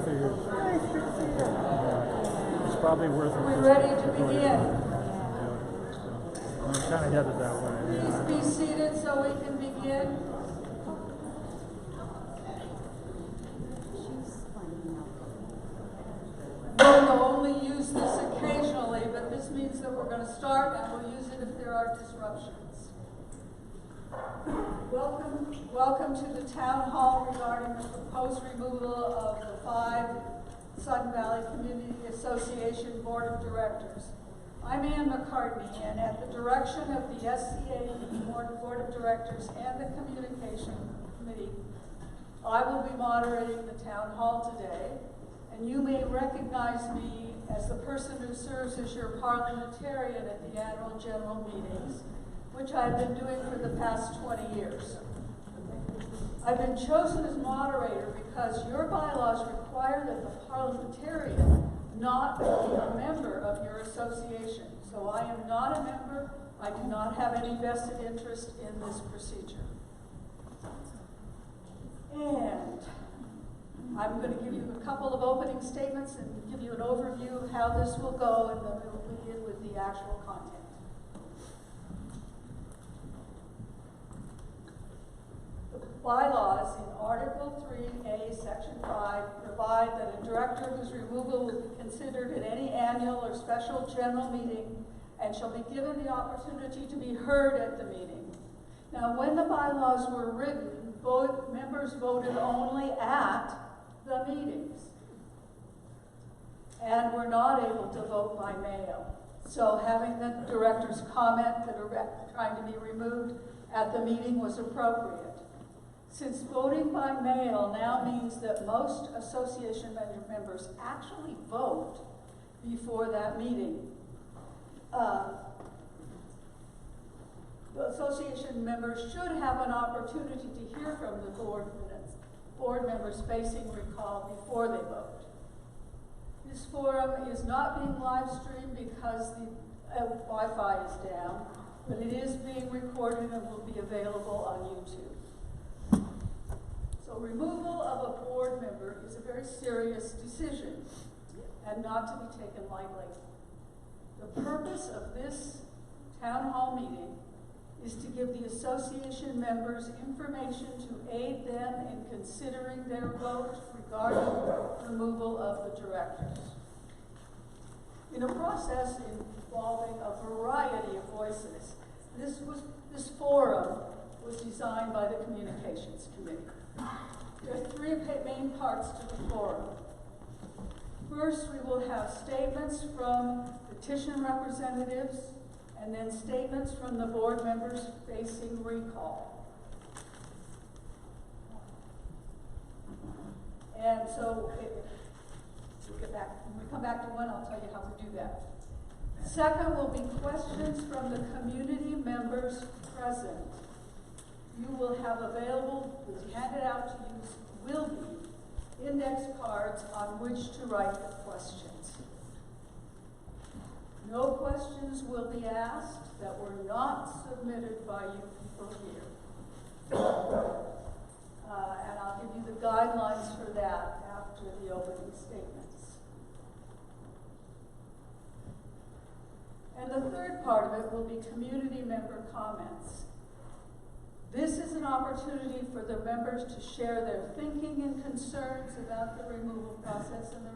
figured Nice, good to see you. it's probably worth it. We're ready to begin. I'm kind of headed that way. Please be seated so we can begin. We're going to only use this occasionally, but this means that we're going to start and we'll use it if there are disruptions. Welcome to the town hall regarding the proposed removal of the 5 Sudden Valley Community Association Board of Directors. I'm Ann McCartney, and at the direction of the SCA Board of Directors and the Communication Committee, I will be moderating the town hall today, and you may recognize me as the person who serves as your parliamentarian at the annual general meetings, which I've been doing for the past 20 years. I've been chosen as moderator because your bylaws require that the parliamentarian not be a member of your association. So I am not a member. I do not have any vested interest in this procedure. And I'm going to give you a couple of opening statements and give you an overview of how this will go, and then we'll begin with the actual content. Bylaws in Article 3A, Section 5 provide that a director whose removal will be considered at any annual or special general meeting and shall be given the opportunity to be heard at the meeting. Now, when the bylaws were written, members voted only at the meetings and were not able to vote by mail. So having the director's comment that are trying to be removed at the meeting was appropriate. Since voting by mail now means that most association members actually vote before that meeting, the association members should have an opportunity to hear from the board members facing recall before they vote. This forum is not being live streamed because the Wi-Fi is down, but it is being recorded and will be available on YouTube. So removal of a board member is a very serious decision and not to be taken lightly. The purpose of this town hall meeting is to give the association members information to aid them in considering their vote regarding removal of the directors. In a process involving a variety of voices, this forum was designed by the Communications Committee. There are 3 main parts to the forum. First, we will have statements from petition representatives and then statements from the board members facing recall. And so when we come back to one, I'll tell you how to do that. Second will be questions from the community members present. You will have available, will be handed out to you, will be index cards on which to write the questions. No questions will be asked that were not submitted by you people here. And I'll give you the guidelines for that after the opening statements. And the third part of it will be community member comments. This is an opportunity for the members to share their thinking and concerns about the removal process and the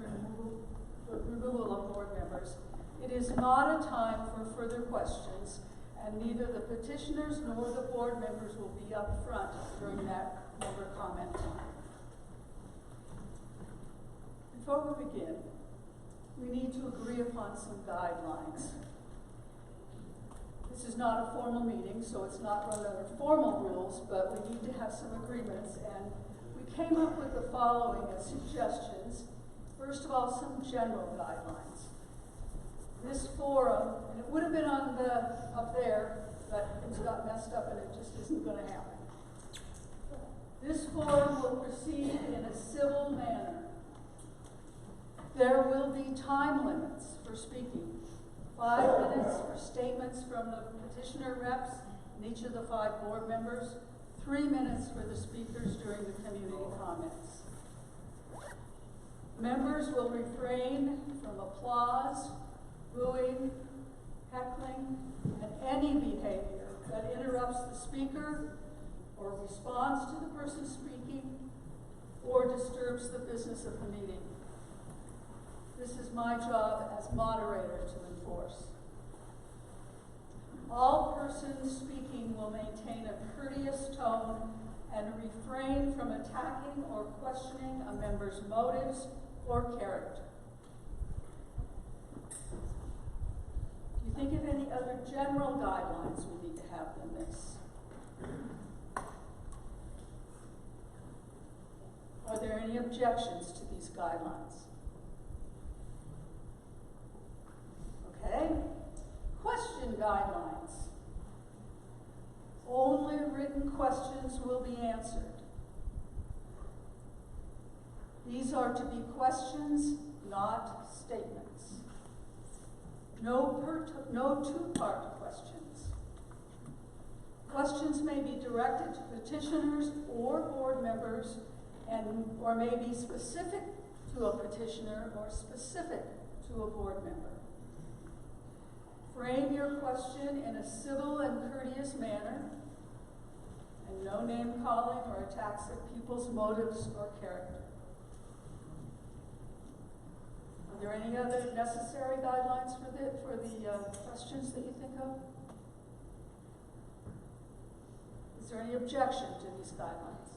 removal of board members. It is not a time for further questions, and neither the petitioners nor the board members will be up front during that member comment time. Before we begin, we need to agree upon some guidelines. This is not a formal meeting, so it's not run under formal rules, but we need to have some agreements, and we came up with the following as suggestions. First of all, some general guidelines. This forum, and it would have been on up there, but things got messed up and it just isn't going to happen. This forum will proceed in a civil manner. There will be time limits for speaking. 5 minutes for statements from the petitioner reps and each of the 5 board members. 3 minutes for the speakers during the community comments. Members will refrain from applause, booing, heckling, and any behavior that interrupts the speaker or responds to the person speaking or disturbs the business of the meeting. This is my job as moderator to enforce. All persons speaking will maintain a courteous tone and refrain from attacking or questioning a member's motives or character. Do you think of any other general guidelines we need to have than this? Are there any objections to these guidelines? Okay. Question guidelines. Only written questions will be answered. These are to be questions, not statements. No two-part questions. Questions may be directed to petitioners or board members or may be specific to a petitioner or specific to a board member. Frame your question in a civil and courteous manner, and no name-calling or attacks of people's motives or character. Are there any other necessary guidelines for the questions that you think of? Is there any objection to these guidelines?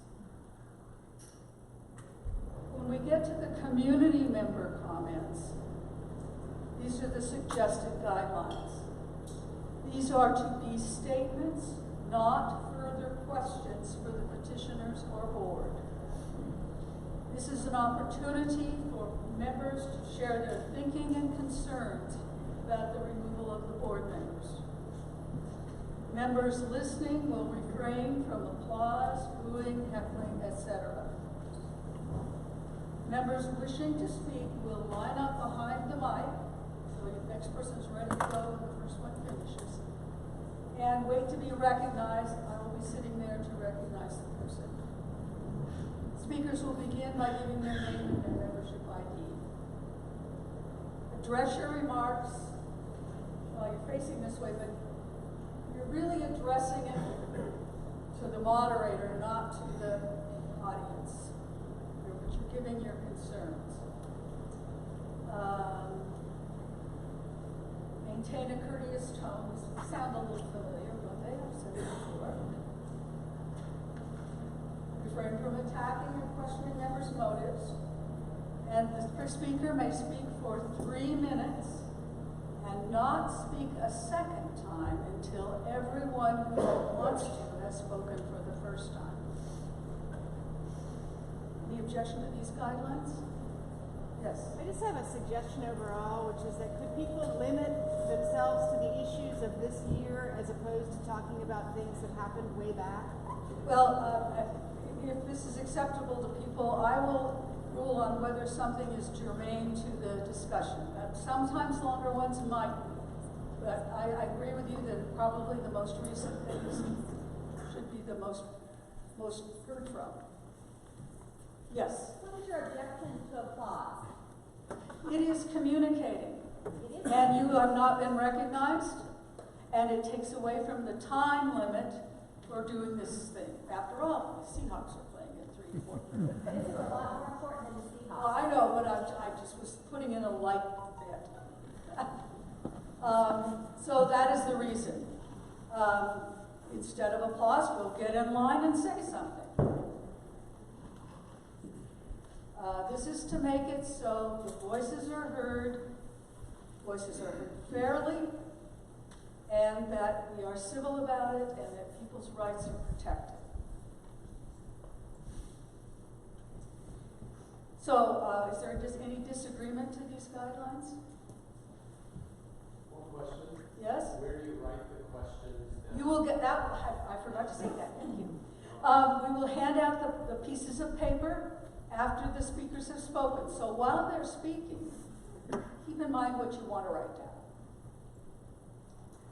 When we get to the community member comments, these are the suggested guidelines. These are to be statements, not further questions for the petitioners or board. This is an opportunity for members to share their thinking and concerns about the removal of the board members. Members listening will refrain from applause, booing, heckling, etc. Members wishing to speak will line up behind the mic, so the next person's ready to go when the first one finishes, and wait to be recognized. I will be sitting there to recognize the person. Speakers will begin by giving their name and their membership ID. Address your remarks. Well, you're facing this way, but you're really addressing it to the moderator, not to the audience. But you're giving your concerns. Maintain a courteous tone. This will sound a little familiar, but they have said it before. Refrain from attacking or questioning members' motives. And the speaker may speak for 3 minutes and not speak a second time until everyone who wants to has spoken for the first time. Any objection to these guidelines? Yes. I just have a suggestion overall, which is that could people limit themselves to the issues of this year as opposed to talking about things that happened way back? Well, if this is acceptable to people, I will rule on whether something is germane to the discussion. Sometimes longer ones might be, but I agree with you that probably the most recent things should be the most heard from. Yes? What is your objection to applause? It is communicating. It is. And you have not been recognized, and it takes away from the time limit for doing this thing. After all, the Seahawks are playing at 3:40. This is a lot more important than the Seahawks. Well, I know, but I just was putting in a light bit. So that is the reason. Instead of applause, we'll get in line and say something. This is to make it so the voices are heard fairly, and that we are civil about it, and that people's rights are protected. So, is there just any disagreement to these guidelines? One question. Yes? Where do you write the questions down? You will get that. I forgot to say that. Thank you. We will hand out the pieces of paper after the speakers have spoken. So while they're speaking, keep in mind what you want to write down.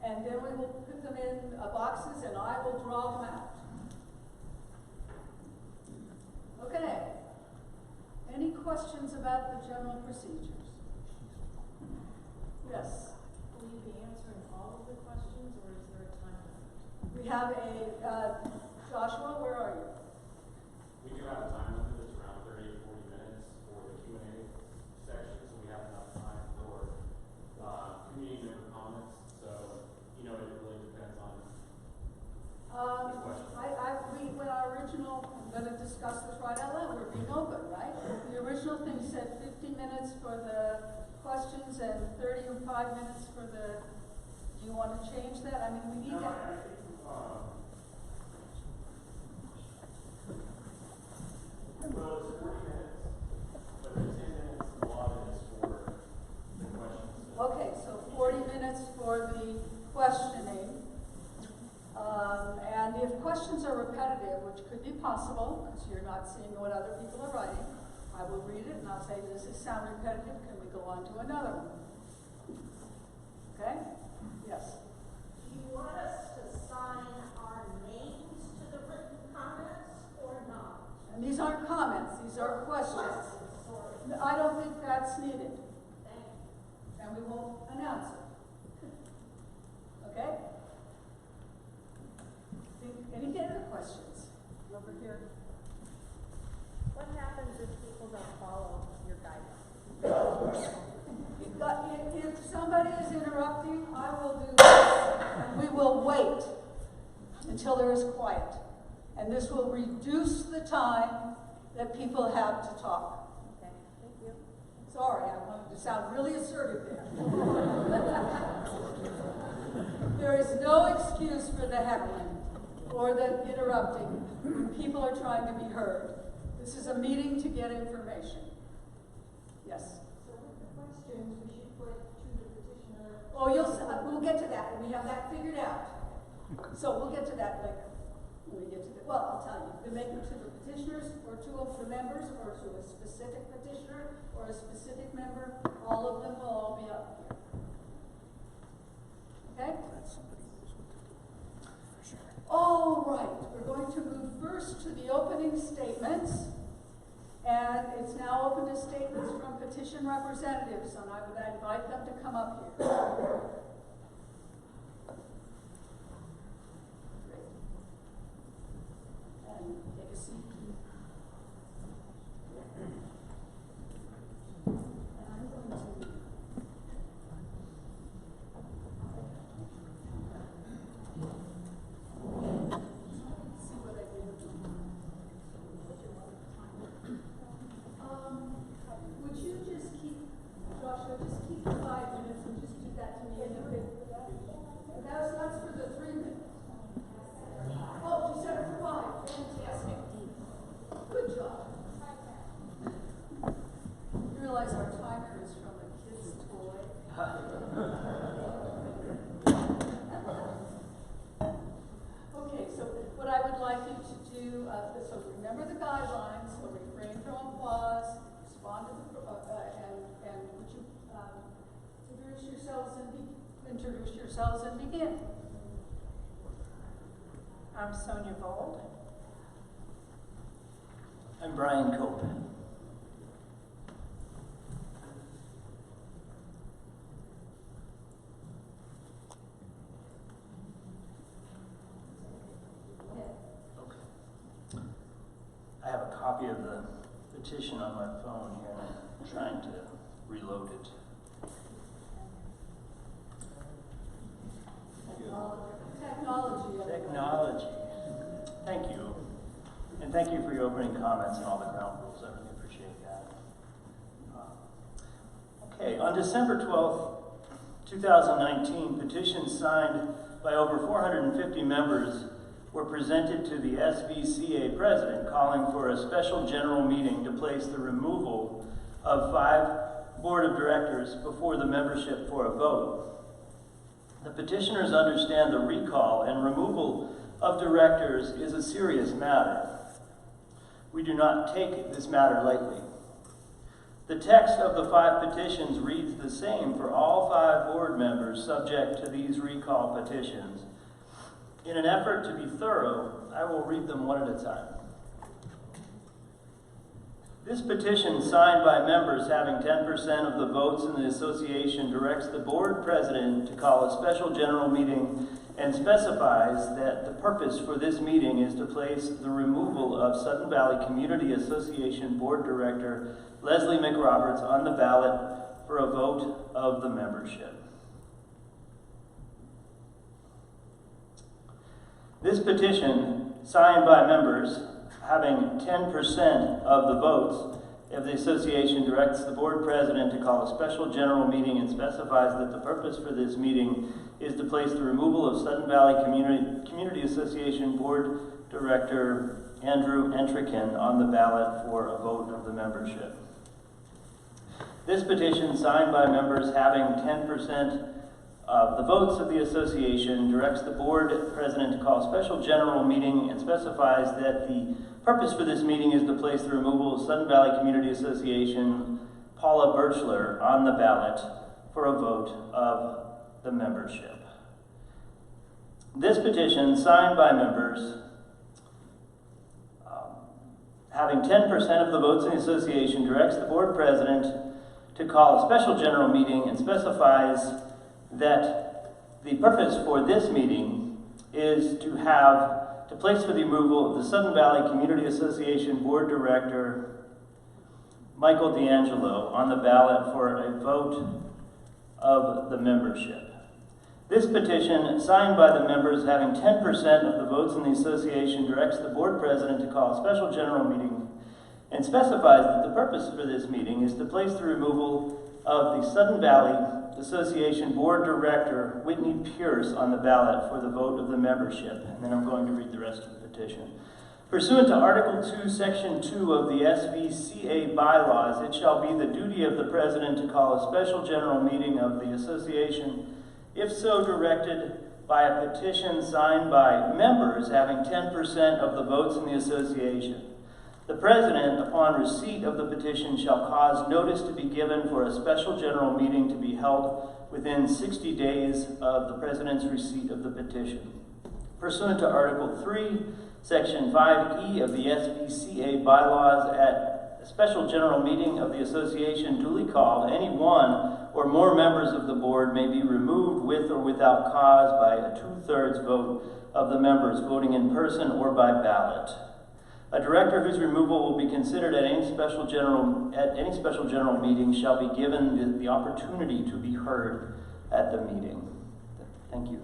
And then we will put them in boxes, and I will draw them out. Okay. Any questions about the general procedures? Yes. Will you be answering all of the questions, or is there a time limit? We have Joshua, where are you? We do have a time limit, it's around 30 to 40 minutes for the Q&A section, so we have enough time for community member comments. So, you know, it really depends on the question. When our original, I'm gonna discuss this right out loud, we're being open, right? The original thing said 50 minutes for the questions and 35 minutes for the, do you want to change that? I mean, we need No, to. I think, well, it's 40 minutes, but the 10 minutes allotted is for the questions. Okay, so 40 minutes for the questioning. And if questions are repetitive, which could be possible, because you're not seeing what other people are writing, I will read it and I'll say, does this sound repetitive? Can we go on to another one? Okay? Yes. Do you want us to sign our names to the written comments or not? And these aren't comments, these are questions. Sorry. I don't think that's needed, Thank you. and we won't announce it. Okay? Any other questions? Over here. What happens if people don't follow your guidance? If somebody is interrupting, I will do this, and we will wait until there is quiet. And this will reduce the time that people have to talk. Okay, thank you. Sorry, I wanted to sound really assertive there. There is no excuse for the heckling or the interrupting when people are trying to be heard. This is a meeting to get information. Yes? So with the questions, we should put to the petitioner. Oh, we'll get to that, and we have that figured out. So we'll get to that later. When we get to well, I'll tell you. You can make them to the petitioners, or to the members, or to a specific petitioner, or a specific member. All of them will all be up here. Okay? All right, we're going to move first to the opening statements. And it's now open to statements from petition representatives, and I would invite them to come up here. Great. And take a seat. And I'm going to see what I did. Would you just keep, Joshua, just keep the 5 minutes and just do that to me in a bit? That's for the 3 minutes. Oh, you said it for 5. Fantastic. Good job. You realize our timer is from a kid's toy? Okay, so what I would like you to do, so remember the guidelines, so refrain from applause, respond to the, and would you introduce yourselves and begin. I'm Sonia Vold. I'm Brian Cope. I have a copy of the petition on my phone here, and I'm trying to reload it. Technology. Thank you. And thank you for your opening comments and all the ground rules. I really appreciate that. Okay, on December 12th, 2019, petitions signed by over 450 members were presented to the SVCA president calling for a special general meeting to place the removal of 5 board of directors before the membership for a vote. The petitioners understand the recall and removal of directors is a serious matter. We do not take this matter lightly. The text of the 5 petitions reads the same for all 5 board members subject to these recall petitions. In an effort to be thorough, I will read them one at a time. This petition, signed by members having 10% of the votes in the association, directs the board president to call a special general meeting and specifies that the purpose for this meeting is to place the removal of Sudden Valley Community Association Board Director Leslie McRoberts on the ballot for a vote of the membership. This petition, signed by members having 10% of the votes of the association, directs the board president to call a special general meeting and specifies that the purpose for this meeting is to place the removal of Sudden Valley Community Association Board Director Andrew Entricken on the ballot for a vote of the membership. This petition, signed by members having 10% of the votes of the association, directs the board president to call a special general meeting and specifies that the purpose for this meeting is to place the removal of Sudden Valley Community Association Paula Birchler on the ballot for a vote of the membership. This petition, signed by members having 10% of the votes in the association, directs the board president to call a special general meeting and specifies that the purpose for this meeting is to place for the removal of the Sudden Valley Community Association Board Director Michael D'Angelo on the ballot for a vote of the membership. This petition, signed by the members having 10% of the votes in the association, directs the board president to call a special general meeting and specifies that the purpose for this meeting is to place the removal of the Sudden Valley Association Board Director Whitney Pierce on the ballot for the vote of the membership. And then I'm going to read the rest of the petition. Pursuant to Article 2, Section 2 of the SVCA bylaws, it shall be the duty of the president to call a special general meeting of the association, if so directed by a petition signed by members having 10% of the votes in the association. The president, upon receipt of the petition, shall cause notice to be given for a special general meeting to be held within 60 days of the president's receipt of the petition. Pursuant to Article 3, Section 5E of the SVCA bylaws, at a special general meeting of the association duly called, any one or more members of the board may be removed with or without cause by a 2/3 vote of the members voting in person or by ballot. A director whose removal will be considered at any special general meeting shall be given the opportunity to be heard at the meeting. Thank you.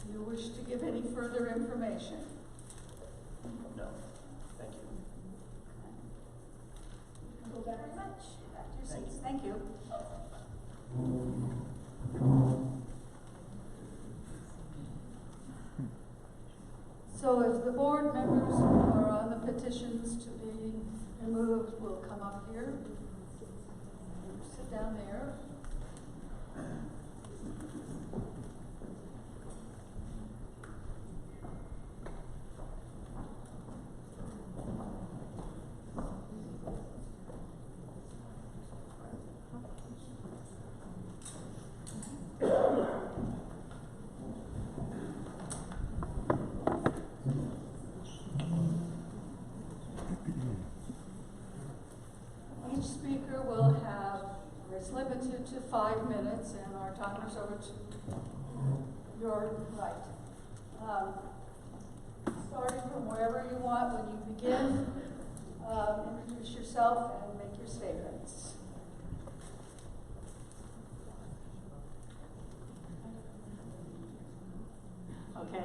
Do you wish to give any further information? No. Thank you. Go back very much. Back to your seats. Thank you. So if the board members who are on the petitions to be removed will come up here, sit down there. Each speaker will have, it's limited to 5 minutes, and our timer's over to your right. Starting from wherever you want, when you begin, introduce yourself and make your statements. Okay,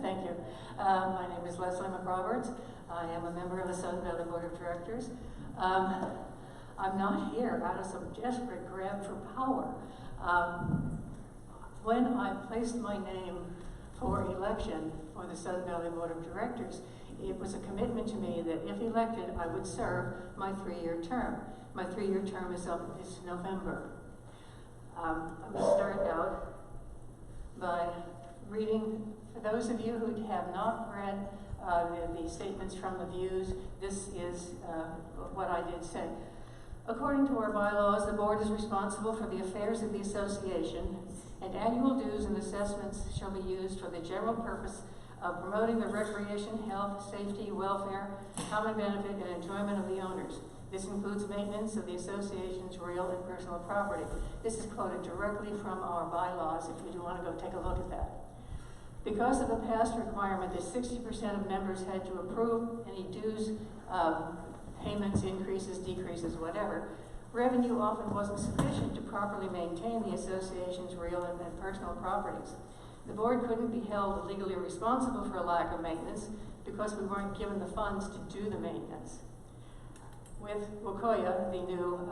thank you. My name is Leslie McRoberts. I am a member of the Sudden Valley Board of Directors. I'm not here out of some desperate grab for power. When I placed my name for election for the Sudden Valley Board of Directors, it was a commitment to me that if elected, I would serve my 3-year term. My 3-year term is up this November. I'm going to start out by reading, for those of you who have not read the statements from the views, this is what I did say. According to our bylaws, the board is responsible for the affairs of the association, and annual dues and assessments shall be used for the general purpose of promoting the recreation, health, safety, welfare, common benefit, and enjoyment of the owners. This includes maintenance of the association's real and personal property. This is quoted directly from our bylaws, if you do want to go take a look at that. Because of the past requirement that 60% of members had to approve any dues, payments, increases, decreases, whatever, revenue often wasn't sufficient to properly maintain the association's real and personal properties. The board couldn't be held legally responsible for a lack of maintenance because we weren't given the funds to do the maintenance. With Wakoya, the new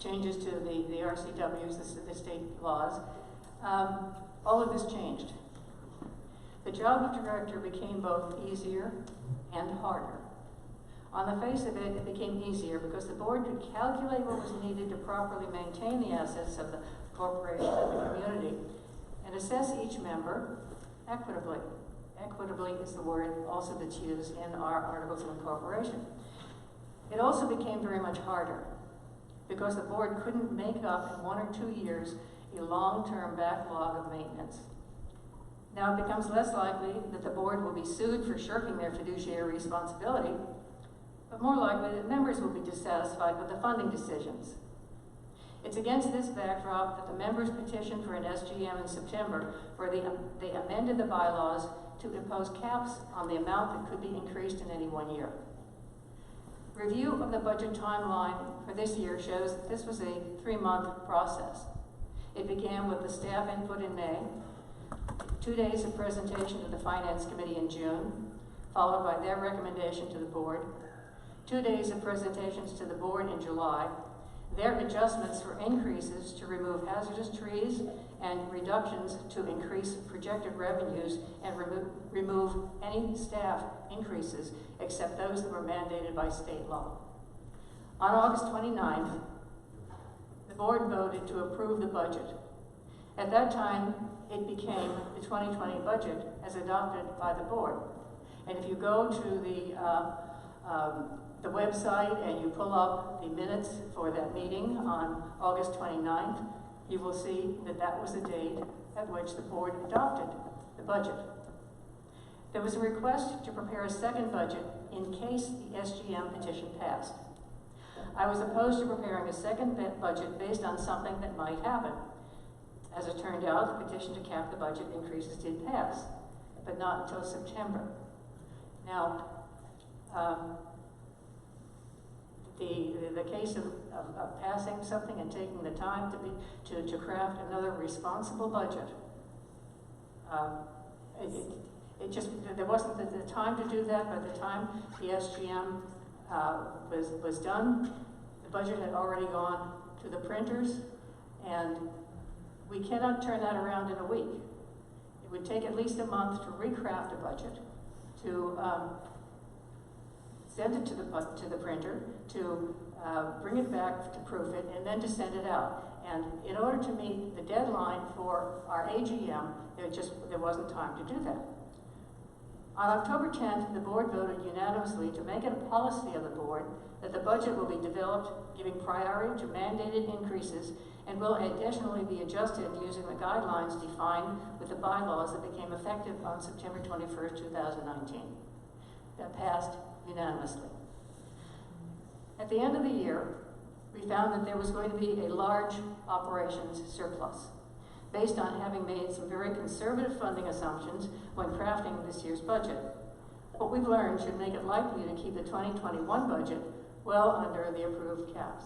changes to the RCWs, the state laws, all of this changed. The job of director became both easier and harder. On the face of it, it became easier because the board could calculate what was needed to properly maintain the assets of the corporation and the community and assess each member equitably. Equitably is the word also that's used in our Articles of Incorporation. It also became very much harder because the board couldn't make up in 1 or 2 years a long-term backlog of maintenance. Now it becomes less likely that the board will be sued for shirking their fiduciary responsibility, but more likely that members will be dissatisfied with the funding decisions. It's against this backdrop that the members petitioned for an SGM in September, where they amended the bylaws to impose caps on the amount that could be increased in any 1 year. Review of the budget timeline for this year shows that this was a 3-month process. It began with the staff input in May, 2 days of presentation to the Finance Committee in June, followed by their recommendation to the board, 2 days of presentations to the board in July, their adjustments for increases to remove hazardous trees and reductions to increase projected revenues and remove any staff increases except those that were mandated by state law. On August 29th, the board voted to approve the budget. At that time, it became the 2020 budget as adopted by the board. And if you go to the website and you pull up the minutes for that meeting on August 29th, you will see that that was the date at which the board adopted the budget. There was a request to prepare a second budget in case the SGM petition passed. I was opposed to preparing a second budget based on something that might happen. As it turned out, the petition to cap the budget increases did pass, but not until September. Now, the case of passing something and taking the time to craft another responsible budget, there wasn't the time to do that. By the time the SGM was done, the budget had already gone to the printers, and we cannot turn that around in a week. It would take at least a month to recraft a budget, to send it to the printer, to bring it back to proof it, and then to send it out. And in order to meet the deadline for our AGM, there wasn't time to do that. On October 10th, the board voted unanimously to make it a policy of the board that the budget will be developed giving priority to mandated increases and will additionally be adjusted using the guidelines defined with the bylaws that became effective on September 21st, 2019. That passed unanimously. At the end of the year, we found that there was going to be a large operations surplus based on having made some very conservative funding assumptions when crafting this year's budget. What we've learned should make it likely to keep the 2021 budget well under the approved caps.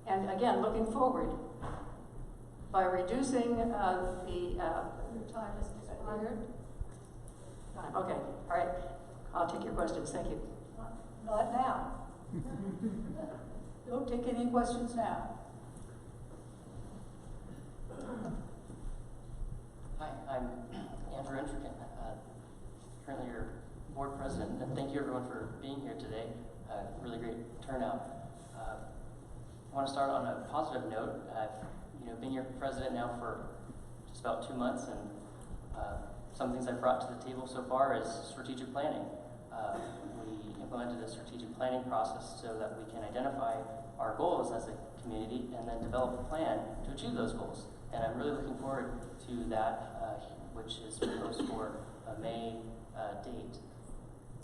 And again, looking forward, by reducing Your time is expired. Okay, all right. I'll take your questions. Thank you. Not now. Don't take any questions now. Hi, I'm Andrew Entrican, currently your board president, and thank you everyone for being here today. Really great turnout. I want to start on a positive note. I've been your president now for just about 2 months, and some things I've brought to the table so far is strategic planning. We implemented a strategic planning process so that we can identify our goals as a community and then develop a plan to achieve those goals. And I'm really looking forward to that, which is proposed for a May date.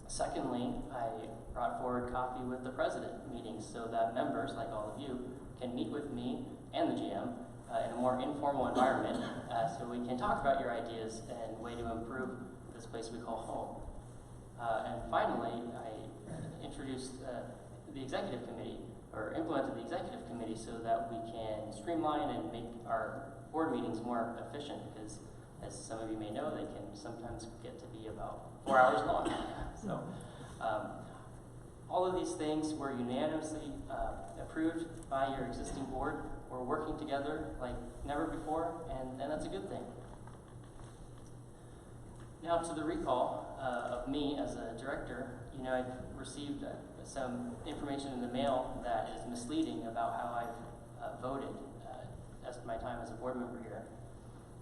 Secondly, I brought forward coffee with the president meetings so that members, like all of you, can meet with me and the GM in a more informal environment so we can talk about your ideas and way to improve this place we call home. And finally, I introduced the executive committee, or implemented the executive committee so that we can streamline and make our board meetings more efficient, because as some of you may know, they can sometimes get to be about 4 hours long. So all of these things were unanimously approved by your existing board. We're working together like never before, and that's a good thing. Now to the recall of me as a director. You know, I've received some information in the mail that is misleading about how I've voted as my time as a board member here.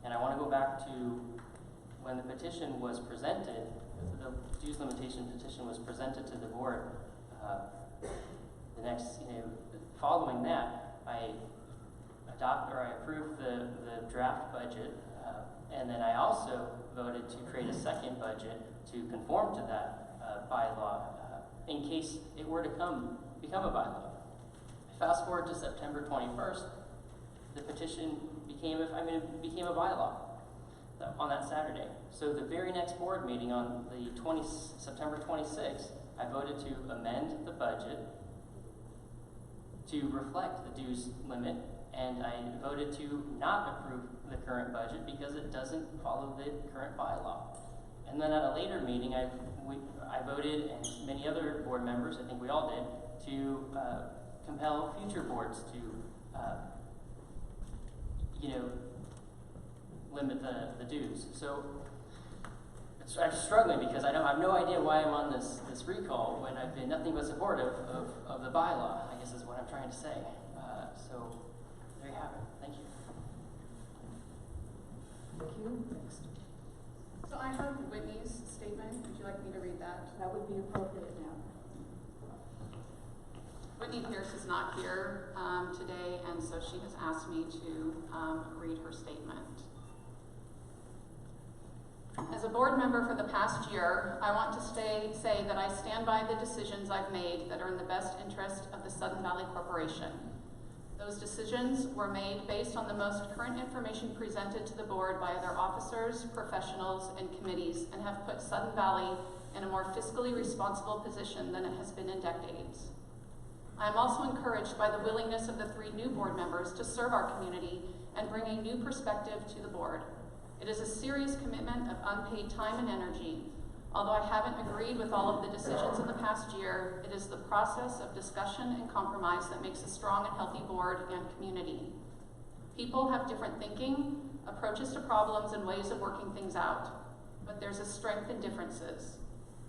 And I want to go back to when the petition was presented, the dues limitation petition was presented to the board. The next, following that, I approved the draft budget, and then I also voted to create a second budget to conform to that bylaw in case it were to become a bylaw. Fast forward to September 21st, the petition became a bylaw on that Saturday. So the very next board meeting on the September 26th, I voted to amend the budget to reflect the dues limit, and I voted to not approve the current budget because it doesn't follow the current bylaw. And then at a later meeting, I voted, and many other board members, I think we all did, to compel future boards to limit the dues. So I'm struggling because I have no idea why I'm on this recall when I've been nothing but supportive of the bylaw, I guess is what I'm trying to say. So there you have it. Thank you. Thank you. Next. So I have Whitney's statement. Would you like me to read that? That would be appropriate now. Whitney Pierce is not here today, and so she has asked me to read her statement. As a board member for the past year, I want to say that I stand by the decisions I've made that are in the best interest of the Sudden Valley Corporation. Those decisions were made based on the most current information presented to the board by other officers, professionals, and committees, and have put Sudden Valley in a more fiscally responsible position than it has been in decades. I am also encouraged by the willingness of the 3 new board members to serve our community and bring a new perspective to the board. It is a serious commitment of unpaid time and energy. Although I haven't agreed with all of the decisions in the past year, it is the process of discussion and compromise that makes a strong and healthy board and community. People have different thinking, approaches to problems, and ways of working things out, but there's a strength in differences.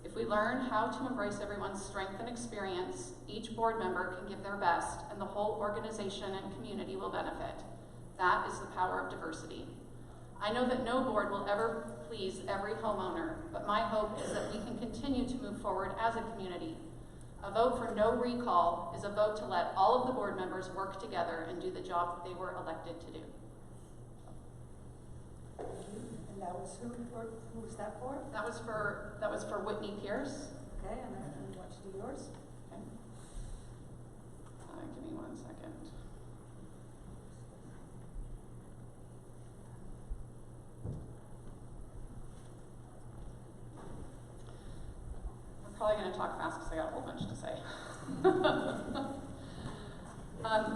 If we learn how to embrace everyone's strength and experience, each board member can give their best, and the whole organization and community will benefit. That is the power of diversity. I know that no board will ever please every homeowner, but my hope is that we can continue to move forward as a community. A vote for no recall is a vote to let all of the board members work together and do the job that they were elected to do. Thank you. And that was who was that for? That was for Whitney Pierce. Okay, and then what to do yours? Okay. Give me 1 second. Probably going to talk fast because I got a whole bunch to say.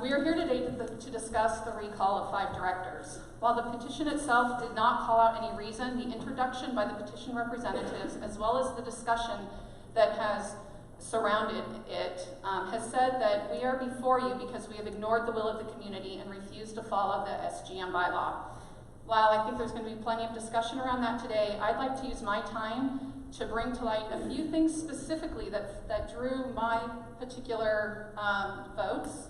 We are here today to discuss the recall of 5 directors. While the petition itself did not call out any reason, the introduction by the petition representatives, as well as the discussion that has surrounded it, has said that we are before you because we have ignored the will of the community and refused to follow the SGM bylaw. While I think there's going to be plenty of discussion around that today, I'd like to use my time to bring to light a few things specifically that drew my particular votes.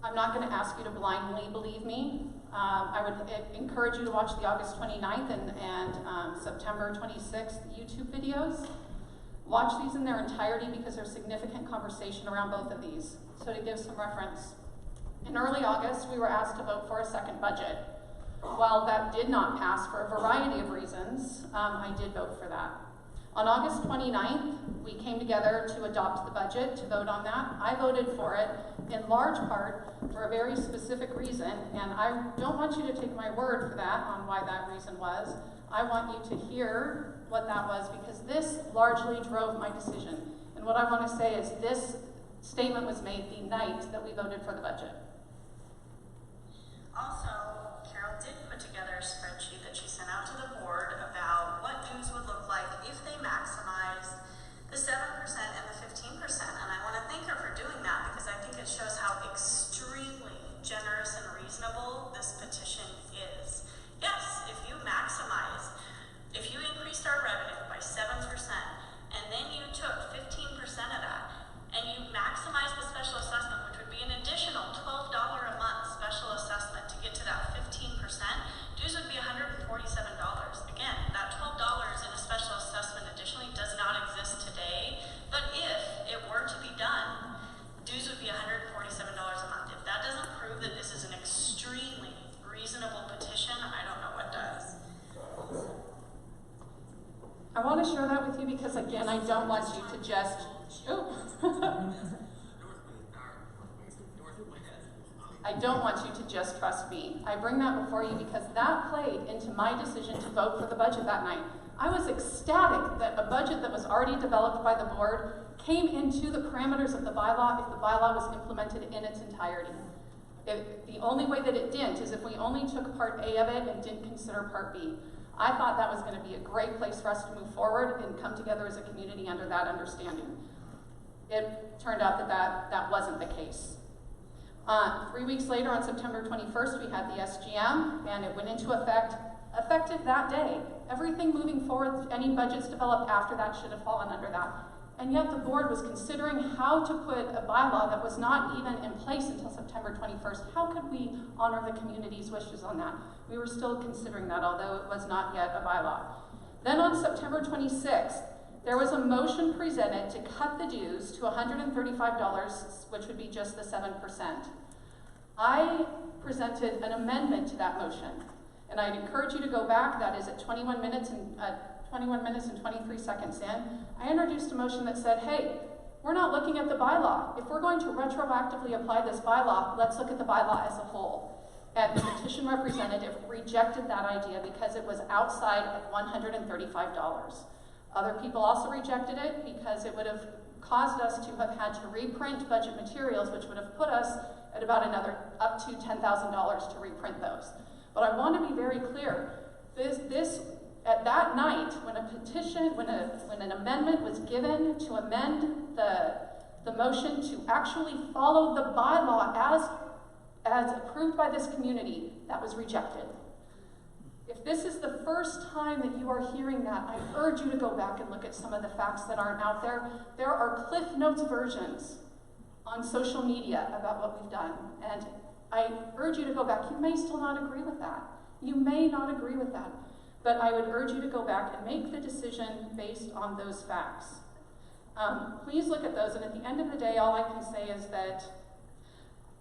I'm not going to ask you to blindly believe me. I would encourage you to watch the August 29th and September 26th YouTube videos. Watch these in their entirety because there's significant conversation around both of these. So to give some reference, in early August, we were asked to vote for a second budget. While that did not pass for a variety of reasons, I did vote for that. On August 29th, we came together to adopt the budget, to vote on that. I voted for it in large part for a very specific reason, and I don't want you to take my word for that on why that reason was. I want you to hear what that was, because this largely drove my decision. And what I want to say is this statement was made the night that we voted for the budget. Also, Carol did put together a spreadsheet that she sent out to the board about what dues would look like if they maximized the 7% and the 15%. And I want to thank her for doing that, because I think it shows how extremely generous and reasonable this petition is. Yes, if you maximized, if you increased our revenue by 7%, and then you took 15% of that, and you maximized the special assessment, which would be an additional $12 a month special assessment to get to that 15%, dues would be $147. Again, that $12 in a special assessment additionally does not exist today, but if it were to be done, dues would be $147 a month. If that doesn't prove that this is an extremely reasonable petition, I don't know what does. I want to share that with you because, again, I don't want you to just, I don't want you to just trust me. I bring that before you because that played into my decision to vote for the budget that night. I was ecstatic that a budget that was already developed by the board came into the parameters of the bylaw if the bylaw was implemented in its entirety. The only way that it didn't is if we only took Part A of it and didn't consider Part B. I thought that was going to be a great place for us to move forward and come together as a community under that understanding. It turned out that that wasn't the case. 3 weeks later, on September 21st, we had the SGM, and it went into effect, effective that day. Everything moving forward, any budgets developed after that should have fallen under that. And yet the board was considering how to put a bylaw that was not even in place until September 21st. How could we honor the community's wishes on that? We were still considering that, although it was not yet a bylaw. Then on September 26th, there was a motion presented to cut the dues to $135, which would be just the 7%. I presented an amendment to that motion, and I'd encourage you to go back. That is at 21 minutes and 23 seconds in. I introduced a motion that said, hey, we're not looking at the bylaw. If we're going to retroactively apply this bylaw, let's look at the bylaw as a whole. And the petition representative rejected that idea because it was outside of $135. Other people also rejected it because it would have caused us to have had to reprint budget materials, which would have put us at about another up to $10,000 to reprint those. But I want to be very clear. At that night, when an amendment was given to amend the motion to actually follow the bylaw as approved by this community, that was rejected. If this is the first time that you are hearing that, I urge you to go back and look at some of the facts that aren't out there. There are Cliff Notes versions on social media about what we've done, and I urge you to go back. You may still not agree with that. You may not agree with that. But I would urge you to go back and make the decision based on those facts. Please look at those, and at the end of the day, all I can say is that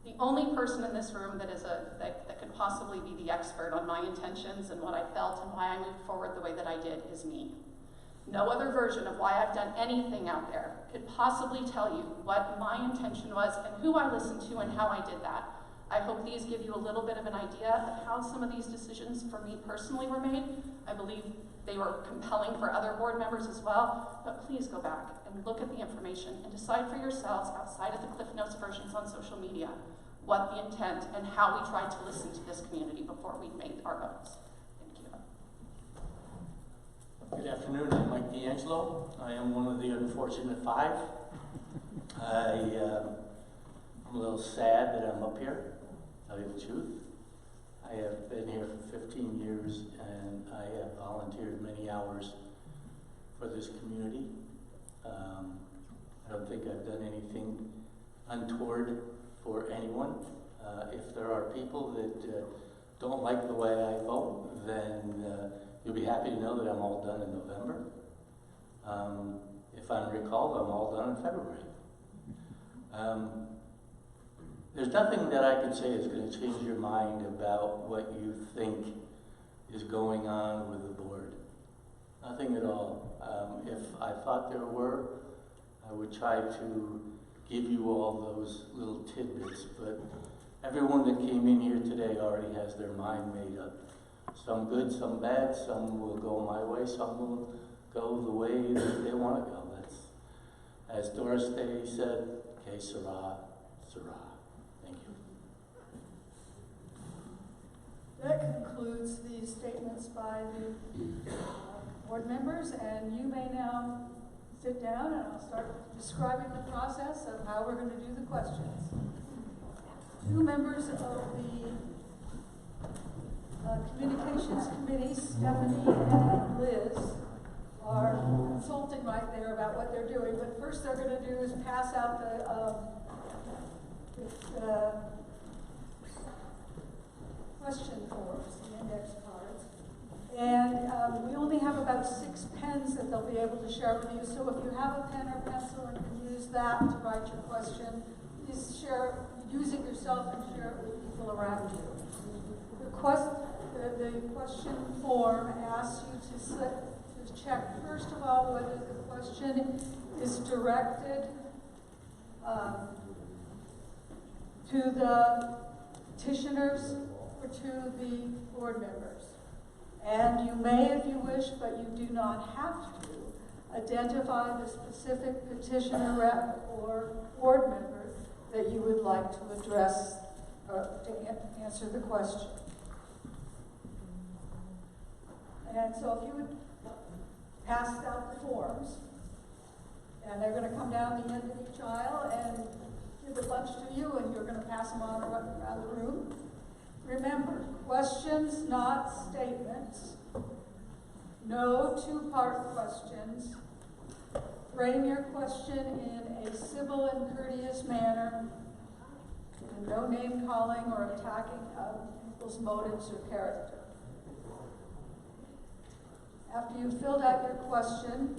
the only person in this room that could possibly be the expert on my intentions and what I felt and why I moved forward the way that I did is me. No other version of why I've done anything out there could possibly tell you what my intention was and who I listened to and how I did that. I hope these give you a little bit of an idea of how some of these decisions for me personally were made. I believe they were compelling for other board members as well, but please go back and look at the information and decide for yourselves outside of the Cliff Notes versions on social media what the intent and how we tried to listen to this community before we made our votes. Thank you. Good afternoon, I'm Mike D'Angelo. I am one of the unfortunate 5. I'm a little sad that I'm up here, to tell you the truth. I have been here for 15 years and I have volunteered many hours for this community. I don't think I've done anything untoward for anyone. If there are people that don't like the way I vote, then you'll be happy to know that I'm all done in November. If I'm recalled, I'm all done in February. there's nothing that I can say is going to change your mind about what you think is going on with the board. Nothing at all. If I thought there were, I would try to give you all those little tidbits, but everyone that came in here today already has their mind made up. Some good, some bad, some will go my way, some will go the way that they want to go. That's, as Doris Day said, que sera, sera. Thank you. That concludes the statements by the board members, and you may now sit down and I'll start describing the process of how we're going to do the questions. Two members of the Communications Committee, Stephanie and Liz, are consulting right there about what they're doing, but first they're going to do is pass out the question forms, the index cards. And we only have about 6 pens that they'll be able to share with you. So if you have a pen or pencil and can use that to write your question, please use it yourself and share it with people around you. The question form asks you to check, first of all, whether the question is directed to the petitioners or to the board members. And you may, if you wish, but you do not have to, identify the specific petitioner rep or board member that you would like to address or to answer the question. And so if you would pass out the forms, and they're going to come down the end of each aisle and give a bunch to you, and you're going to pass them on around the room. Remember, questions, not statements. No two-part questions. Frame your question in a civil and courteous manner, and no name-calling or attacking of people's motives or character. After you've filled out your question,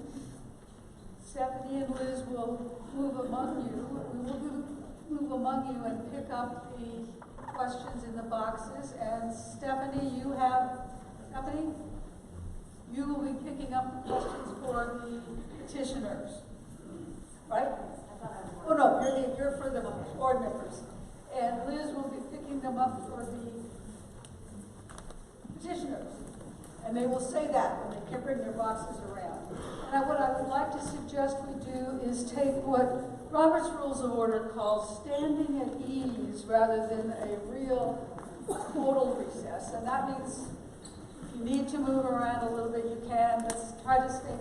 Stephanie and Liz will move among you. We will move among you and pick up the questions in the boxes. And Stephanie, you will be picking up the questions for the petitioners, right? Oh no, you're for the board members. And Liz will be picking them up for the petitioners. And they will say that when they can bring their boxes around. And what I would like to suggest we do is take what Robert's Rules of Order calls standing at ease rather than a real total recess. And that means if you need to move around a little bit, you can. But try to stay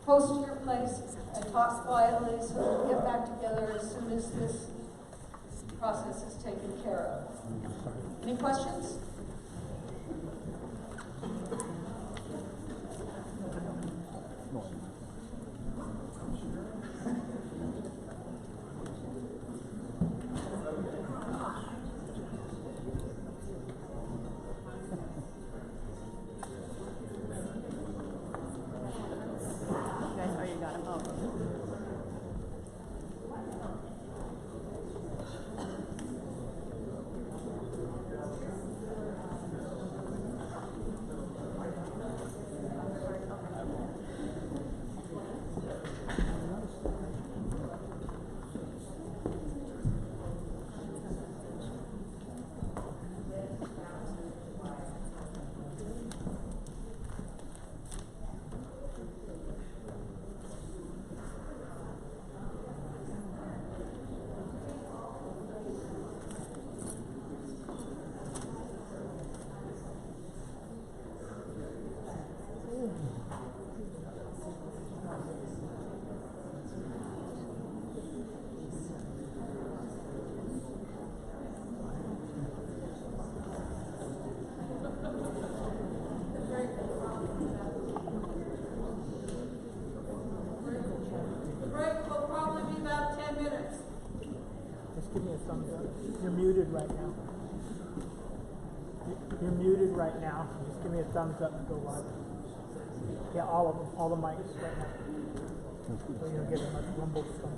close to your place and talk quietly so we'll get back together as soon as this process is taken care of. Any questions? You're muted right now. You're muted right now. Just give me a thumbs up and go live. Yeah, all of them, all the mics right now. So you don't get as much rumble stuff.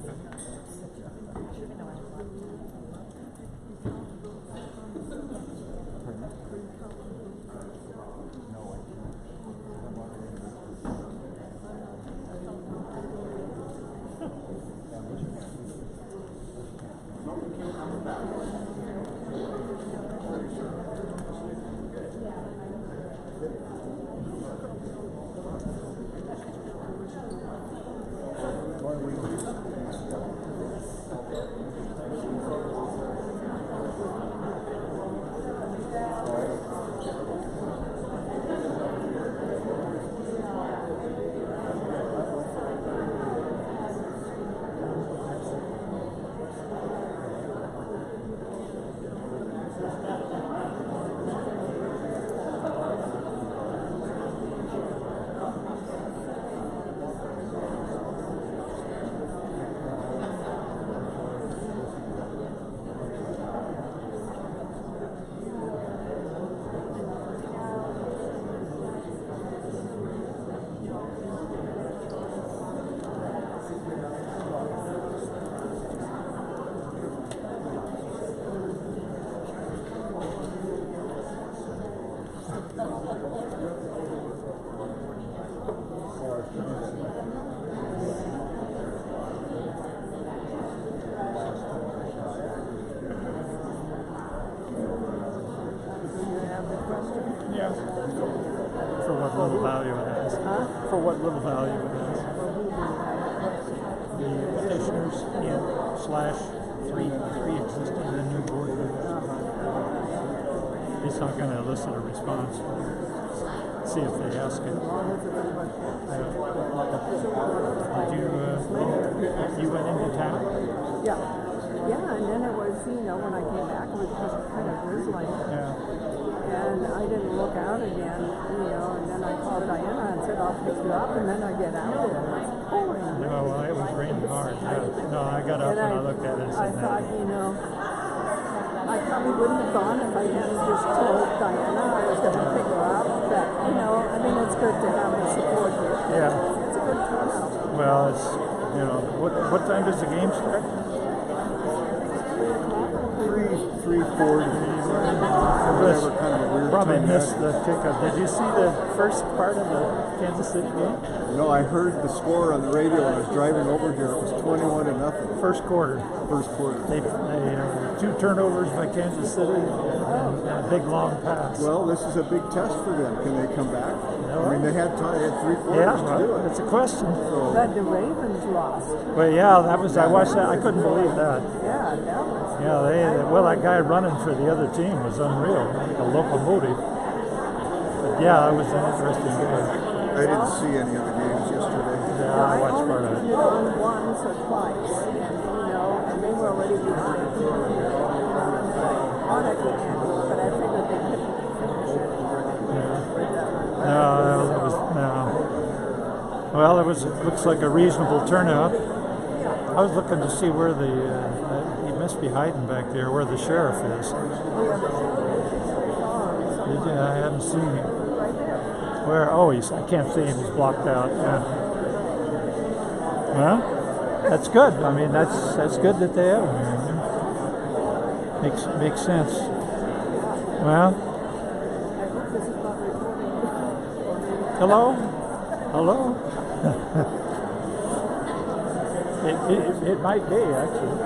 Yeah. For what little value it has. Huh? For what little value it has. The petitioners and slash three existing and new board members. He's not going to elicit a response. See if they ask it. Did you went into town? Yeah. Yeah, and then it was, when I came back, it was just kind of drizzling. Yeah. And I didn't look out again, and then I called Diana and said, I'll pick you up, and then I get out there and it's pouring. No, well, it was raining hard. Yeah. No, I got up and I looked at it and I said, thought, I probably wouldn't have gone if I hadn't just told Diana I was going to pick her up. But, it's good to have the support here. Yeah. It's a good turnout. Well, it's, what time does the game start? 3:40. Whatever, kind of a weird Probably time missed back. the kickoff. Did you see the first part of the Kansas City game? No, I heard the score on the radio when I was driving over here. It was 21-0. First quarter. First quarter. They 2 turnovers by Kansas City and a big long pass. Well, this is a big test for them. Can they come back? No. I mean, they had time. They had 3 quarters Yeah, to do it. it's a question. So, But the Ravens lost. Well, yeah, I watched that. I couldn't believe that. Yeah, that was. Yeah, that guy running for the other team was unreal, like a locomotive. But yeah, it was an interesting game. I didn't see any of the games yesterday. Yeah, I watched part of it. I only once or twice, and they were already behind. On at the end, but I figured they couldn't finish it. Well, it looks like a reasonable turnout. I was looking to see where he must be hiding back there, where the sheriff is. I haven't seen him. Where? Oh, I can't see him. He's blocked out. Yeah. Well, that's good. I mean, that's good that they have him. Makes sense. Well, hello. It might be, actually.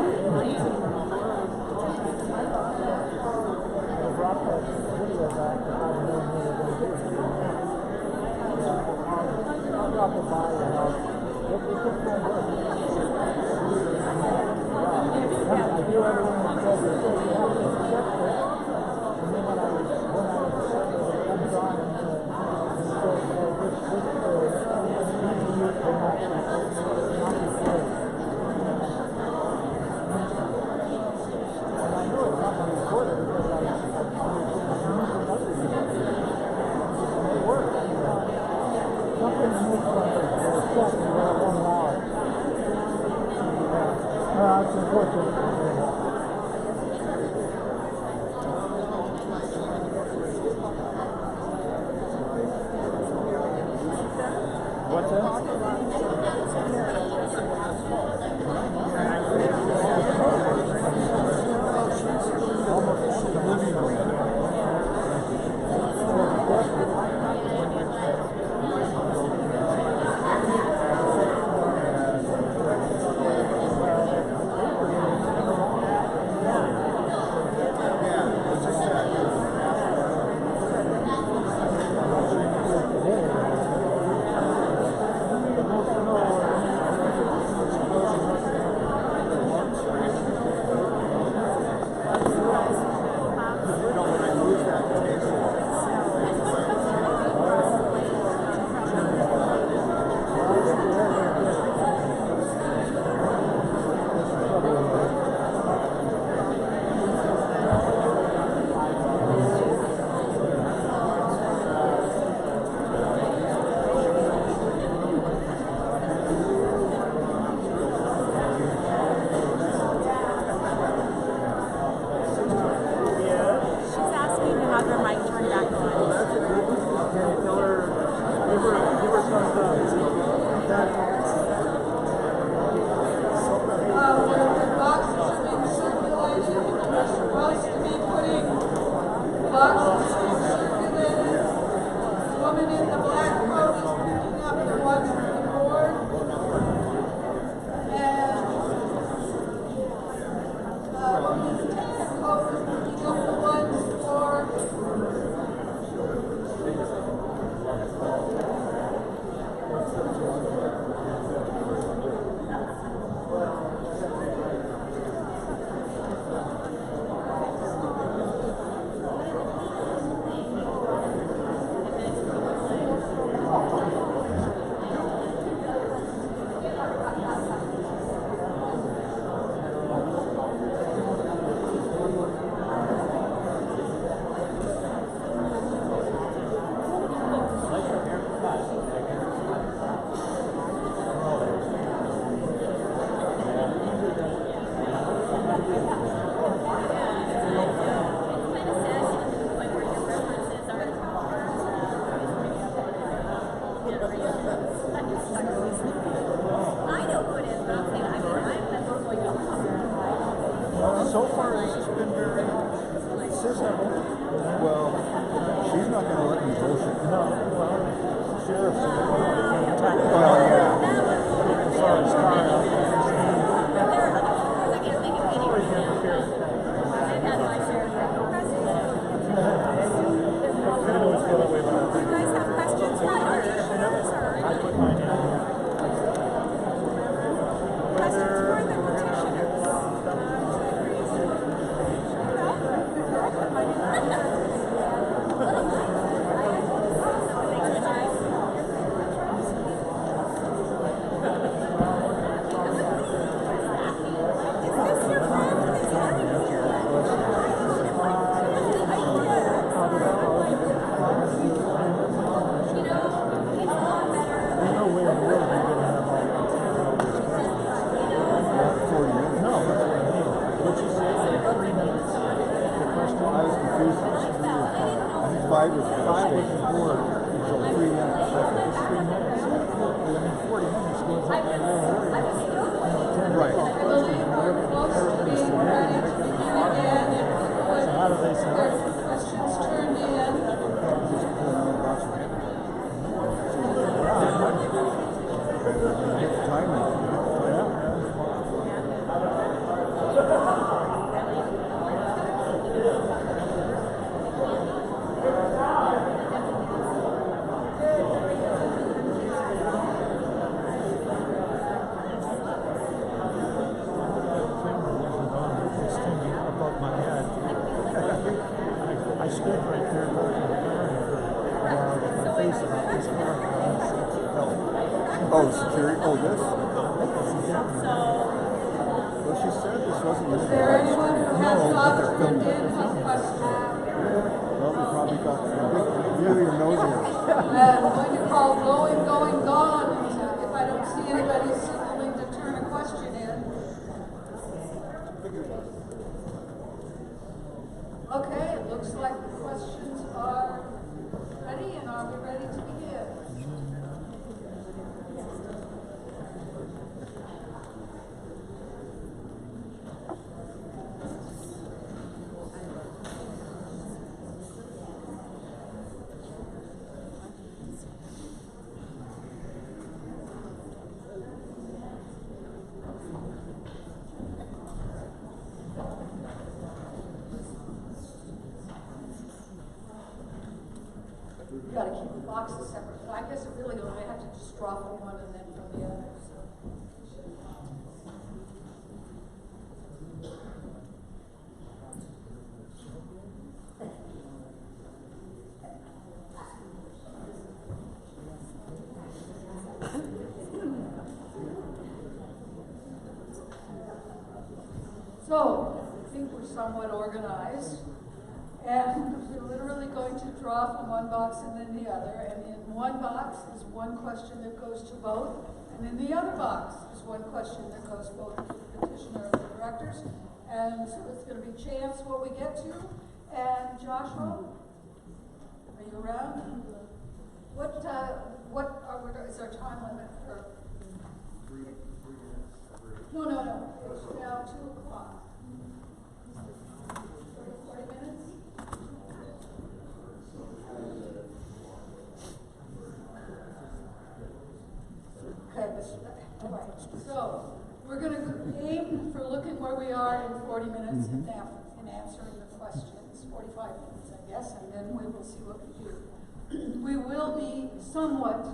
What's that? so far it's just been very civil. Well, she's not going to let me bullshit. No, well, sheriff's attack. Well, yeah. Saw his car out there. Always interference. I put mine in. Five was the board. So 3 minutes. It's 3 minutes. I mean, 40 minutes goes up by Right. I believe we're close to being ready to begin again. So how do they say that? Questions turned in. I stood right there looking at the car with my face about this car. Oh, security? Oh, this? Well, she said this wasn't Is there anyone who has thoughts turned in with questions? Well, we probably got really your nose here. I'm going to call going, going, gone. If I don't see anybody signaling to turn a question in. Okay, it looks like the questions are ready, and are we ready to begin? You gotta keep the boxes separate, but I guess it really only have to just draw from one and then from the other, so. So, I think we're somewhat organized. And we're literally going to draw from one box and then the other. And in one box is one question that goes to both. And in the other box is one question that goes both to the petitioner and the directors. And so it's going to be chance what we get to. And Joshua, are you around? What is our time limit for? 3 minutes. No. It's now 2 o'clock. 40 minutes? Okay, all right. So we're going to aim for looking where we are in 40 minutes in answering the questions, 45 minutes, I guess, and then we will see what we do. We will be somewhat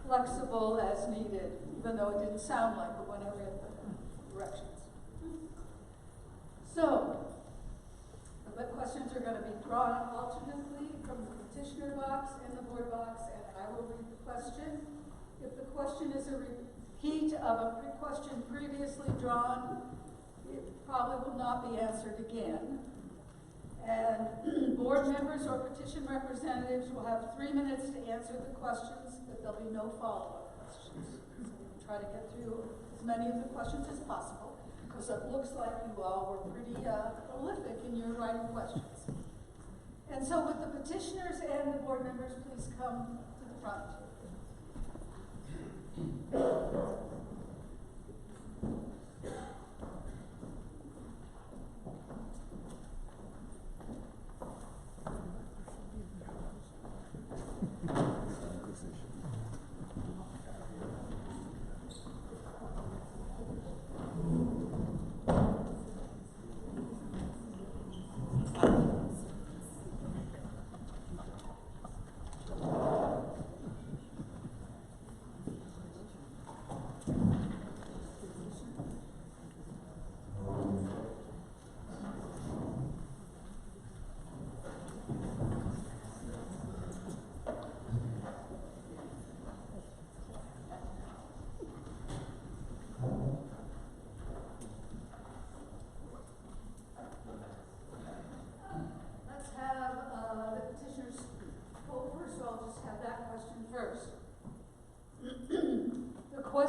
flexible as needed, even though it didn't sound like it when I read the directions. So, the questions are going to be drawn alternately from the petitioner box and the board box, and I will read the question. If the question is a repeat of a question previously drawn, it probably will not be answered again. And board members or petition representatives will have 3 minutes to answer the questions, but there'll be no follow-up questions. So we'll try to get through as many of the questions as possible, because it looks like you all were pretty prolific in your writing questions. And so would the petitioners and the board members please come to the front?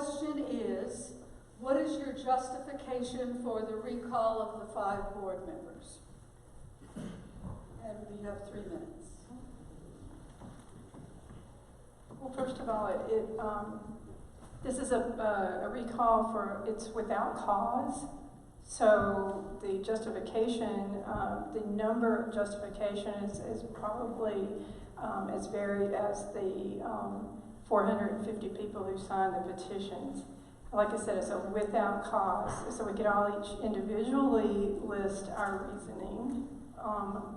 question is, what is your justification for the recall of the 5 board members? And we have 3 minutes. Well, first of all, this is a recall for, it's without cause. So the justification, the number of justification is probably as varied as the 450 people who signed the petitions. Like I said, it's a without cause, so we could all each individually list our reasoning,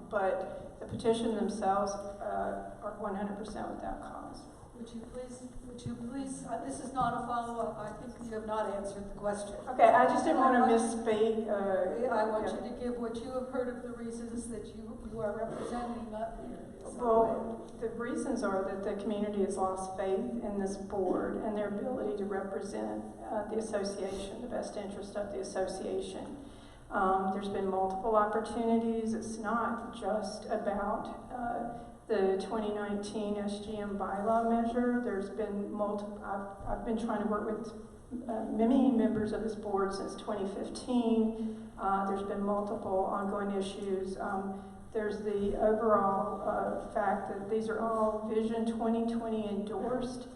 but the petition themselves are 100% without cause. Would you please, this is not a follow-up, I think you have not answered the question. Okay, I just didn't want to misspeak. I want you to give what you have heard of the reasons that you are representing up here. Well, the reasons are that the community has lost faith in this board and their ability to represent the association, the best interest of the association. There's been multiple opportunities. It's not just about the 2019 SGM bylaw measure. There's been multiple, I've been trying to work with many members of this board since 2015. There's been multiple ongoing issues. There's the overall fact that these are all Vision 2020 endorsed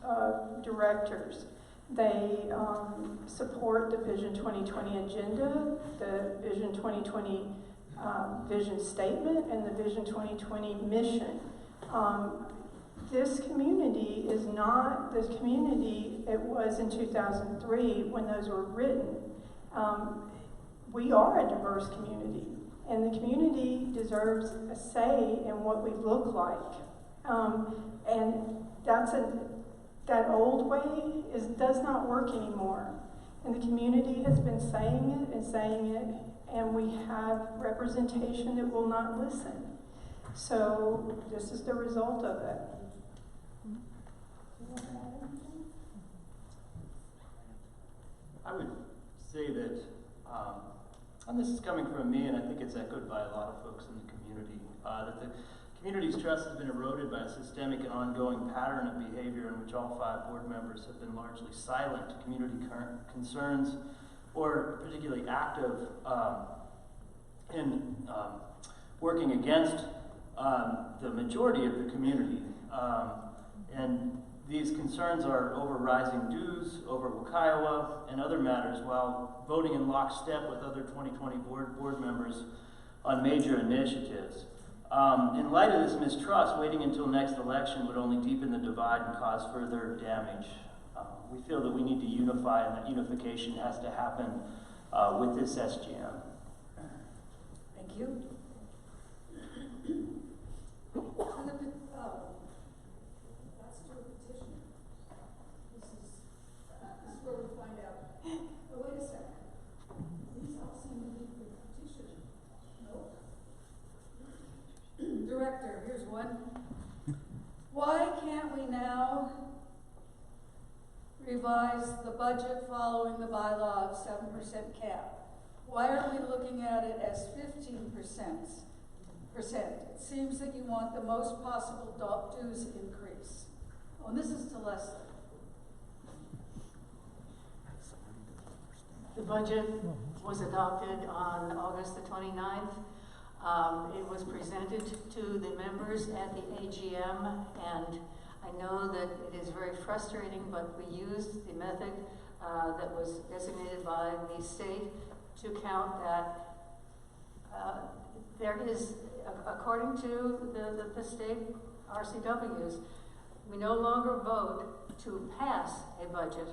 directors. They support the Vision 2020 agenda, the Vision 2020 vision statement, and the Vision 2020 mission. This community is not the community it was in 2003 when those were written. We are a diverse community, and the community deserves a say in what we look like. And that old way does not work anymore. And the community has been saying it, and we have representation that will not listen. So this is the result of it. I would say that, and this is coming from me, and I think it's echoed by a lot of folks in the community, that the community's trust has been eroded by a systemic and ongoing pattern of behavior in which all 5 board members have been largely silent to community concerns or particularly active in working against the majority of the community. And these concerns are over rising dues, over Wakiowa, and other matters, while voting in lockstep with other 2020 board members on major initiatives. In light of this mistrust, waiting until next election would only deepen the divide and cause further damage. We feel that we need to unify, and that unification has to happen with this SGM. Thank you. Let's do a petition. This is where we find out. Oh, wait a second. These all seem to be the petition. Nope. Director, here's one. Why can't we now revise the budget following the bylaw of 7% cap? Why aren't we looking at it as 15%? It seems that you want the most possible dues increase. Oh, and this is to Leslie. The budget was adopted on August the 29th. It was presented to the members at the AGM, and I know that it is very frustrating, but we used the method that was designated by the state to count that there is, according to the state RCWs, we no longer vote to pass a budget.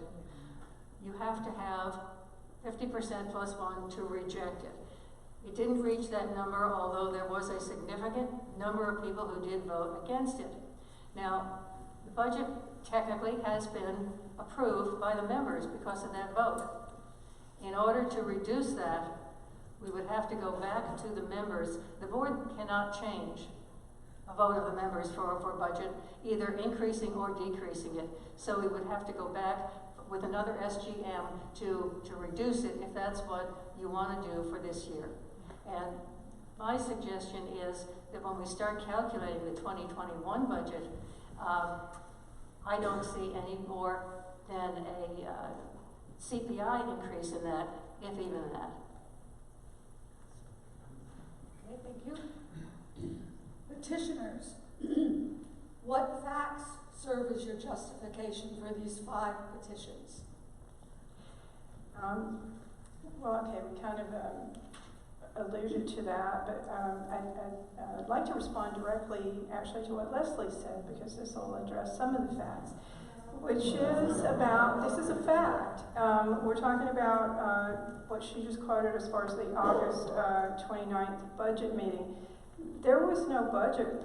You have to have 50% plus 1 to reject it. It didn't reach that number, although there was a significant number of people who did vote against it. Now, the budget technically has been approved by the members because of that vote. In order to reduce that, we would have to go back to the members. The board cannot change a vote of the members for budget, either increasing or decreasing it. So we would have to go back with another SGM to reduce it if that's what you want to do for this year. And my suggestion is that when we start calculating the 2021 budget, I don't see any more than a CPI increase in that, if even that. Okay, thank you. Petitioners, what facts serve as your justification for these 5 petitions? Well, okay, we kind of alluded to that, but I'd like to respond directly, actually, to what Leslie said, because this will address some of the facts, which is about, this is a fact. We're talking about what she just quoted as far as the August 29th budget meeting. There was no budget.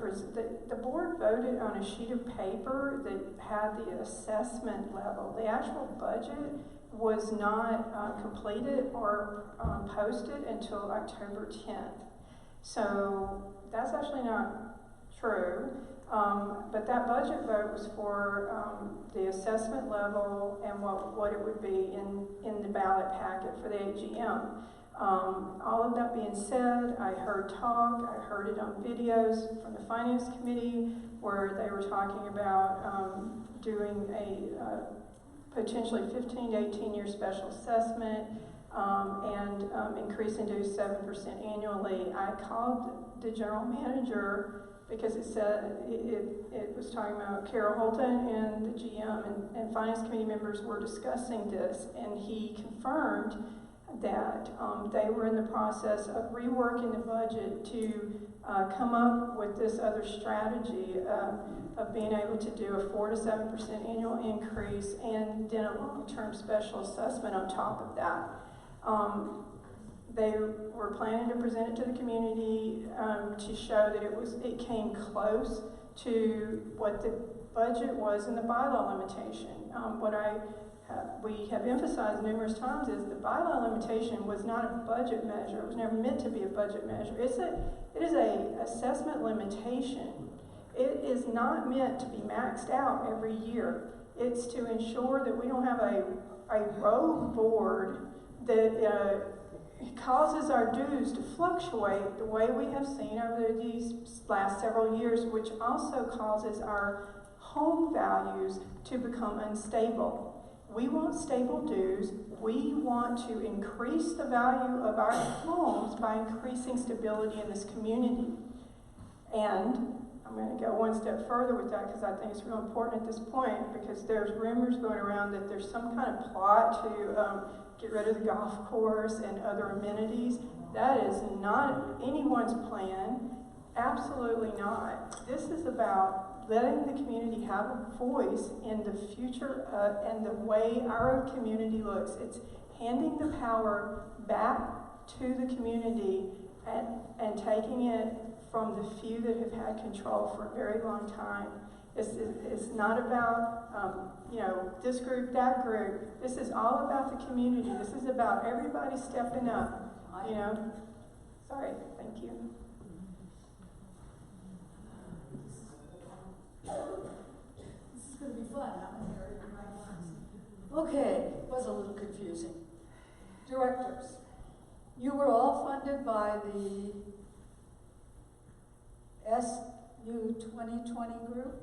The board voted on a sheet of paper that had the assessment level. The actual budget was not completed or posted until October 10th. So that's actually not true. But that budget vote was for the assessment level and what it would be in the ballot packet for the AGM. All of that being said, I heard it on videos from the Finance Committee where they were talking about doing a potentially 15 to 18-year special assessment and increasing to 7% annually. I called the general manager because it said it was talking about Carol Holton and the GM and Finance Committee members were discussing this, and he confirmed that they were in the process of reworking the budget to come up with this other strategy of being able to do a 4 to 7% annual increase and then a long-term special assessment on top of that. They were planning to present it to the community to show that it came close to what the budget was in the bylaw limitation. We have emphasized numerous times is the bylaw limitation was not a budget measure. It was never meant to be a budget measure. It is a assessment limitation. It is not meant to be maxed out every year. It's to ensure that we don't have a rogue board that causes our dues to fluctuate the way we have seen over these last several years, which also causes our home values to become unstable. We want stable dues. We want to increase the value of our homes by increasing stability in this community. And I'm going to go one step further with that because I think it's real important at this point, because there's rumors going around that there's some kind of plot to get rid of the golf course and other amenities. That is not anyone's plan. Absolutely not. This is about letting the community have a voice in the future and the way our community looks. It's handing the power back to the community and taking it from the few that have had control for a very long time. It's not about this group, that group. This is all about the community. This is about everybody stepping up. Sorry, thank you. This is going to be fun. Okay, was a little confusing. Directors, you were all funded by the SU 2020 group.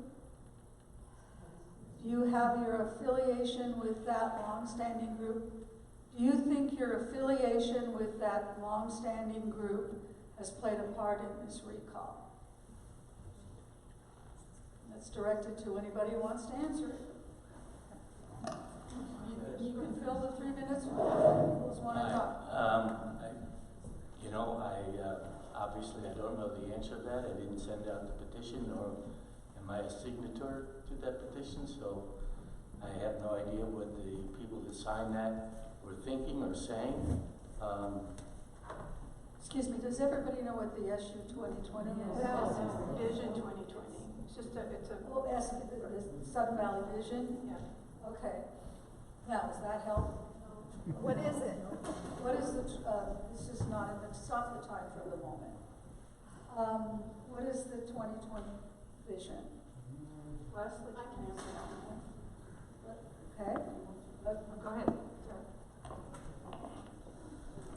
Do you have your affiliation with that long-standing group? Do you think your affiliation with that long-standing group has played a part in this recall? That's directed to anybody who wants to answer it. You can fill the 3 minutes with those want to talk. Obviously I don't know the answer to that. I didn't send out the petition, nor am I a signator to that petition, so I have no idea what the people that signed that were thinking or saying. Excuse me, does everybody know what the SU 2020 is? Vision 2020. It's a the Sudden Valley Vision? Yeah. Okay. Now, does that help? What is it? What is this is not the time for the moment. What is the 2020 vision? Leslie can answer that one. Okay. Go ahead.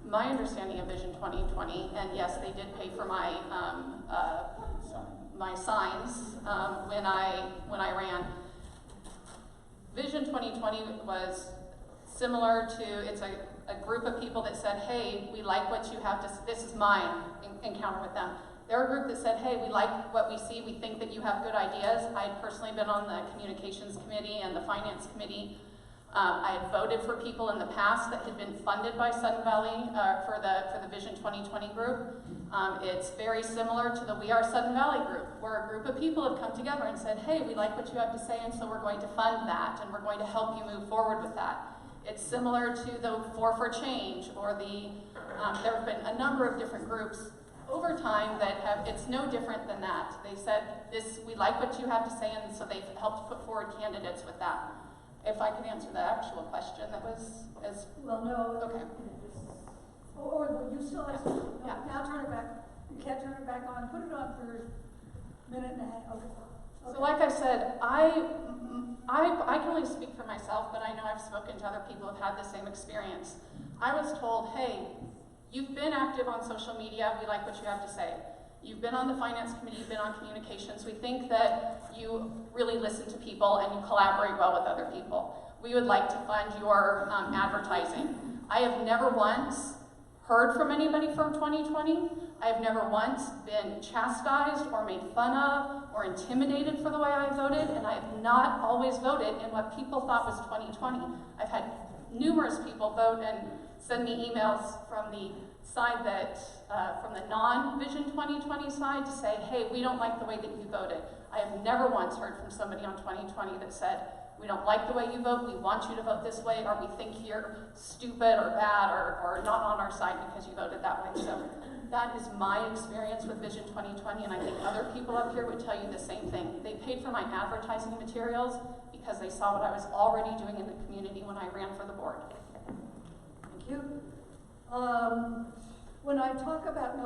My understanding of Vision 2020, and yes, they did pay for my my signs when I ran. Vision 2020 was similar to, it's a group of people that said, hey, we like what you have to, this is my encounter with them. They're a group that said, hey, we like what we see, we think that you have good ideas. I had personally been on the communications committee and the finance committee. I had voted for people in the past that had been funded by Sudden Valley for the Vision 2020 group. It's very similar to the We Are Sudden Valley group, where a group of people have come together and said, hey, we like what you have to say, and so we're going to fund that, and we're going to help you move forward with that. It's similar to the Four for Change, or the, there have been a number of different groups over time that have, it's no different than that. They said, this, we like what you have to say, and so they've helped put forward candidates with that. If I could answer the actual question, that was as... Well, no. Okay. Or you still have to, no, Yeah. now turn it back. You can't turn it back on. Put it on for a minute and a half. Okay. So like I said, I can only speak for myself, but I know I've spoken to other people who have had the same experience. I was told, hey, you've been active on social media, we like what you have to say. You've been on the finance committee, you've been on communications. We think that you really listen to people and you collaborate well with other people. We would like to fund your advertising. I have never once heard from anybody from 2020. I have never once been chastised or made fun of or intimidated for the way I voted, and I have not always voted in what people thought was 2020. I've had numerous people vote and send me emails from the side that, from the non-Vision 2020 side to say, hey, we don't like the way that you voted. I have never once heard from somebody on 2020 that said, we don't like the way you vote, we want you to vote this way, or we think you're stupid or bad or not on our side because you voted that way. So that is my experience with Vision 2020, and I think other people up here would tell you the same thing. They paid for my advertising materials because they saw what I was already doing in the community when I ran for the board. Thank you. When I talk about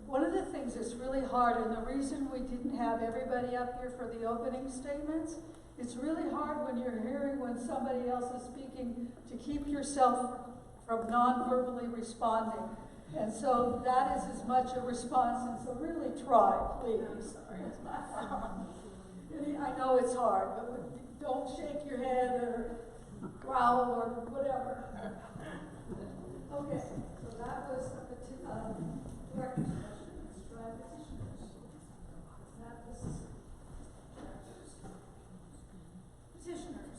one of the things that's really hard, and the reason we didn't have everybody up here for the opening statements, it's really hard when you're hearing when somebody else is speaking to keep yourself from non-verbally responding. And so that is as much a response, and so really try, please. I know it's hard, but don't shake your head or growl or whatever. Okay, so that was a director's question. Let's try petitioners. That was petitioners.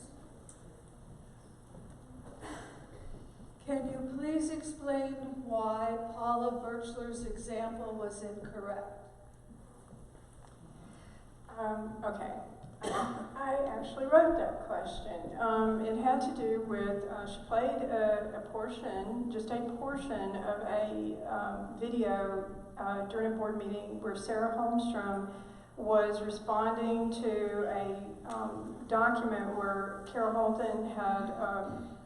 Can you please explain why Paula Birchler's example was incorrect? Okay. I actually wrote that question. It had to do with, she played a portion, just a portion of a video during a board meeting where Sarah Holmstrom was responding to a document where Carol Holton had,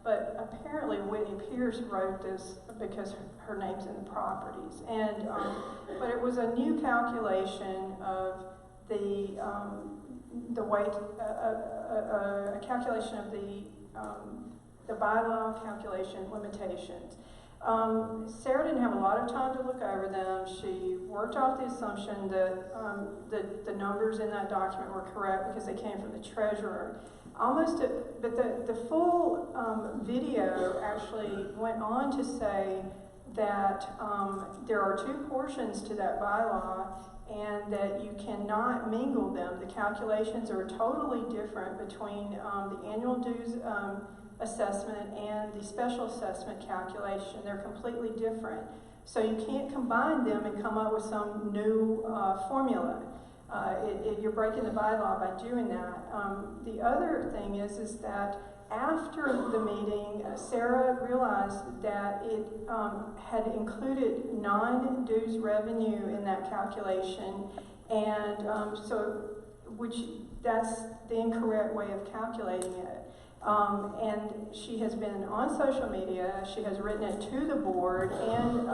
but apparently Whitney Pierce wrote this because her name's in the properties. And, but it was a new calculation of the weight, a calculation of the bylaw calculation limitations. Sarah didn't have a lot of time to look over them. She worked off the assumption that the numbers in that document were correct because they came from the treasurer. But the full video actually went on to say that there are two portions to that bylaw and that you cannot mingle them. The calculations are totally different between the annual dues assessment and the special assessment calculation. They're completely different. So you can't combine them and come up with some new formula. You're breaking the bylaw by doing that. The other thing is that after the meeting, Sarah realized that it had included non-dues revenue in that calculation, and that's the incorrect way of calculating it. And she has been on social media, she has written it to the board, and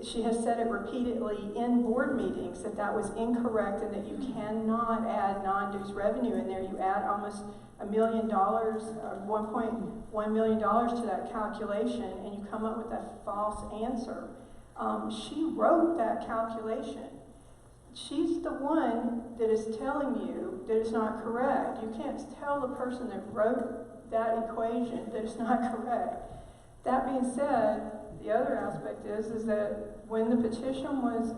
she has said it repeatedly in board meetings that was incorrect and that you cannot add non-dues revenue in there. You add almost $1 million, $1.1 million to that calculation, and you come up with a false answer. She wrote that calculation. she's the one that is telling you that it's not correct. You can't tell the person that wrote that equation that it's not correct. That being said, the other aspect is that when the petition was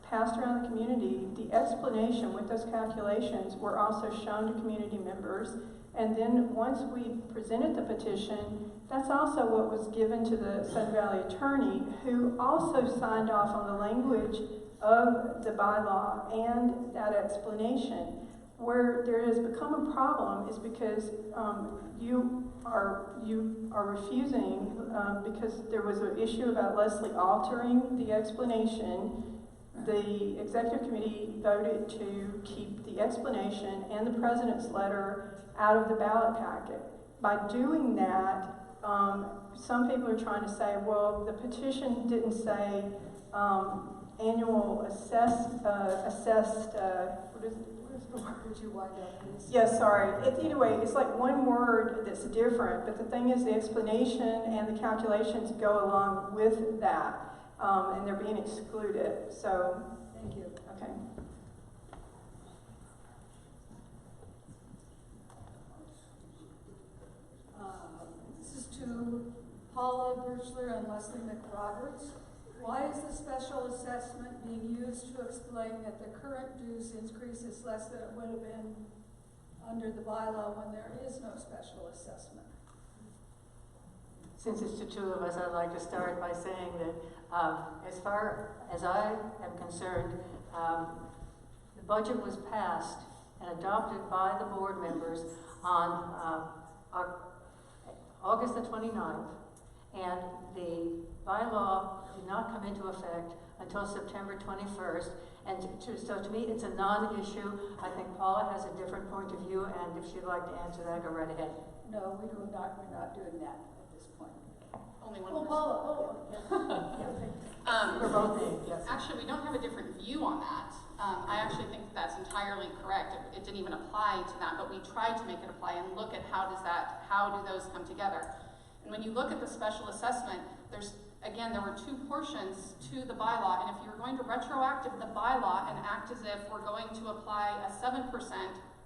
passed around the community, the explanation with those calculations were also shown to community members. And then once we presented the petition, that's also what was given to the Sun Valley attorney, who also signed off on the language of the bylaw and that explanation. Where there has become a problem is because you are refusing because there was an issue about Leslie altering the explanation. The executive committee voted to keep the explanation and the president's letter out of the ballot packet. By doing that, some people are trying to say, well, the petition didn't say annual assessed, what is it? Would you wind up, please? Yes, sorry. Anyway, it's like one word that's different, but the thing is the explanation and the calculations go along with that, and they're being excluded. So, Thank you. okay. This is to Paula Birchler and Leslie McRoberts. Why is the special assessment being used to explain that the current dues increase is less than it would have been under the bylaw when there is no special assessment? Since it's the two of us, I'd like to start by saying that as far as I am concerned, the budget was passed and adopted by the board members on August the 29th, and the bylaw did not come into effect until September 21st. And so to me, it's a non-issue. I think Paula has a different point of view, and if she'd like to answer that, go right ahead. No, we're not doing that at this point. Only one Well, person. Paula, We're both in, yes. Actually, we don't have a different view on that. I actually think that's entirely correct. It didn't even apply to that, but we tried to make it apply and look at how do those come together. And when you look at the special assessment, there were two portions to the bylaw, and if you're going to retroactive the bylaw and act as if we're going to apply a 7%,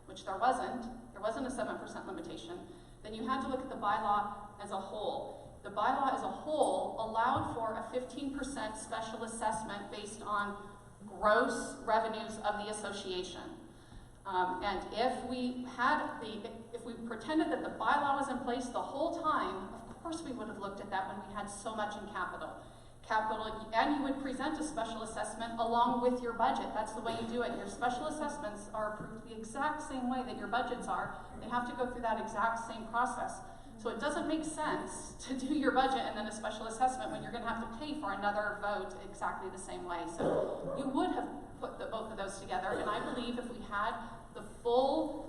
which there wasn't a 7% limitation, then you had to look at the bylaw as a whole. The bylaw as a whole allowed for a 15% special assessment based on gross revenues of the association. And if we pretended that the bylaw was in place the whole time, of course we would have looked at that when we had so much in capital, and you would present a special assessment along with your budget. That's the way you do it. Your special assessments are approved the exact same way that your budgets are. They have to go through that exact same process. So it doesn't make sense to do your budget and then a special assessment when you're going to have to pay for another vote exactly the same way. So you would have put both of those together, and I believe if we had the full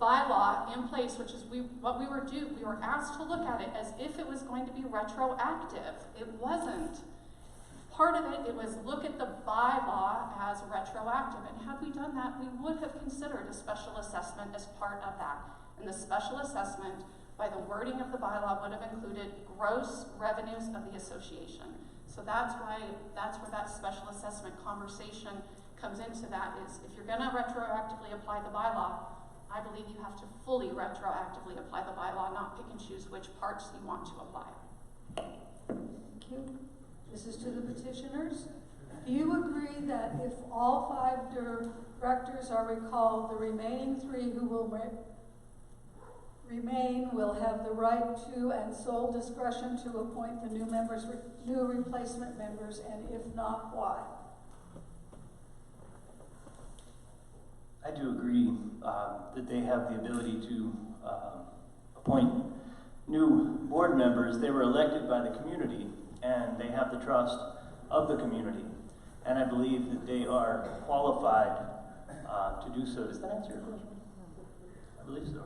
bylaw in place, which is what we were asked to look at it as if it was going to be retroactive. It wasn't. Part of it was look at the bylaw as retroactive, and had we done that, we would have considered a special assessment as part of that. And the special assessment, by the wording of the bylaw, would have included gross revenues of the association. So that's where that special assessment conversation comes into that, is if you're gonna retroactively apply the bylaw, I believe you have to fully retroactively apply the bylaw, not pick and choose which parts you want to apply. thank you. This is to the petitioners. Do you agree that if all 5 directors are recalled, the remaining 3 who will remain will have the right to and sole discretion to appoint the new replacement members, and if not, why? I do agree that they have the ability to appoint new board members. They were elected by the community, and they have the trust of the community. And I believe that they are qualified to do so. Does that answer your question? I believe so.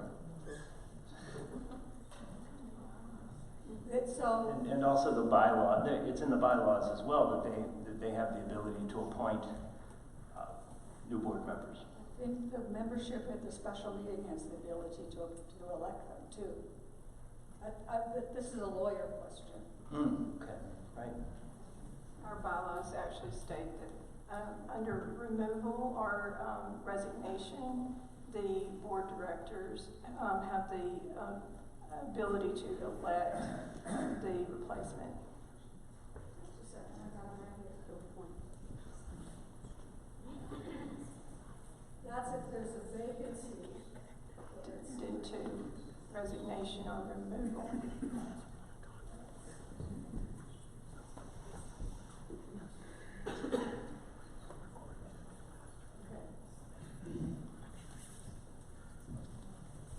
And also the bylaw. It's in the bylaws as well that they have the ability to appoint new board members. I think the membership at the special meeting has the ability to elect them too. This is a lawyer question. Okay, right. Our bylaws actually state that Under removal or resignation, the board directors have the ability to elect the replacement. Just a second, I got it right here. Good point. That's if there's a vacancy. Due to resignation or removal.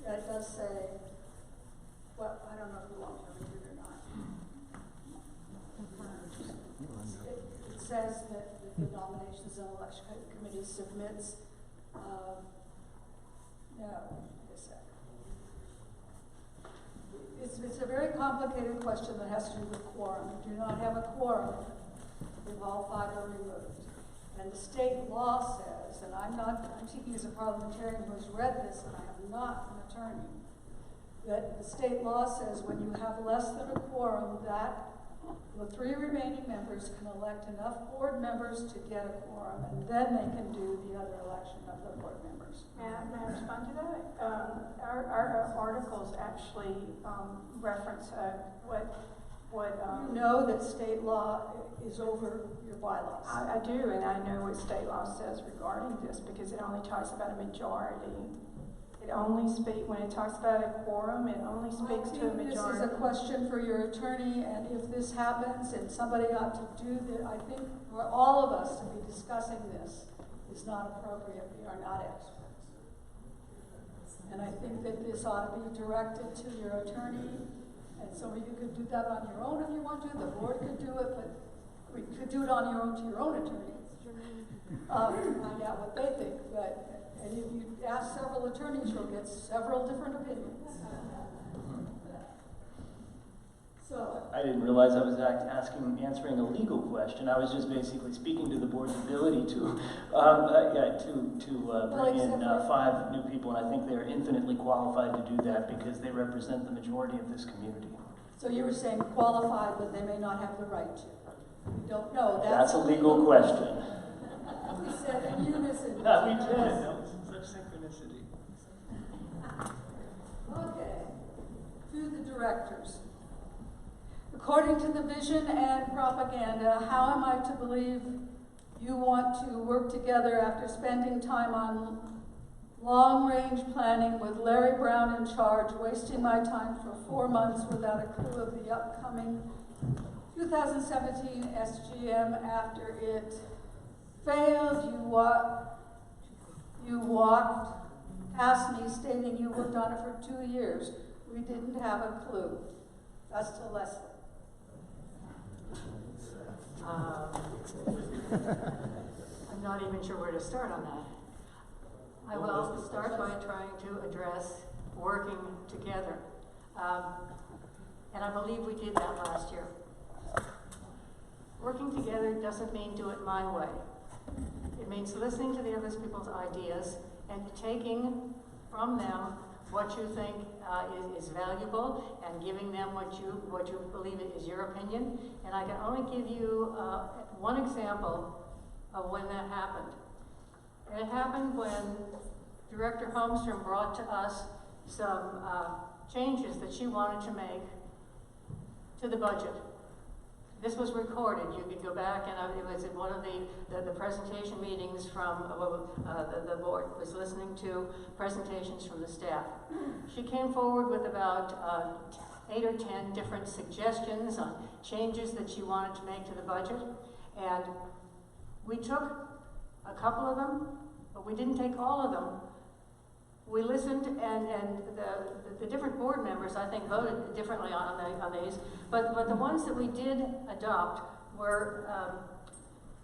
Yeah, it does say, well, I don't know if you want me to read it or not. It says that the nominations and election committee submits, no, wait a sec. It's a very complicated question that has to do with quorum. We do not have a quorum if all 5 are removed. And the state law says, and I'm speaking as a parliamentarian who has read this, and I am not an attorney, that the state law says when you have less than a quorum, that the 3 remaining members can elect enough board members to get a quorum, and then they can do the other election of the board members. May I respond to that? Our articles actually reference You know that state law is over your bylaws. I do, and I know what state law says regarding this because it only talks about a majority. It only when it talks about a quorum, it only speaks to a majority. This is a question for your attorney, and if this happens and somebody ought to do that, I think for all of us to be discussing this is not appropriate. We are not experts. And I think that this ought to be directed to your attorney, and so you could do that on your own if you want to. The board could do it, but we could do it on your own to your own attorney. To find out what they think, and if you ask several attorneys, you'll get several different opinions. So I didn't realize I was answering a legal question. I was just basically speaking to the board's ability to bring in 5 new people, and I think they're infinitely qualified to do that because they represent the majority of this community. So you were saying qualified, but they may not have the right to. We don't know. That's a legal question. We said in unison. No, we did. That was such synchronicity. Okay. To the directors. According to the vision and propaganda, how am I to believe you want to work together after spending time on long-range planning with Larry Brown in charge, wasting my time for 4 months without a clue of the upcoming 2017 SGM after it failed? You walked past me stating you worked on it for 2 years. We didn't have a clue. That's to Leslie. I'm not even sure where to start on that. I will start by trying to address working together. And I believe we did that last year. Working together doesn't mean do it my way. It means listening to the other people's ideas and taking from them what you think is valuable and giving them what you believe is your opinion. And I can only give you one example of when that happened. It happened when Director Holmstrom brought to us some changes that she wanted to make to the budget. This was recorded. You could go back, and it was at one of the presentation meetings from the board was listening to presentations from the staff. She came forward with about 8 or 10 different suggestions on changes that she wanted to make to the budget, and we took a couple of them, but we didn't take all of them. We listened, and the different board members, I think, voted differently on these, but the ones that we did adopt were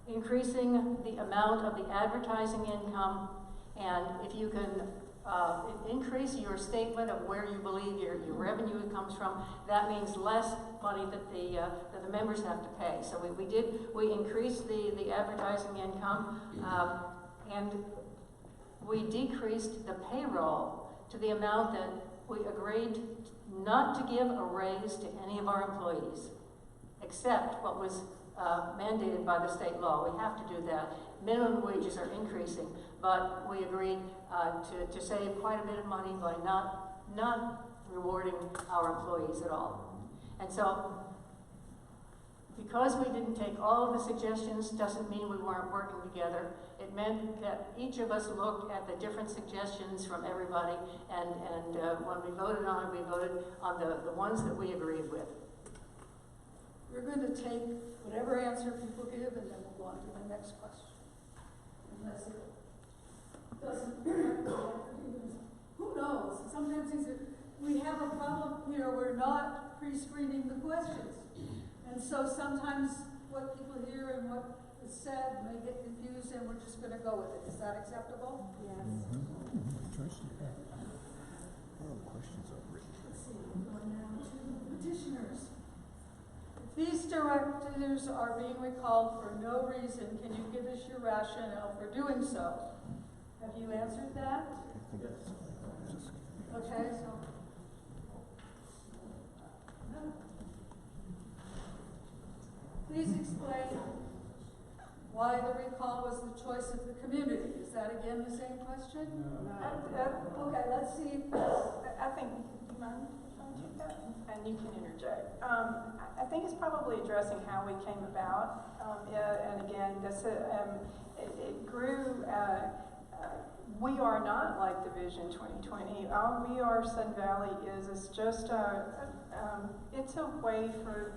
increasing the amount of the advertising income, and if you can increase your statement of where you believe your revenue comes from, that means less money that the members have to pay. So we increased the advertising income, and we decreased the payroll to the amount that we agreed not to give a raise to any of our employees, except what was mandated by the state law. We have to do that. Minimum wages are increasing, but we agreed to save quite a bit of money by not rewarding our employees at all. And so, because we didn't take all of the suggestions doesn't mean we weren't working together. It meant that each of us looked at the different suggestions from everybody, and when we voted on it, we voted on the ones that we agreed with. We're going to take whatever answer people give and then we'll go on to the next question. Unless it doesn't, who knows? Sometimes we have a problem here, we're not pre-screening the questions. And so sometimes what people hear and what is said may get confused and we're just going to go with it. Is that acceptable? Yes. Let's see, we're going now to petitioners. If these directors are being recalled for no reason, can you give us your rationale for doing so? Have you answered that? Okay, so. Please explain why the recall was the choice of the community. Is that again the same question? No. Okay, let's see. I think, do you mind if I take that? And you can interject. I think it's probably addressing how we came about. And again, it grew. We are not like the Vision 2020. All we are, Sun Valley, is just it's a way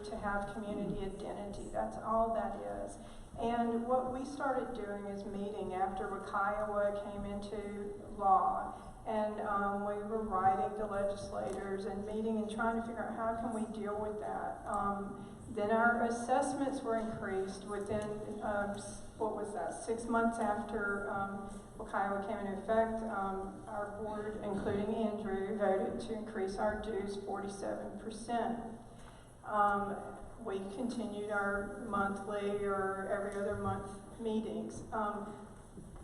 to have community identity. That's all that is. And what we started doing is meeting after Kiowa came into law. And we were writing to legislators and meeting and trying to figure out how can we deal with that. Then our assessments were increased within, 6 months after Kiowa came into effect. Our board, including Andrew, voted to increase our dues 47%. We continued our monthly or every other month meetings.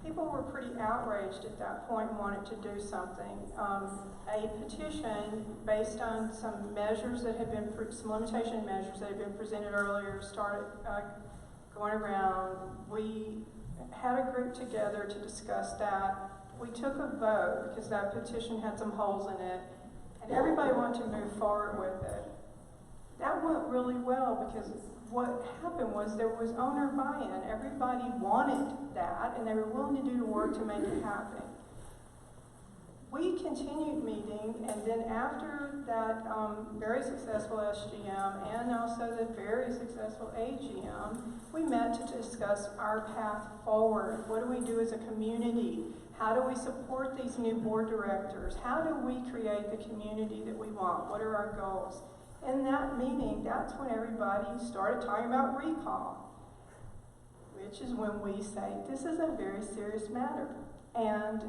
People were pretty outraged at that point and wanted to do something. A petition based on some measures that had been, some limitation measures that had been presented earlier started going around. We had a group together to discuss that. We took a vote because that petition had some holes in it, and everybody wanted to move forward with it. That went really well because what happened was there was owner buy-in. Everybody wanted that, and they were willing to do the work to make it happen. We continued meeting, and then after that very successful SGM and also the very successful AGM, we met to discuss our path forward. What do we do as a community? How do we support these new board directors? How do we create the community that we want? What are our goals? In that meeting, that's when everybody started talking about recall, which is when we say, this is a very serious matter. And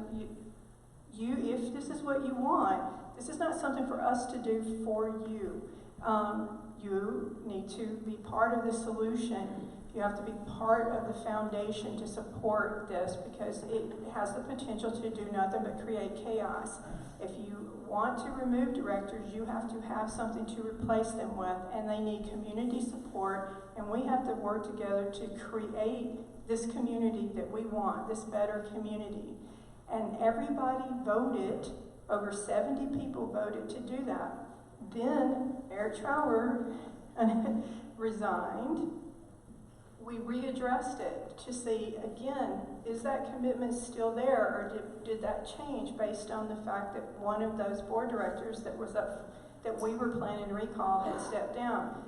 if this is what you want, this is not something for us to do for you. You need to be part of the solution. You have to be part of the foundation to support this because it has the potential to do nothing but create chaos. If you want to remove directors, you have to have something to replace them with, and they need community support, and we have to work together to create this community that we want, this better community. And everybody voted, over 70 people voted to do that. Then Eric Trower resigned. We readdressed it to see, again, is that commitment still there, or did that change based on the fact that one of those board directors that was up, that we were planning to recall had stepped down?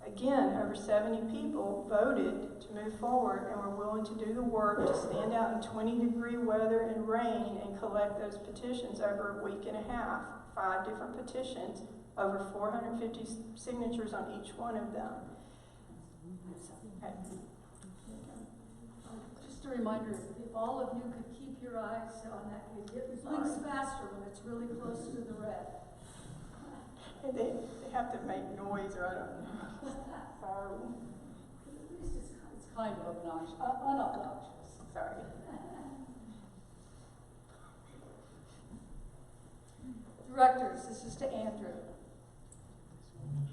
Again, over 70 people voted to move forward and were willing to do the work to stand out in 20-degree weather and rain and collect those petitions over a week and a half. 5 different petitions, over 450 signatures on each one of them. Okay. Just a reminder, if all of you could keep your eyes on that, it blinks faster when it's really close to the red. And they have to make noise, or I don't know. At least it's kind of obnoxious, unobnoxious. Sorry. Directors, this is to Andrew.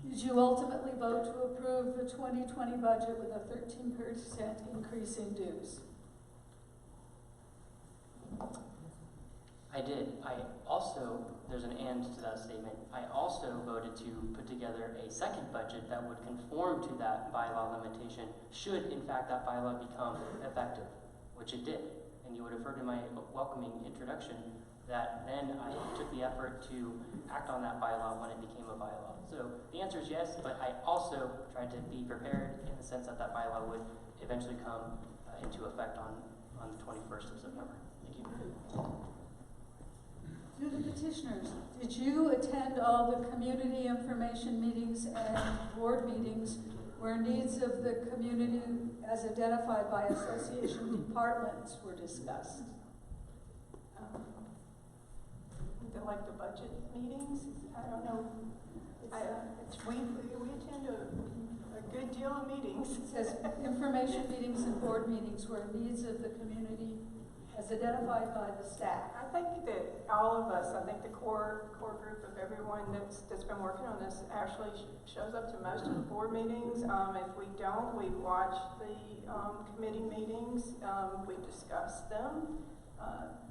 Did you ultimately vote to approve the 2020 budget with a 13% increase in dues? I did. There's an and to that statement. I also voted to put together a second budget that would conform to that bylaw limitation should, in fact, that bylaw become effective, which it did. And you would have heard in my welcoming introduction that then I took the effort to act on that bylaw when it became a bylaw. So the answer is yes, but I also tried to be prepared in the sense that that bylaw would eventually come into effect on the 21st of September. Thank you. To the petitioners, did you attend all the community information meetings and board meetings where needs of the community as identified by association departments were discussed? Like the budget meetings? I don't know. We attend a good deal of meetings. It says information meetings and board meetings where needs of the community as identified by the staff. I think that all of us, I think the core group of everyone that's been working on this actually shows up to most of the board meetings. If we don't, we watch the committee meetings. We discuss them.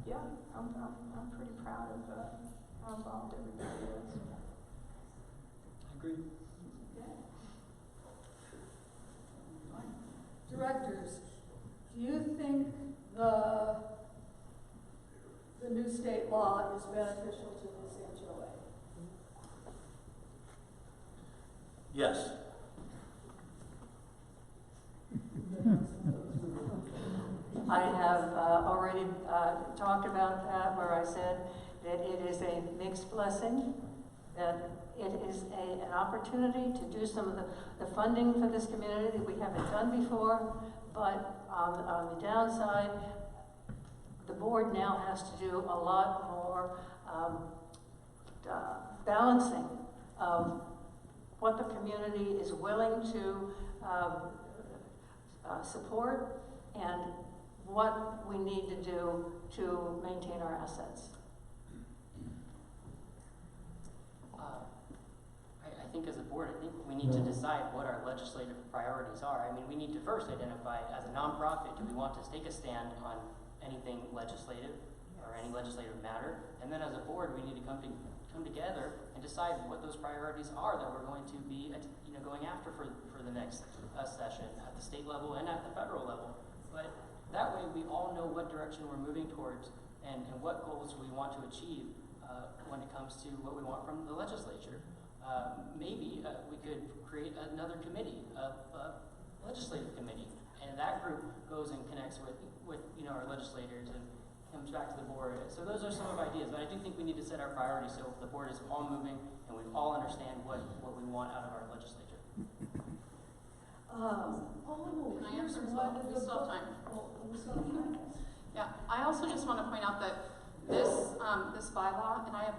Yeah, I'm pretty proud of how involved everybody is. I agree. Okay. Directors, do you think the new state law is beneficial to this HOA? Yes. I have already talked about that, where I said that it is a mixed blessing, that it is an opportunity to do some of the funding for this community that we haven't done before, but on the downside, the board now has to do a lot more balancing of what the community is willing to support and what we need to do to maintain our assets. I think as a board, I think we need to decide what our legislative priorities are. I mean, we need to first identify, as a nonprofit, do we want to take a stand on anything legislative or any legislative matter? And then as a board, we need to come together and decide what those priorities are that we're going to be going after for the next session at the state level and at the federal level. But that way we all know what direction we're moving towards and what goals we want to achieve when it comes to what we want from the legislature. Maybe we could create another committee, a legislative committee, and that group goes and connects with our legislators and comes back to the board. So those are some of the ideas, but I do think we need to set our priorities so the board is all moving and we all understand what we want out of our legislature. Can I answer as well? We still have time. Yeah, I also just want to point out that this bylaw, and I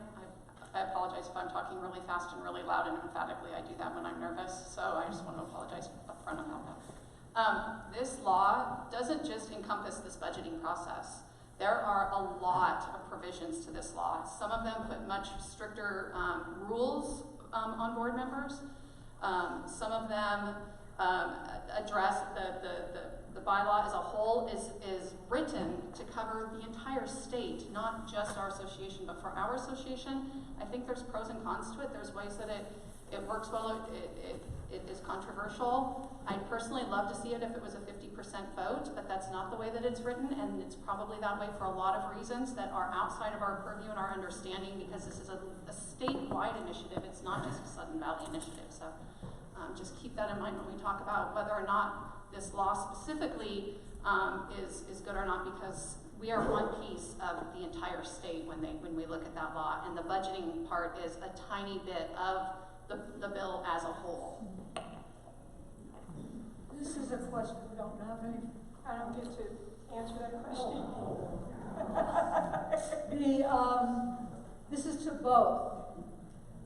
apologize if I'm talking really fast and really loud and emphatically. I do that when I'm nervous, so I just want to apologize up front about that. This law doesn't just encompass this budgeting process. There are a lot of provisions to this law. Some of them put much stricter rules on board members. Some of them address the bylaw as a whole is written to cover the entire state, not just our association, but for our association. I think there's pros and cons to it. There's ways that it works well, it is controversial. I'd personally love to see it if it was a 50% vote, but that's not the way that it's written, and it's probably that way for a lot of reasons that are outside of our purview and our understanding, because this is a statewide initiative. It's not just a Sudden Valley initiative. So just keep that in mind when we talk about whether or not this law specifically is good or not, because we are one piece of the entire state when we look at that law, and the budgeting part is a tiny bit of the bill as a whole. This is a question we don't have any. I don't get to answer that question. This is to both,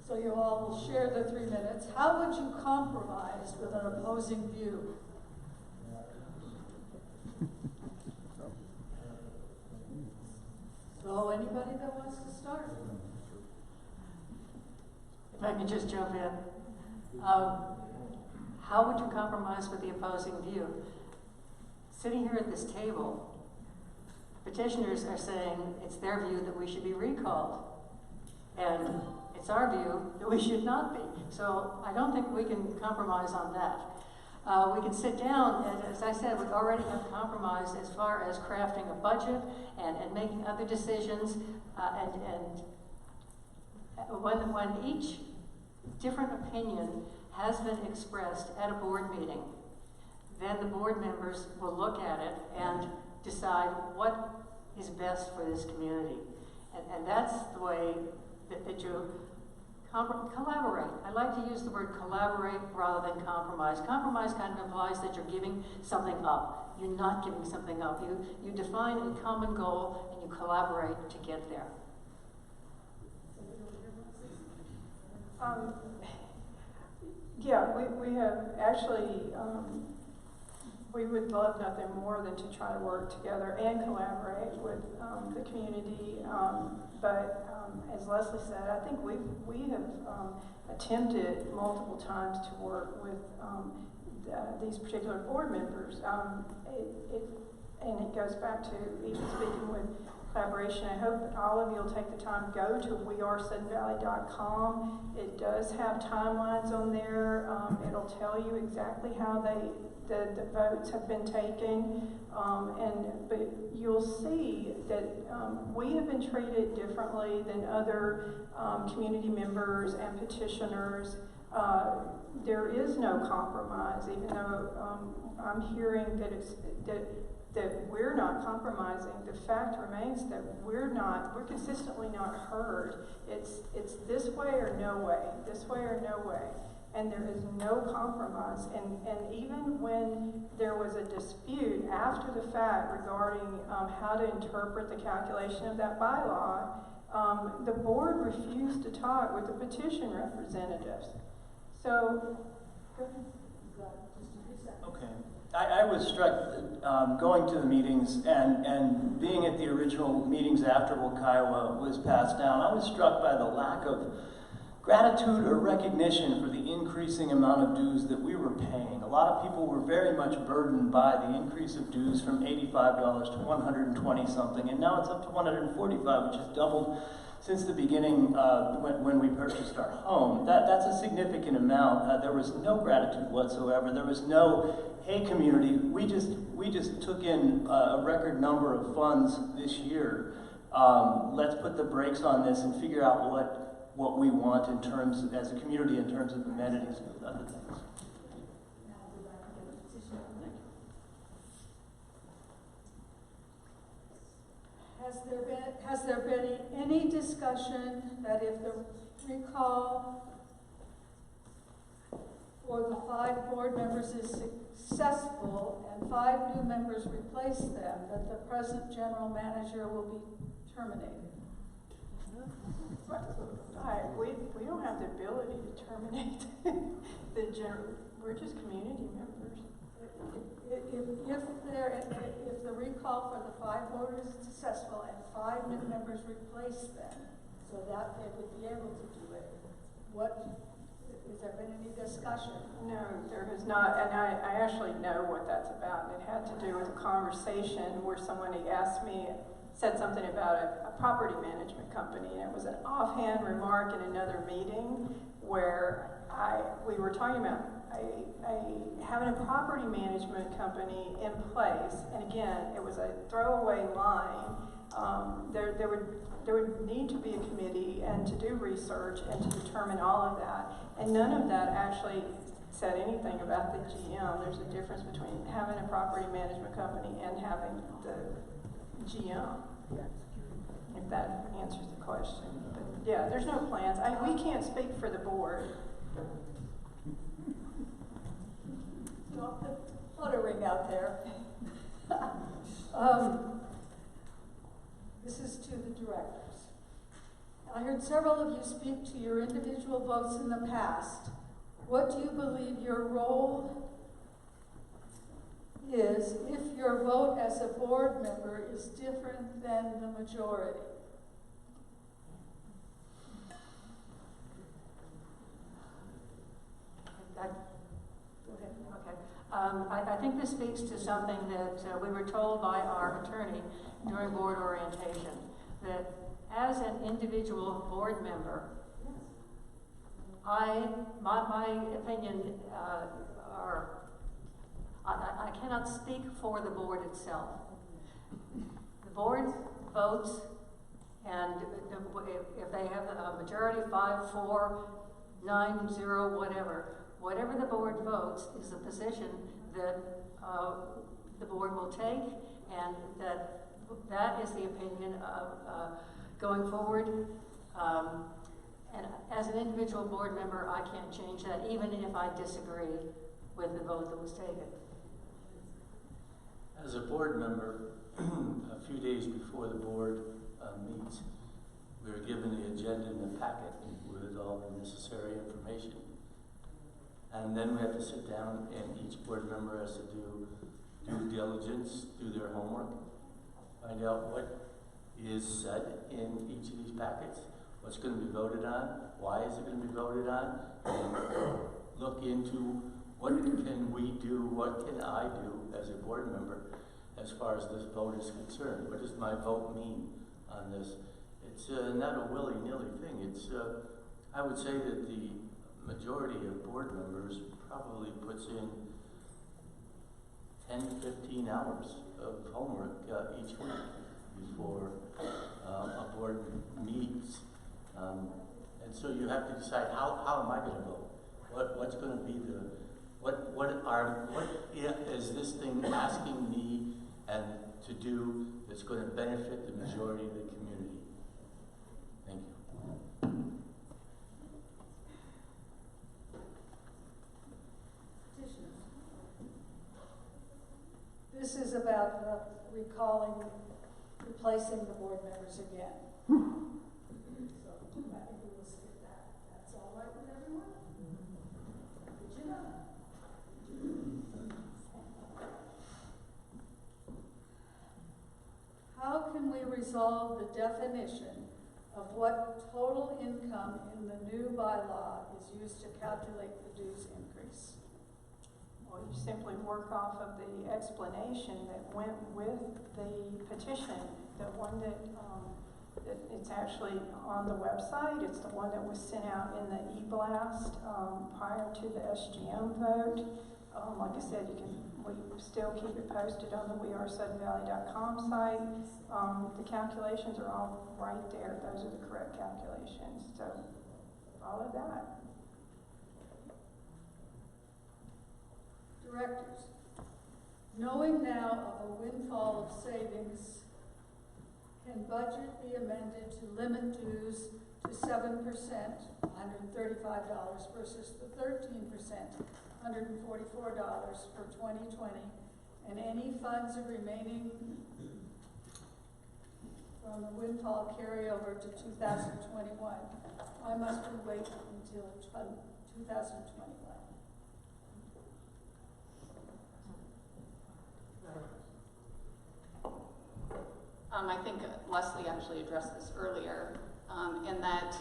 so you all will share the 3 minutes. How would you compromise with an opposing view? So anybody that wants to start? If I could just jump in. how would you compromise with the opposing view? Sitting here at this table, petitioners are saying it's their view that we should be recalled. And it's our view that we should not be. So I don't think we can compromise on that. We can sit down, and as I said, we already have compromised as far as crafting a budget and making other decisions. When each different opinion has been expressed at a board meeting, then the board members will look at it and decide what is best for this community. And that's the way that you collaborate. I like to use the word collaborate rather than compromise. Compromise kind of implies that you're giving something up. You're not giving something up. You define a common goal and you collaborate to get there. Yeah, we have actually, we would love nothing more than to try to work together and collaborate with the community. But as Leslie said, I think we have attempted multiple times to work with these particular board members. And it goes back to even speaking with collaboration. I hope that all of you will take the time, go to wearesuddenvalley.com. It does have timelines on there. It'll tell you exactly how the votes have been taken. But you'll see that we have been treated differently than other community members and petitioners. There is no compromise, even though I'm hearing that we're not compromising. The fact remains that we're consistently not heard. It's this way or no way, this way or no way. And there is no compromise. And even when there was a dispute after the fact regarding how to interpret the calculation of that bylaw, the board refused to talk with the petition representatives. So, go ahead. Okay. I was struck going to the meetings and being at the original meetings after Will Kiowa was passed down. I was struck by the lack of gratitude or recognition for the increasing amount of dues that we were paying. A lot of people were very much burdened by the increase of dues from $85 to $120 something, and now it's up to $145, which has doubled since the beginning when we purchased our home. That's a significant amount. There was no gratitude whatsoever. There was no, hey community, we just took in a record number of funds this year. Let's put the brakes on this and figure out what we want in terms of, as a community, in terms of amenities and other things. Has there been any discussion that if the recall for the 5 board members is successful and 5 new members replace them, that the present general manager will be terminated? We don't have the ability to terminate we're just community members. If the recall for the 5 board is successful and 5 new members replace them, so that they would be able to do it, has there been any discussion? No, there has not, and I actually know what that's about. It had to do with a conversation where somebody said something about a property management company, and it was an offhand remark in another meeting where we were talking about having a property management company in place, and again, it was a throwaway line. There would need to be a committee and to do research and to determine all of that, and none of that actually said anything about the GM. There's a difference between having a property management company and having the GM, if that answers the question. But yeah, there's no plans. We can't speak for the board. Don't put fluttering out there. This is to the directors. I heard several of you speak to your individual votes in the past. What do you believe your role is if your vote as a board member is different than the majority? Go ahead. I think this speaks to something that we were told by our attorney during board orientation, that as an individual board member, my opinion I cannot speak for the board itself. The board votes, and if they have a majority, 5-4, 9-0, whatever the board votes is the position that the board will take, and that is the opinion of going forward. And as an individual board member, I can't change that, even if I disagree with the vote that was taken. As a board member, a few days before the board meets, we are given the agenda in the packet with all the necessary information. And then we have to sit down, and each board member has to do due diligence, do their homework, find out what is said in each of these packets, what's going to be voted on, why is it going to be voted on, and look into what can we do, what can I do as a board member as far as this vote is concerned. What does my vote mean on this? It's not a willy-nilly thing. It's, I would say that the majority of board members probably puts in 10 to 15 hours of homework each week before a board meets. And so you have to decide, how am I going to vote? What's going to be the, what is this thing asking me and to do that's going to benefit the majority of the community? Thank you. This is about replacing the board members again. So I think we will skip that. That's all right with everyone? Did you know? How can we resolve the definition of what total income in the new bylaw is used to calculate the dues increase? Well, you simply work off of the explanation that went with the petition, the one that it's actually on the website. It's the one that was sent out in the e-blast prior to the SGM vote. Like I said, we still keep it posted on the wearesuddenvalley.com site. The calculations are all right there. Those are the correct calculations. So follow that. Directors, knowing now of a windfall of savings, can budget be amended to limit dues to 7%, $135 versus the 13%, $144 for 2020, and any funds remaining from the windfall carryover to 2021? Why must we wait until 2021? I think Leslie actually addressed this earlier, in that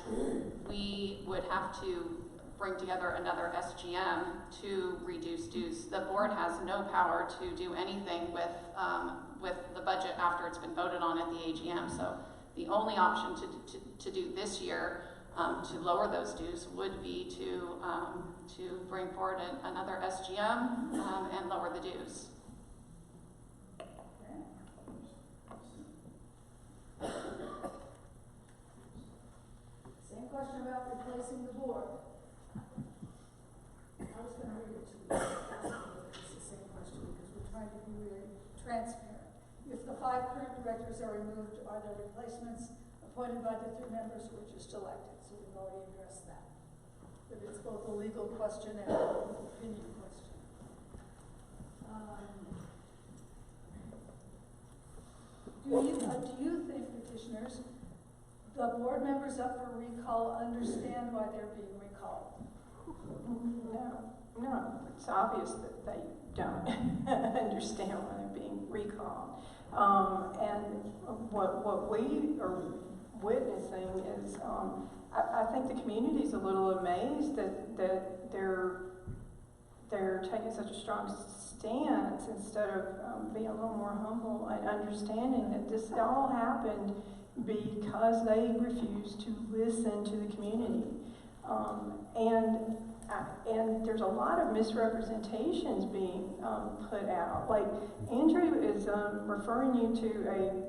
we would have to bring together another SGM to reduce dues. The board has no power to do anything with the budget after it's been voted on at the AGM. So the only option to do this year to lower those dues would be to bring forward another SGM and lower the dues. Same question about replacing the board. I was going to read it to you. It's the same question because we're trying to be really transparent. If the 5 current directors are removed, are there replacements appointed by the 3 members who were just elected? So we've already addressed that. But it's both a legal question and an opinion question. Do you think, petitioners, the board members up for recall understand why they're being recalled? No, it's obvious that they don't understand why they're being recalled. And what we are witnessing is, I think the community is a little amazed that they're taking such a strong stance instead of being a little more humble and understanding that this all happened because they refused to listen to the community. And there's a lot of misrepresentations being put out. Like Andrew is referring you to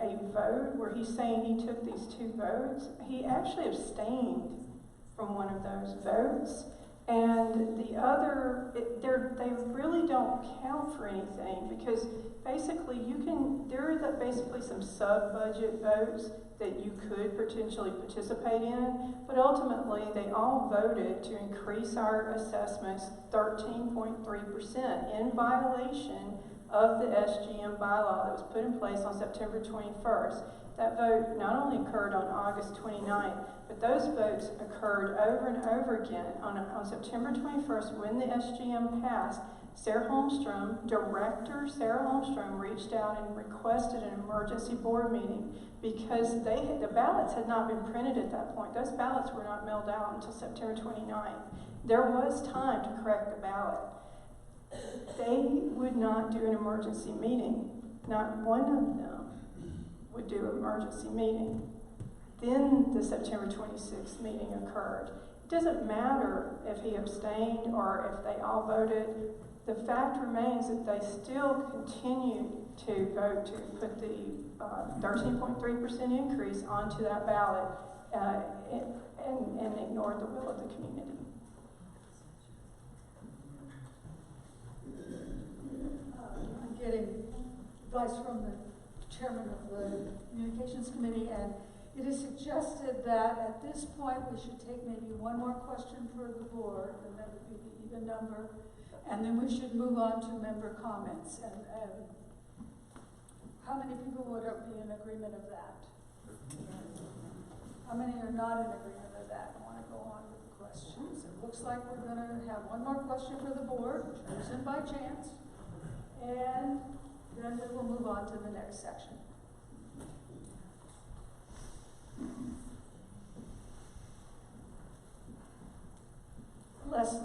a vote where he's saying he took these 2 votes. He actually abstained from one of those votes. And the other, they really don't count for anything because basically there are basically some sub-budget votes that you could potentially participate in, but ultimately they all voted to increase our assessments 13.3% in violation of the SGM bylaw that was put in place on September 21st. That vote not only occurred on August 29th, but those votes occurred over and over again. On September 21st, when the SGM passed, Director Sarah Holmstrom reached out and requested an emergency board meeting because the ballots had not been printed at that point. Those ballots were not mailed out until September 29th. There was time to correct the ballot. They would not do an emergency meeting. Not one of them would do an emergency meeting. Then the September 26th meeting occurred. It doesn't matter if he abstained or if they all voted. The fact remains that they still continued to vote to put the 13.3% increase onto that ballot and ignored the will of the community. I'm getting advice from the chairman of the Communications Committee, and it is suggested that at this point we should take maybe one more question for the board, and that would be the even number, and then we should move on to member comments. And how many people would be in agreement of that? How many are not in agreement of that and want to go on with the questions? It looks like we're going to have one more question for the board, chosen by chance, and then we will move on to the next section. Leslie,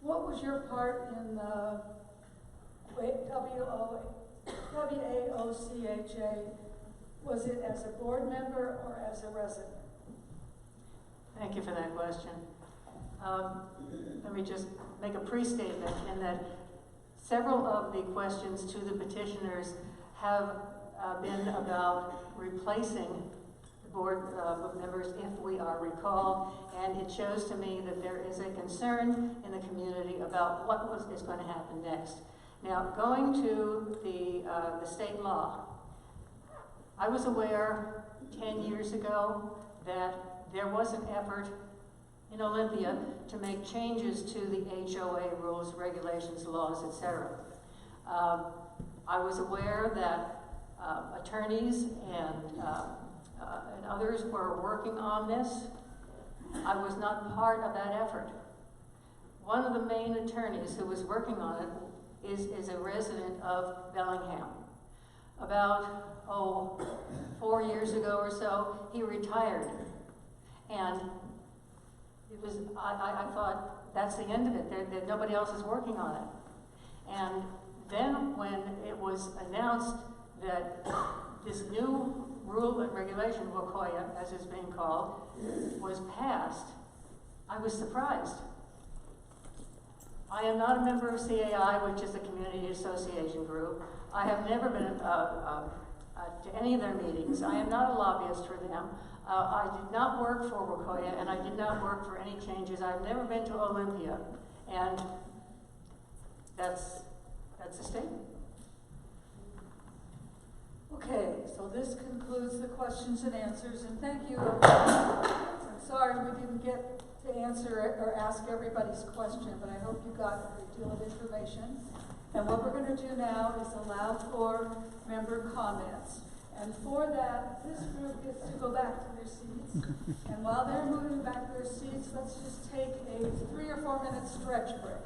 what was your part in the WAOCHA? Was it as a board member or as a resident? Thank you for that question. Let me just make a pre-statement in that several of the questions to the petitioners have been about replacing board members if we are recalled, and it shows to me that there is a concern in the community about what is going to happen next. Now, going to the state law, I was aware 10 years ago that there was an effort in Olympia to make changes to the HOA rules, regulations, laws, etc. I was aware that attorneys and others were working on this. I was not part of that effort. One of the main attorneys who was working on it is a resident of Bellingham. About 4 years ago or so, he retired. And it was, I thought, that's the end of it. That nobody else is working on it. And then when it was announced that this new rule and regulation, WCOYA, as it's being called, was passed, I was surprised. I am not a member of CAI, which is a community association group. I have never been to any of their meetings. I am not a lobbyist for them. I did not work for WCOYA, and I did not work for any changes. I've never been to Olympia, and that's the statement. Okay, so this concludes the questions and answers, and thank you. I'm sorry we didn't get to answer it or ask everybody's question, but I hope you got a great deal of information. And what we're going to do now is allow for member comments. And for that, this group gets to go back to their seats. And while they're moving back to their seats, let's just take a 3 or 4 minute stretch break.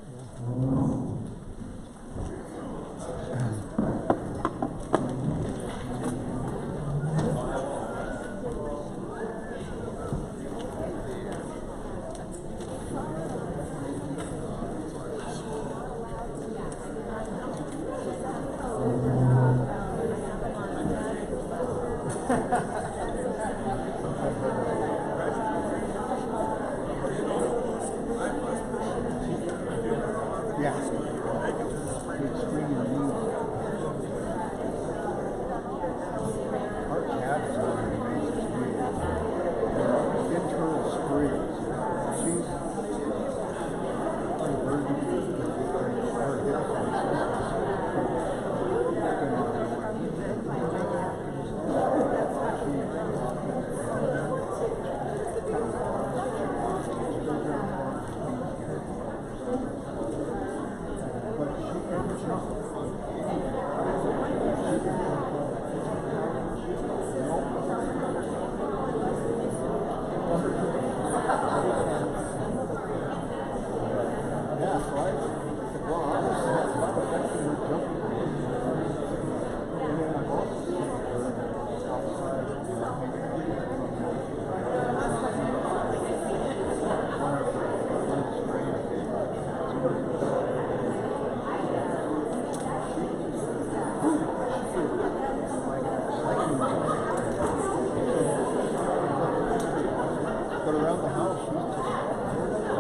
But around the house, it takes about 10 minutes.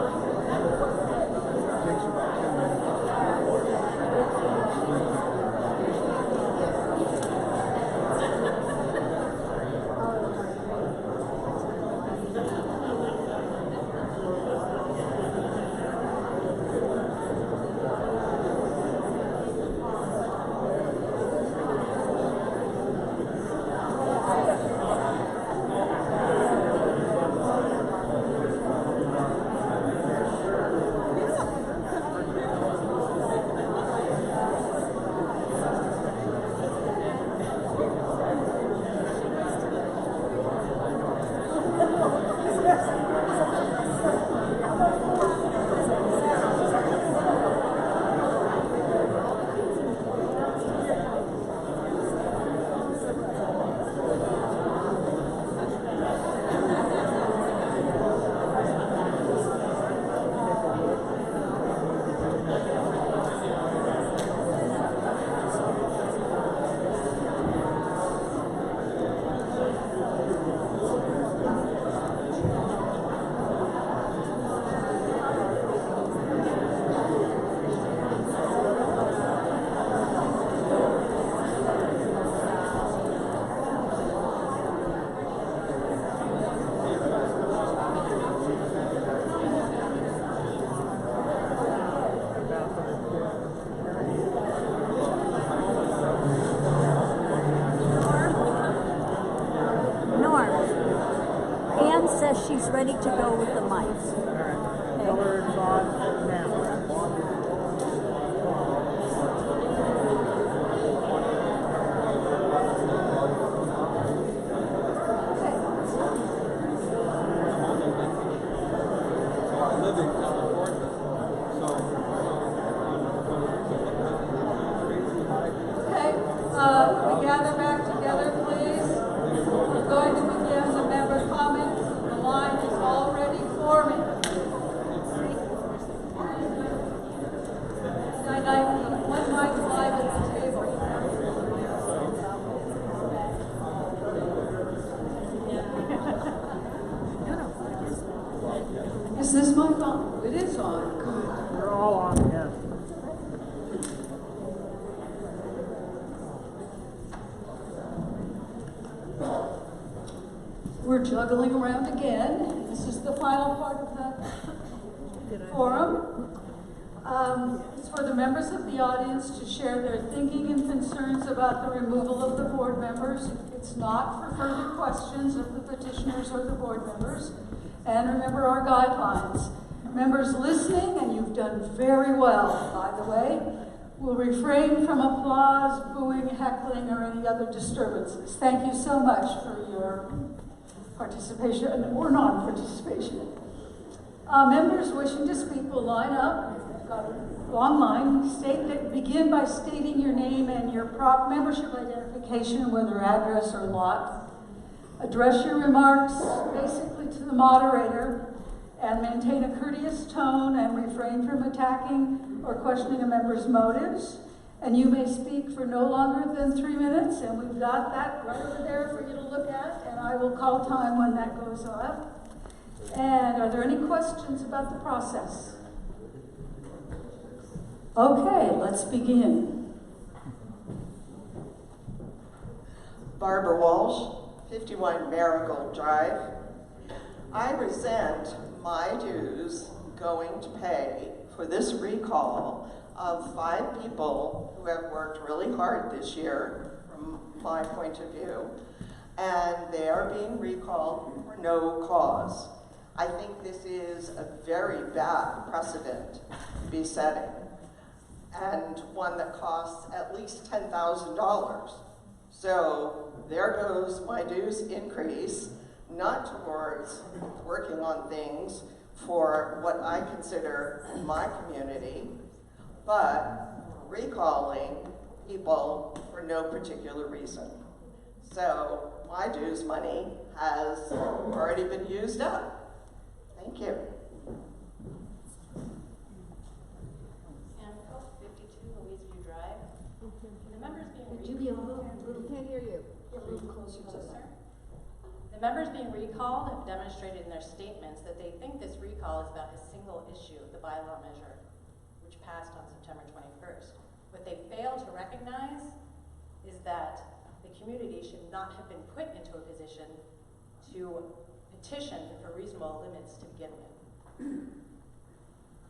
She's ready to go with the mics. Colors on now. Okay, we gather back together, please. We're going to begin the member comments. The line is already forming. And I need one mic live at the table. Is this mic on? It is on. Good. We're all on, yeah. We're juggling around again. This is the final part of the forum. It's for the members of the audience to share their thinking and concerns about the removal of the board members. It's not for further questions of the petitioners or the board members. And remember our guidelines. Members listening, and you've done very well, by the way, will refrain from applause, booing, heckling, or any other disturbances. Thank you so much for your participation or non-participation. Members wishing to speak will line up. We've got a long line. Begin by stating your name and your membership identification, whether address or lot. Address your remarks basically to the moderator and maintain a courteous tone and refrain from attacking or questioning a member's motives. And you may speak for no longer than 3 minutes, and we've got that right over there for you to look at, and I will call time when that goes up. And are there any questions about the process? Okay, let's begin. Barbara Walsh, 51 Marigold Drive. I resent my dues going to pay for this recall of 5 people who have worked really hard this year, from my point of view, and they are being recalled for no cause. I think this is a very bad precedent to be setting. and one that costs at least $10,000. So there goes my dues increase, not towards working on things for what I consider my community, but recalling people for no particular reason. So my dues money has already been used up. Thank you. And 52 Louise View Drive. The members being Could you be a little, can't hear you. a little closer. The members being recalled have demonstrated in their statements that they think this recall is about a single issue, the bylaw measure, which passed on September 21st. What they fail to recognize is that the community should not have been put into a position to petition for reasonable limits to begin with.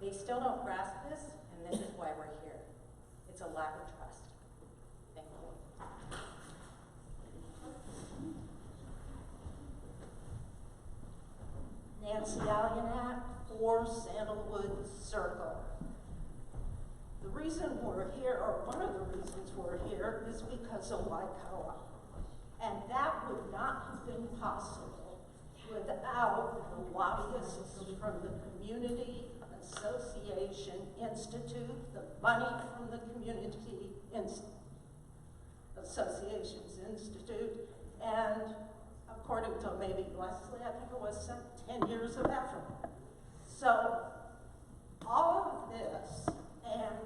They still don't grasp this, and this is why we're here. It's a lack of trust. Thank you. Nancy Allianac, 4 Sandalwood Circle. The reason we're here, or one of the reasons we're here, is because of Waikoa. And that would not have been possible without the lobbyists from the Community Association Institute, the money from the Community Associations Institute, and according to maybe Leslie, I think it was 10 years of effort. So all of this, and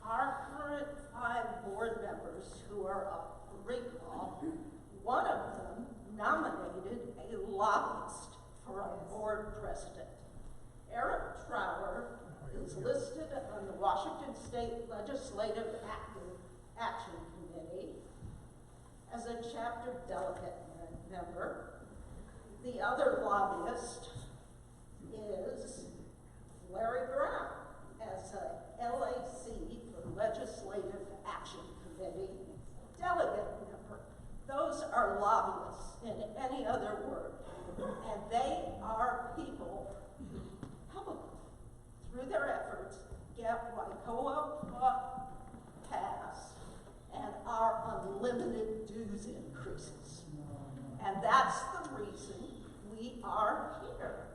our current 5 board members who are up for recall, one of them nominated a lobbyist for a board president. Eric Trower is listed on the Washington State Legislative Action Committee as a chapter delegate member. The other lobbyist is Larry Brown as a LAC, the Legislative Action Committee delegate member. Those are lobbyists in any other word, and they are people who publicly, through their efforts, get Waikoa law passed and our unlimited dues increases. And that's the reason we are here.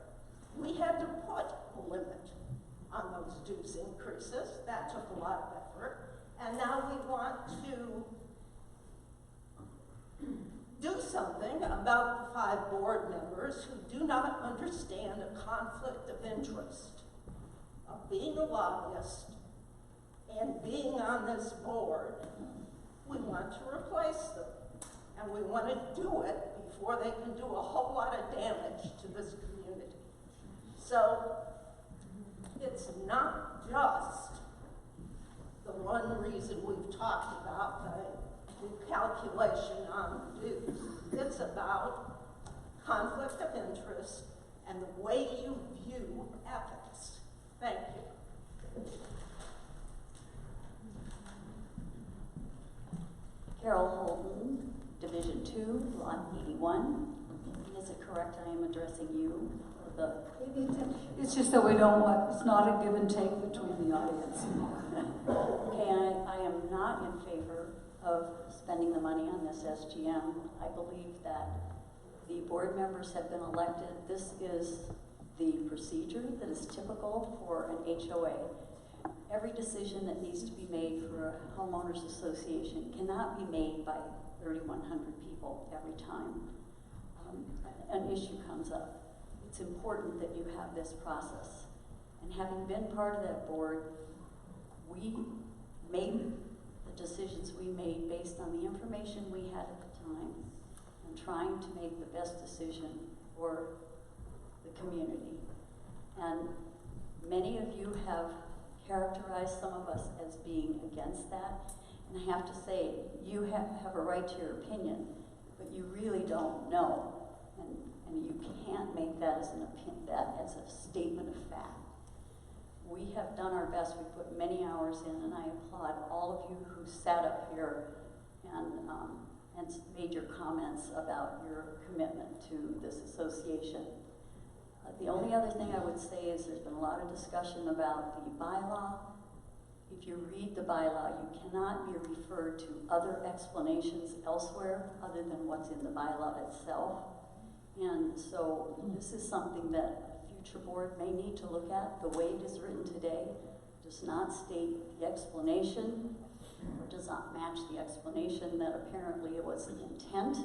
We had to put a limit on those dues increases. That took a lot of effort. And now we want to do something about the 5 board members who do not understand a conflict of interest of being a lobbyist and being on this board. We want to replace them. And we want to do it before they can do a whole lot of damage to this community. So it's not just the one reason we've talked about the calculation on dues. It's about conflict of interest and the way you view ethics. Thank you. Carol Holden, Division 2, Lot 81. Is it correct I am addressing you? It's just that we don't want, it's not a give and take between the audience. Okay, I am not in favor of spending the money on this SGM. I believe that the board members have been elected. This is the procedure that is typical for an HOA. Every decision that needs to be made for a homeowners association cannot be made by 3,100 people every time an issue comes up. It's important that you have this process. And having been part of that board, we made the decisions we made based on the information we had at the time and trying to make the best decision for the community. And many of you have characterized some of us as being against that. And I have to say, you have a right to your opinion, but you really don't know. And you can't make that as an opinion, that as a statement of fact. We have done our best. We put many hours in, and I applaud all of you who sat up here and made your comments about your commitment to this association. The only other thing I would say is there's been a lot of discussion about the bylaw. If if you read the bylaw, you cannot be referred to other explanations elsewhere other than what's in the bylaw itself. And so this is something that a future board may need to look at. The way it is written today does not state the explanation, or does not match the explanation that apparently it was the intent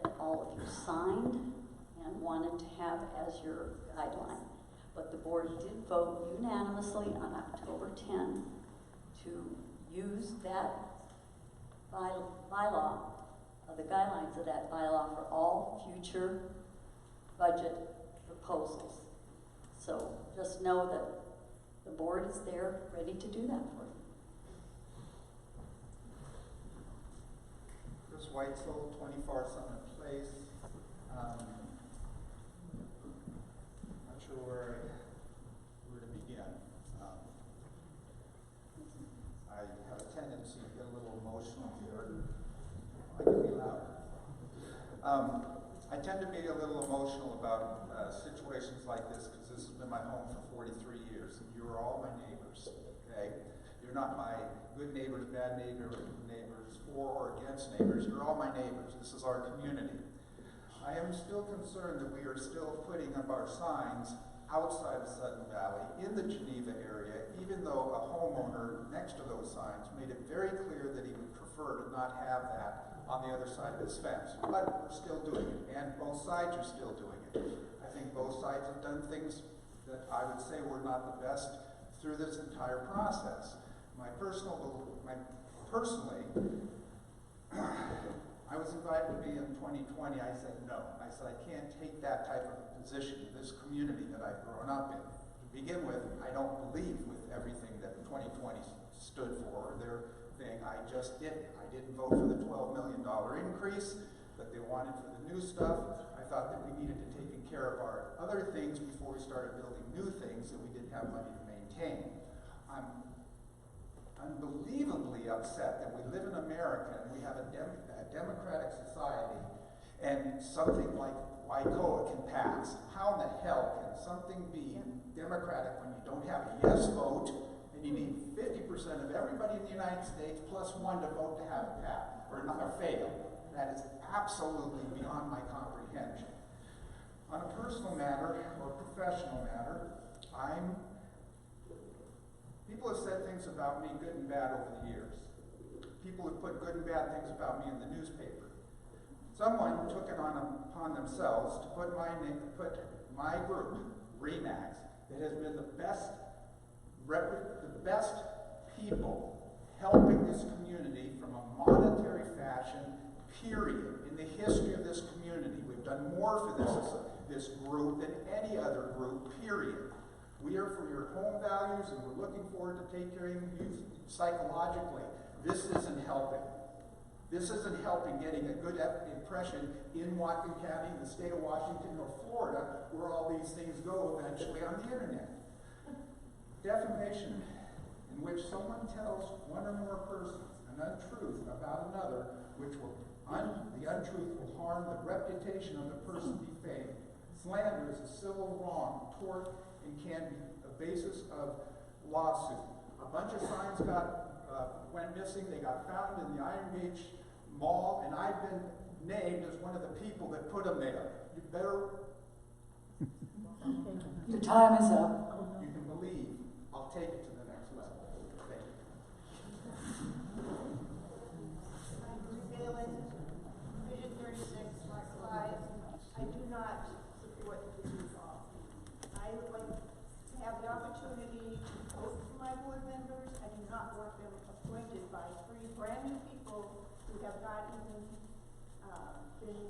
that all of you signed and wanted to have as your guideline. But the board did vote unanimously on October 10 to use that bylaw, the guidelines of that bylaw for all future budget proposals. So just know that the board is there ready to do that for you. Chris Weitzel, 24 Summit Place. Not sure where to begin. I have a tendency to get a little emotional here. I can be loud. I tend to be a little emotional about situations like this because this has been my home for 43 years, and you are all my neighbors. Okay, you're not my good neighbors, bad neighbors, for or against neighbors. You're all my neighbors. This is our community. I am still concerned that we are still putting up our signs outside of Sudden Valley in the Geneva area, even though a homeowner next to those signs made it very clear that he would prefer to not have that on the other side of his fence. But we're still doing it, and both sides are still doing it. I think both sides have done things that I would say were not the best through this entire process. Personally, I was invited to be in 2020. I said no. I said I can't take that type of a position in this community that I've grown up in. To begin with, I don't believe with everything that 2020 stood for, or their thing. I just didn't. I didn't vote for the $12 million increase that they wanted for the new stuff. I thought that we needed to take care of our other things before we started building new things that we didn't have money to maintain. I'm unbelievably upset that we live in America and we have a democratic society and something like WICOA can pass. How in the hell can something be democratic when you don't have a yes vote and you need 50% of everybody in the United States plus one to vote to have it pass or not fail? That is absolutely beyond my comprehension. On a personal matter or professional matter, people have said things about me, good and bad, over the years. People have put good and bad things about me in the newspaper. Someone took it upon themselves to put my group, RE/MAX, that has been the best people helping this community from a monetary fashion, period, in the history of this community. We've done more for this group than any other group, period. We are for your home values, and we're looking forward to take care of you psychologically. This isn't helping. This isn't helping getting a good impression in Whatcom County, the state of Washington, or Florida, where all these things go eventually on the internet. Defamation, in which someone tells one or more persons an untruth about another, which will the untruth will harm the reputation of the person defamed. Slander is a civil wrong, tort, and can be a basis of lawsuit. A bunch of signs went missing. They got found in the Iron Beach Mall, and I've been named as one of the people that put them there. You better. Your time is up. You can believe I'll take it to the next level. Thank you. Vision 36, Mark 5. I do not support the recall. I would like to have the opportunity to vote for my board members. I do not want them appointed by 3 brand new people who have not even been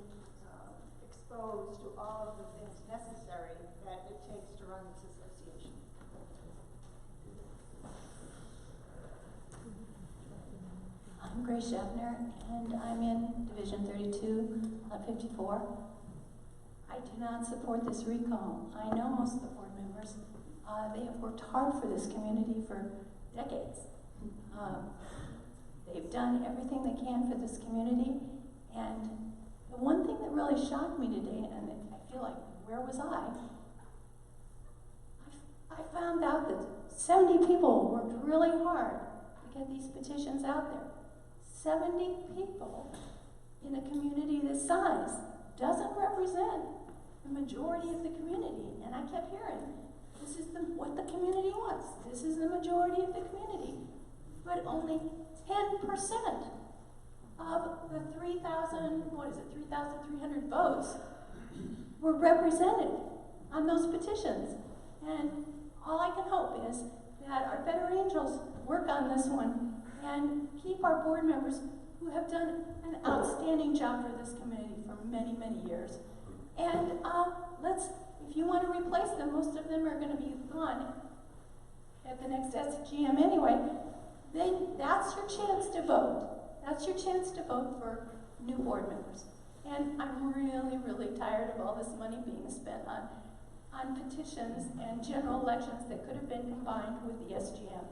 exposed to all of the things necessary that it takes to run this association. I'm Grace Schaffner, and I'm in Division 32, 54. I do not support this recall. I know most of the board members. They have worked hard for this community for decades. They've done everything they can for this community, and the one thing that really shocked me today, and I feel like, where was I I found out that 70 people worked really hard to get these petitions out there. 70 people in a community this size doesn't represent the majority of the community. And I kept hearing, this is what the community wants. This is the majority of the community. But only 10% of the 3,300 votes were represented on those petitions. And all I can hope is that our better angels work on this one and keep our board members who have done an outstanding job for this community for many, many years. And if you want to replace them, most of them are going to be gone at the next SGM anyway, then that's your chance to vote. That's your chance to vote for new board members. And I'm really, really tired of all this money being spent on petitions and general elections that could have been combined with the SGM.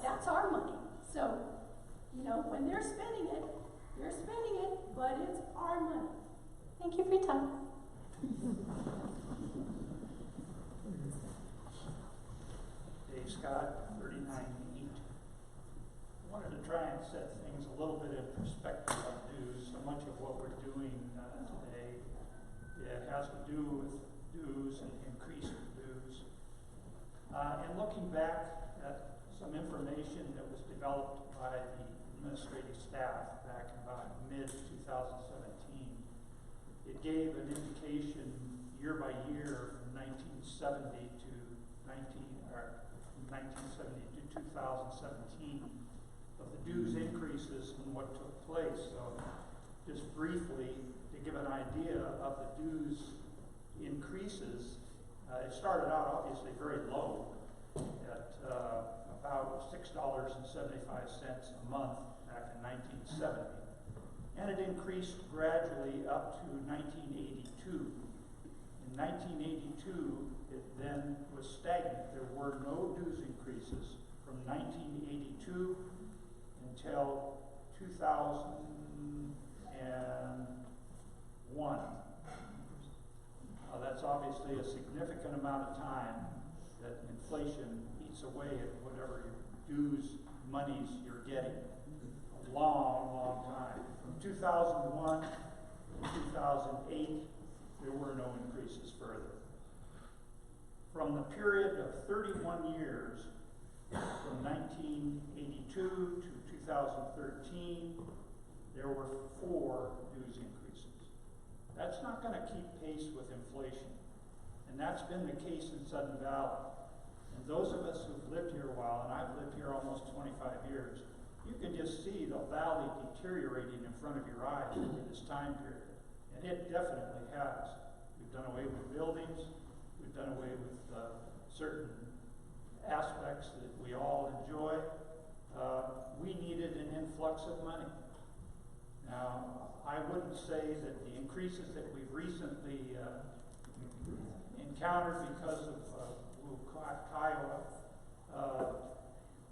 That's our money. So, when they're spending it, but it's our money. Thank you for your time. Dave Scott, 39-8. I wanted to try and set things a little bit in perspective on dues. So much of what we're doing today, it has to do with dues and increasing dues. And looking back at some information that was developed by the administrative staff back in about mid-2017, it gave an indication year by year from 1970 to 2017 of the dues increases and what took place. So just briefly, to give an idea of the dues increases, it started out obviously very low at about $6.75 a month back in 1970. And it increased gradually up to 1982. In 1982, it then was stagnant. There were no dues increases from 1982 until 2001. That's obviously a significant amount of time that inflation eats away at whatever your dues monies you're getting. A long, long time. From 2001 to 2008, there were no increases further. From the period of 31 years, from 1982 to 2013, there were 4 dues increases. That's not going to keep pace with inflation. And that's been the case in Sudden Valley. And those of us who've lived here a while, and I've lived here almost 25 years, you can just see the valley deteriorating in front of your eyes over this time period. And it definitely has. We've done away with buildings. We've done away with certain aspects that we all enjoy. We needed an influx of money. Now, I wouldn't say that the increases that we've recently encountered because of Kiowa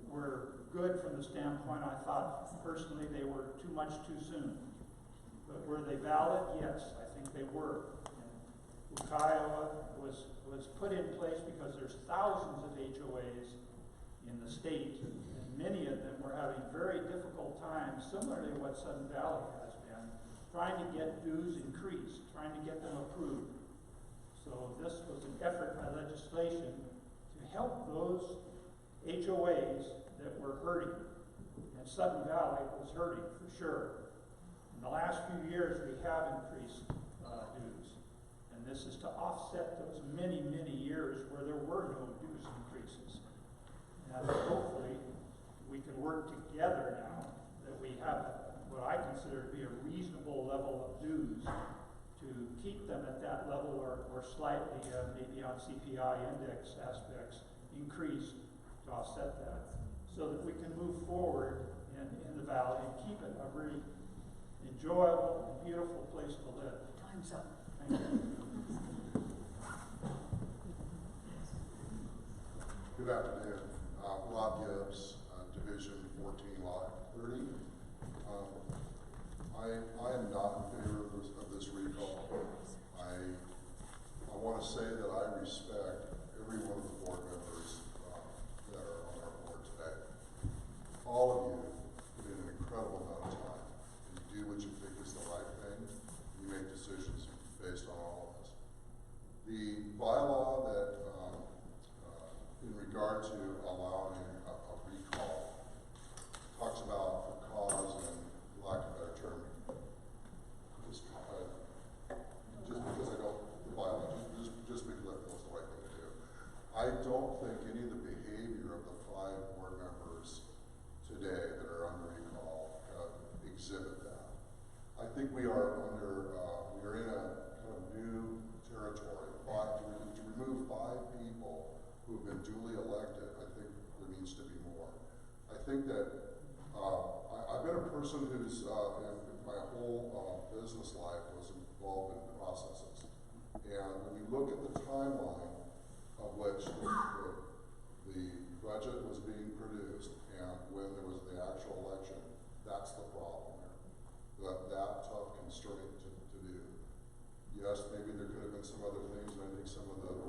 were good from the standpoint I thought personally they were too much too soon. But were they valid? Yes, I think they were. And Kiowa was put in place because there's thousands of HOAs in the state, and many of them were having very difficult times, similarly to what Sudden Valley has been, trying to get dues increased, trying to get them approved. So this was an effort by legislation to help those HOAs that were hurting. And Sudden Valley was hurting for sure. In the last few years, we have increased dues. And this is to offset those many, many years where there were no dues increases. And hopefully, we can work together now that we have what I consider to be a reasonable level of dues to keep them at that level or slightly, maybe on CPI index aspects, increased to offset that, so that we can move forward in the valley and keep it a really enjoyable and beautiful place to live. Time's up. Thank you. Good afternoon. Rob Gibbs, Division 14, Lot 30. I am not in favor of this recall. I want to say that I respect every one of the board members think that I've been a person who's in my whole business life was involved in processes. And when you look at the timeline of which the budget was being produced and when there was the actual election, that's the problem there. That tough constraint to do. Yes, maybe there could have been some other things, and I think some of the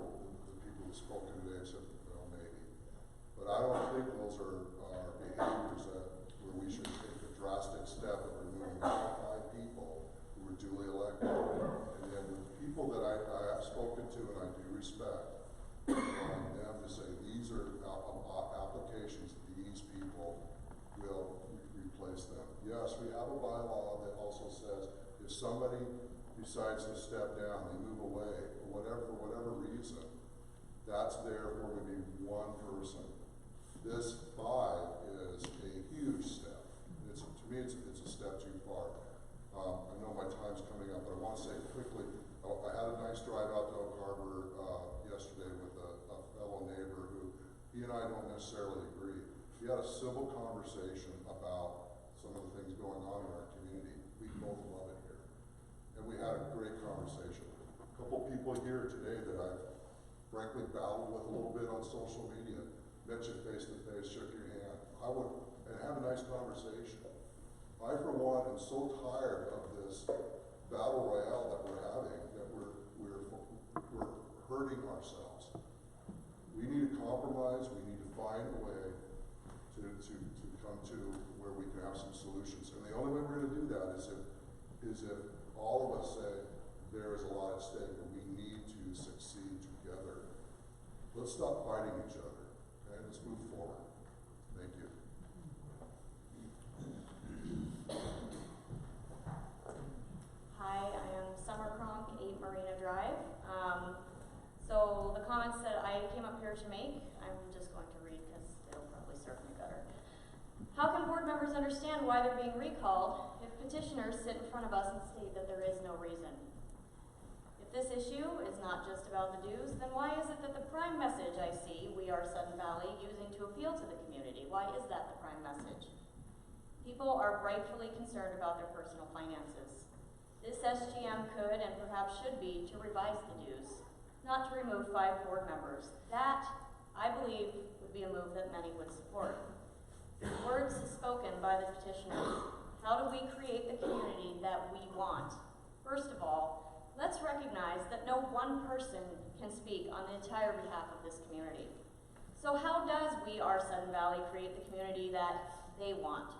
people who've spoken today said, well, maybe. But I don't think those are behaviors where we should take a drastic step of removing 5 people who were duly elected. And then the people that I have spoken to and I do respect, I want them to say these are applications, these people will replace them. Yes, we have a bylaw that also says if somebody decides to step down, they move away, for whatever reason, that's there for maybe one person. This 5 is a huge step. To me, it's a step too far. I know my time's coming up, but I want to say quickly, I had a nice drive out to Oak Harbor yesterday with a fellow neighbor who, he and I don't necessarily agree. We had a civil conversation about some of the things going on in our community. We both love it here. And we had a great conversation. A couple people here today that I've frankly battled with a little bit on social media, met you face to face, shook your hand. And had a nice conversation. I, for one, am so tired of this battle royale that we're having that we're hurting ourselves. We need to compromise. We need to find a way to come to where we can have some solutions. And the only way we're going to do that is if all of us say there is a lot at stake and we need to succeed together. Let's stop fighting each other. Okay, let's move forward. Thank you. Hi, I am Summer Cronk, 8 Marina Drive. So the comments that I came up here to make, I'm just going to read because it'll probably serve me better. How can board members understand why they're being recalled if petitioners sit in front of us and state that there is no reason? If this issue is not just about the dues, then why is it that the prime message I see we are Sudden Valley using to appeal to the community? Why is that the prime message? People are rightfully concerned about their personal finances. This SGM could and perhaps should be to revise the dues, not to remove 5 board members. That, I believe, would be a move that many would support. Words spoken by the petitioners. How do we create the community that we want? First of all, let's recognize that no one person can speak on the entire behalf of this community. So how does We Are Sudden Valley create the community that they want?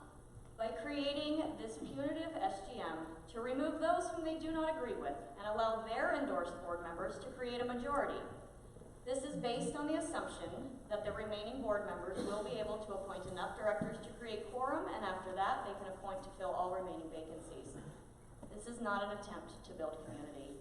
By creating this punitive SGM to remove those whom they do not agree with and allow their endorsed board members to create a majority. This is based on the assumption that the remaining board members will be able to appoint enough directors to create quorum, and after that, they can appoint to fill all remaining vacancies. This is not an attempt to build community.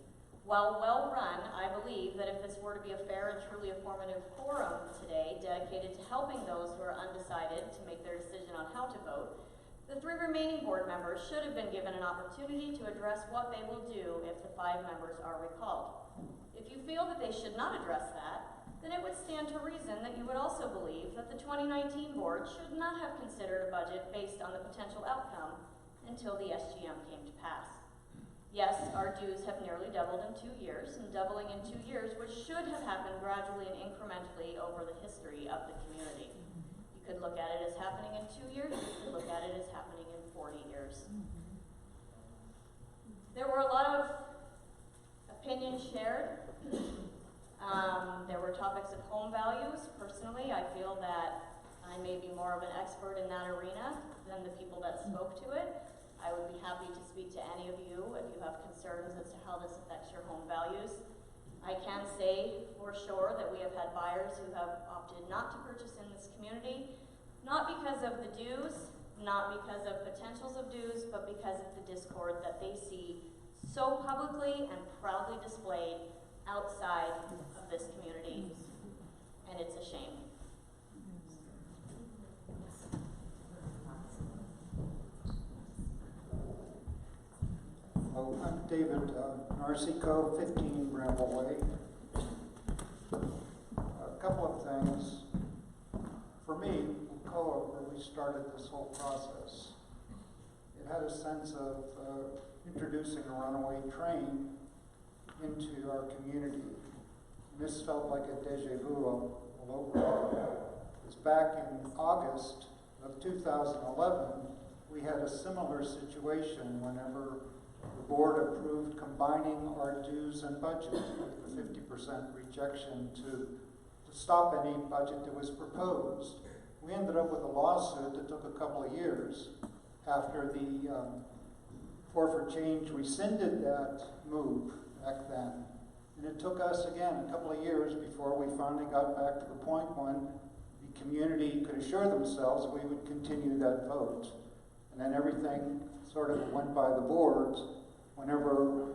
While well run, I believe that if this were to be a fair and truly informative quorum today, dedicated to helping those who are undecided to make their decision on how to vote, the 3 remaining board members should have been given an opportunity to address what they will do if the 5 members are recalled. If you feel that they should not address that, then it would stand to reason that you would also believe that the 2019 board should not have considered a budget based on the potential outcome until the SGM came to pass. Yes, our dues have nearly doubled in 2 years, and doubling in 2 years, which should have happened gradually and incrementally over the history of the community. You could look at it as happening in 2 years, you could look at it as happening in 40 years. There were a lot of opinions shared. There were topics of home values. Personally, I feel that I may be more of an expert in that arena than the people that spoke to it. I would be happy to speak to any of you if you have concerns as to how this affects your home values. I can say for sure that we have had buyers who have opted not to purchase in this community, not because of the dues, not because of potentials of dues, but because of the discord that they see so publicly and proudly displayed outside of this community. And it's a shame. I'm David Narcico, 15 Bramble Way. A couple of things. For me, we'll call we started this whole process. It had a sense of introducing a runaway train into our community. This felt like a deja vu all over. It was back in August of 2011, we had a similar situation whenever the board approved combining our dues and budget with the 50% rejection to stop any budget that was proposed. We ended up with a lawsuit that took a couple of years after the Four for Change rescinded that move back then. And it took us, again, a couple of years before we finally got back to the point when the community could assure themselves we would continue that vote. And then everything sort of went by the boards. Whenever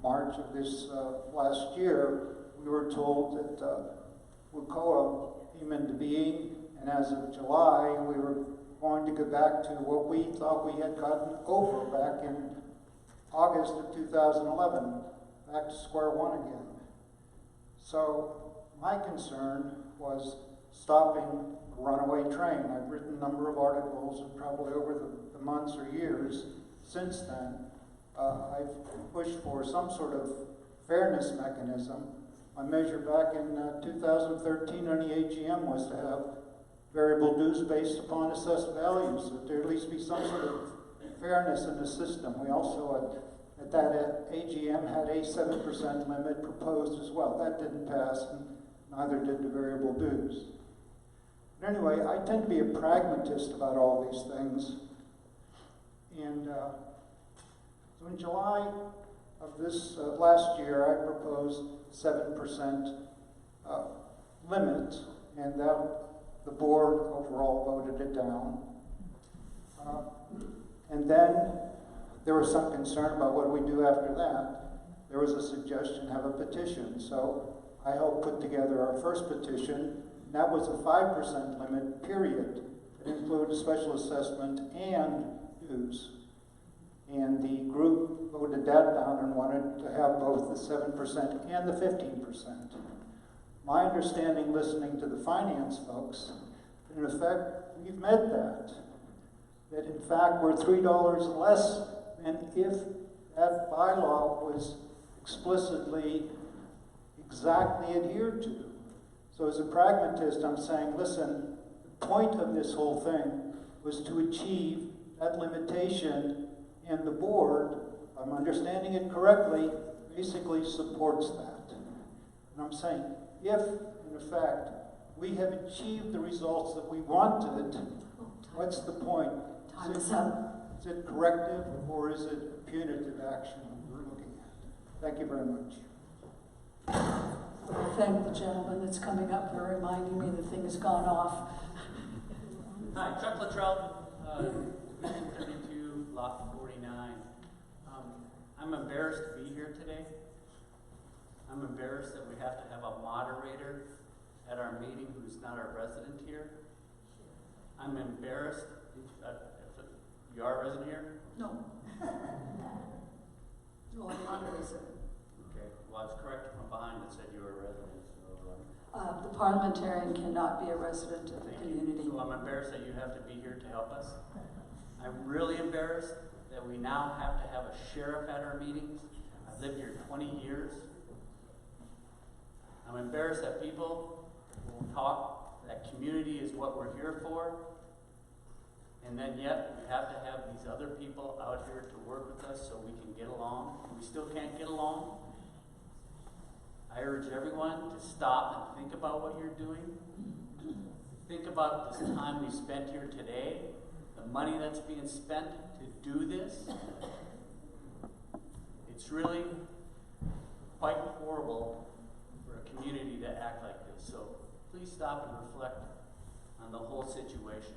March of this last year, we were told that WCOA came into being, and as of July, we were going to go back to what we thought we had gotten over back in August of 2011, back to square one again. So my concern was stopping a runaway train. I've written a number of articles, and probably over the months or years since then, I've pushed for some sort of fairness mechanism. My measure back in 2013 on the AGM was to have variable dues based upon assessed values, so there at least be some sort of fairness in the system. We also, at that AGM, had a 7% limit proposed as well. That didn't pass, and neither did the variable dues. But anyway, I tend to be a pragmatist about all these things. And so in July of this last year, I proposed 7% limit, and that the board overall voted it down. And then there was some concern about what do we do after that. There was a suggestion to have a petition. So I helped put together our first petition, and that was a 5% limit, period. It included special assessment and dues. And the group voted that down and wanted to have both the 7% and the 15%. My understanding, listening to the finance folks, in effect, we've met that. That in fact, we're $3 less than if that bylaw was explicitly, exactly adhered to. So as a pragmatist, I'm saying, listen, the point of this whole thing was to achieve that limitation, and the board, if I'm understanding it correctly, basically supports that. And I'm saying, if, in effect, we have achieved the results that we wanted, what's the point? Is it corrective, or is it punitive action we're looking at? Thank you very much. I thank the gentleman that's coming up for reminding me the thing has gone off. Hi, Chuck Luttrell, Division 32, Lot 49. I'm embarrassed to be here today. I'm embarrassed that we have to have a moderator at our meeting who's not our resident here. I'm embarrassed. If you are a resident here? No. No, I'm not a resident. Okay, well, it's correct from behind that said you were a resident. So, the parliamentarian cannot be a resident of the community. So I'm embarrassed that you have to be here to help us. I'm really embarrassed that we now have to have a sheriff at our meetings. I've lived here 20 years. I'm embarrassed that people will talk that community is what we're here for, and then yet we have to have these other people out here to work with us so we can get along. We still can't get along. I urge everyone to stop and think about what you're doing. Think about this time we spent here today, the money that's being spent to do this. It's really quite horrible for a community to act like this. So please stop and reflect on the whole situation.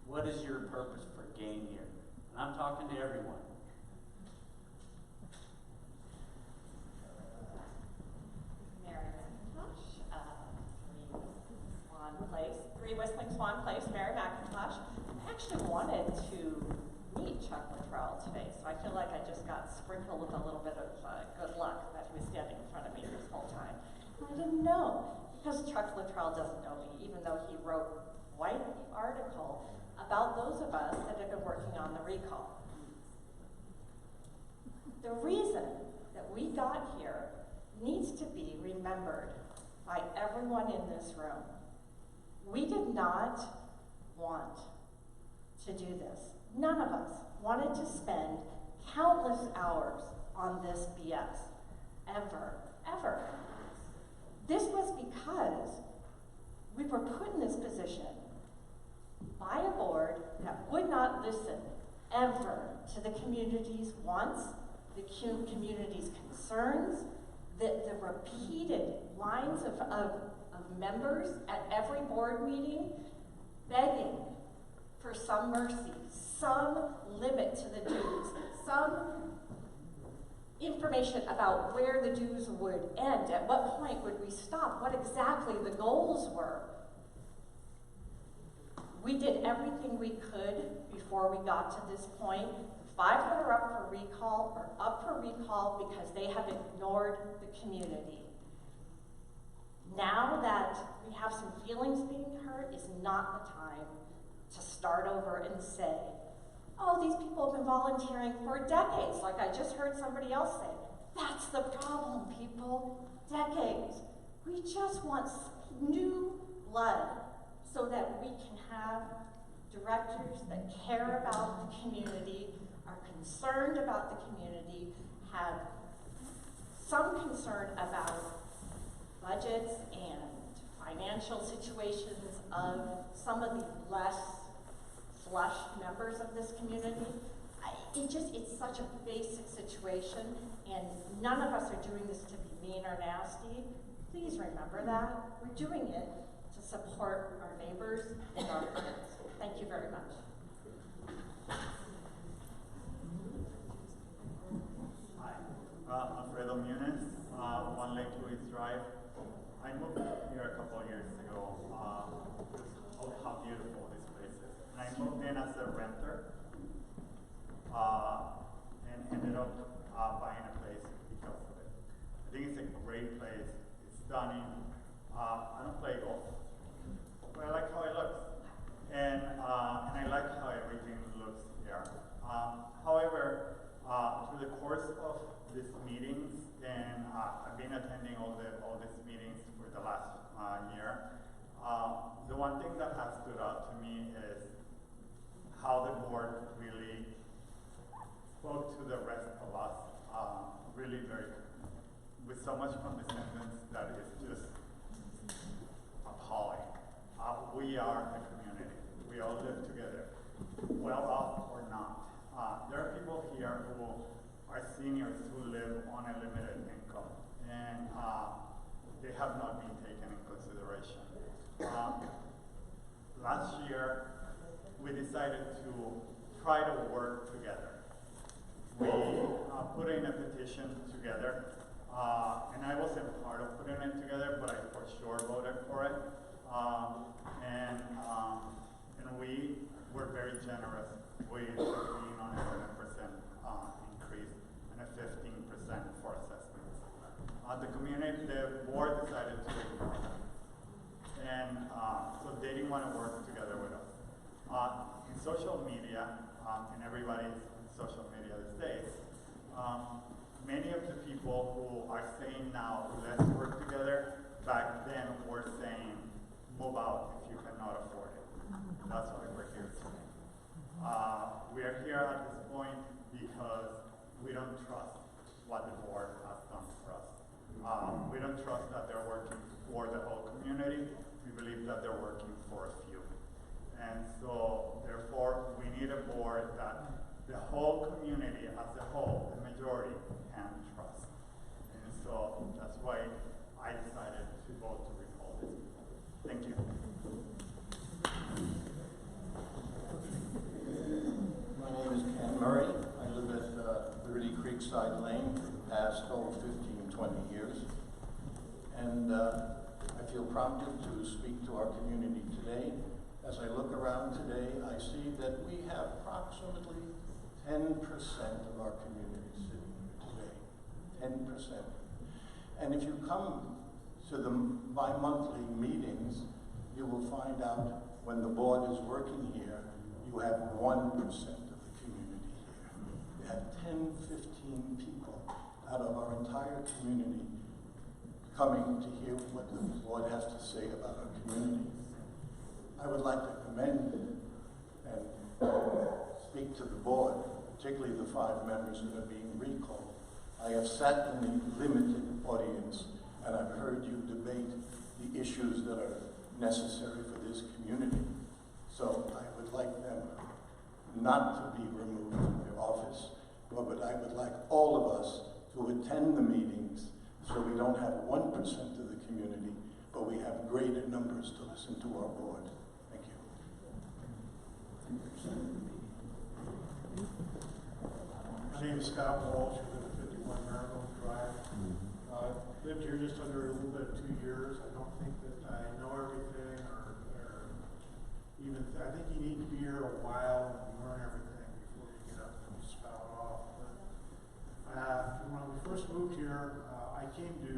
What is your purpose for gain here? And I'm talking to everyone. Three Whistling Swan Place, Mary McIntosh. I actually wanted to meet Chuck Luttrell today, so I feel like I just got sprinkled with a little bit of good luck that he was standing in front of me this whole time. I didn't know, because Chuck Luttrell doesn't know me, even though he wrote quite the article about those of us that have been working on the recall. The reason that we got here needs to be remembered by everyone in this room. We did not want to do this. None of us wanted to spend countless hours on this BS, ever, ever. This was because we were put in this position by a board that would not listen ever to the community's wants, the community's concerns, the repeated lines of members at every board meeting begging for some mercy, some limit to the dues, some information about where the dues would end, at what point would we stop, what exactly the goals were. We did everything we could before we got to this point. The 5 that are up for recall are up for recall because they have ignored the community. Now that we have some feelings being hurt is not the time to start over and say, oh, these people have been volunteering for decades, like I just heard somebody else say. That's the problem, people. Decades. We just want new blood so that we can have directors that care about the community, are concerned about the community, have some concern about budgets and financial situations of some of the less flush members of this community. It's such a basic situation, and none of us are doing this to be mean or nasty. Please remember that. We're doing it to support our neighbors and our friends. Thank you very much. Hi, Alfredo Muniz, One Lake Louis Drive. I moved here a couple of years ago. Oh, how beautiful this place is. And I moved in as a renter and ended up buying a place because of it. I think it's a great place. It's stunning. I don't play golf, but I like how it looks. And I like how everything looks here. However, through the course of these meetings, and I've been attending all these meetings for the last year, the one thing that has stood out to me is how the board really spoke to the rest of us, really with so much condescendence that is just appalling. We are a community. We all live together, well off or not. There are people here who are seniors who live on a limited income, and they have not been taken in consideration. Last year, we decided to try to work together. We put in a petition together, and I wasn't part of putting it together, but I for sure voted for it. And we were very generous with agreeing on a 7% increase and a 15% for assessments. The board decided to ignore that. And so they didn't want to work together with us. In social media, and everybody's in social media these days, many of the people who are saying now, let's work together, back then were saying, move out if you cannot afford it. That's why we're here today. We are here at this point because we don't trust what the board has done for us. We don't trust that they're working for the whole community. We believe that they're working for a few. And so, therefore, we need a board that the whole community as a whole, the majority, can trust. And so, that's why I decided to vote to recall this. Thank you. My name is Ken Murray. I live at 30 Creekside Lane for the past 15, 20 years. And I feel prompted to speak to our community today. As I look around today, I see that we have approximately 10% of our community sitting here today. 10%. And if you come to the bi-monthly meetings, you will find out when the board is working here you have 1% of the community here. You have 10, 15 people out of our entire community coming to hear what the board has to say about our community. I would like to commend and speak to the board, particularly the 5 members that are being recalled. I have sat in the limited audience and I've heard you debate the issues that are necessary for this community. So I would like them not to be removed from their office, but I would like all of us to attend the meetings so we don't have 1% of the community, but we have greater numbers to listen to our board. Thank you. My name is Scott Walsh. I live at 51 Marigold Drive. Lived here just under a little bit of 2 years. I don't think that I know everything or even, I think you need to be here a while and learn everything before you get up and spout off. But when we first moved here, I came to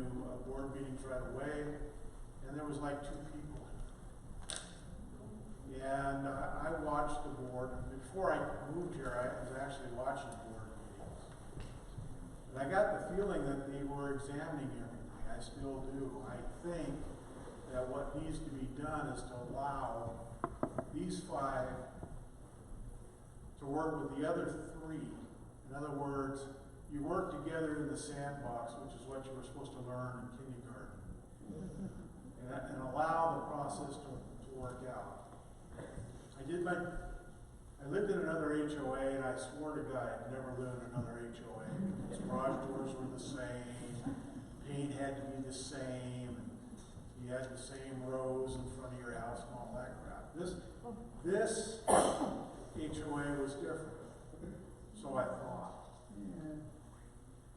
board meetings right away, and there was like 2 people. And I watched the board. Before I moved here, I was actually watching board meetings. And I got the feeling that they were examining everything. I still do. I think that what needs to be done is to allow these 5 to work with the other 3. In other words, you work together in the sandbox, which is what you were supposed to learn in kindergarten, and allow the process to work out. I lived in another HOA, and I swore to God I'd never live in another HOA because garage doors were the same, paint had to be the same, and you had the same rows in front of your house and all that crap. This HOA was different, so I thought.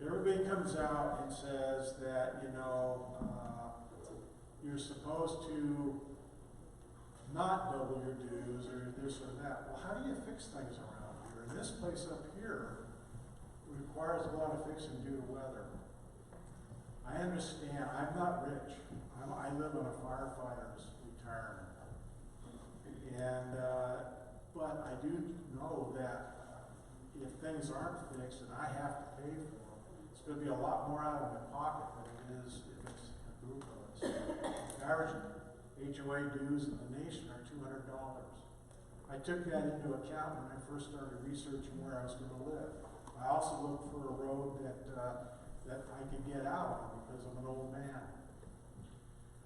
Everybody comes out and says that, you're supposed to not double your dues or this or that. Well, how do you fix things around here? And this place up here requires a lot of fixing due to weather. I understand. I'm not rich. I live on a firefighter's retirement. But I do know that if things aren't fixed and I have to pay for them, it's going to be a lot more out of my pocket than it is if it's a group of us. Average HOA dues in the nation are $200. I took that into account when I first started researching where I was going to live. I also looked for a road that I could get out on because I'm an old man.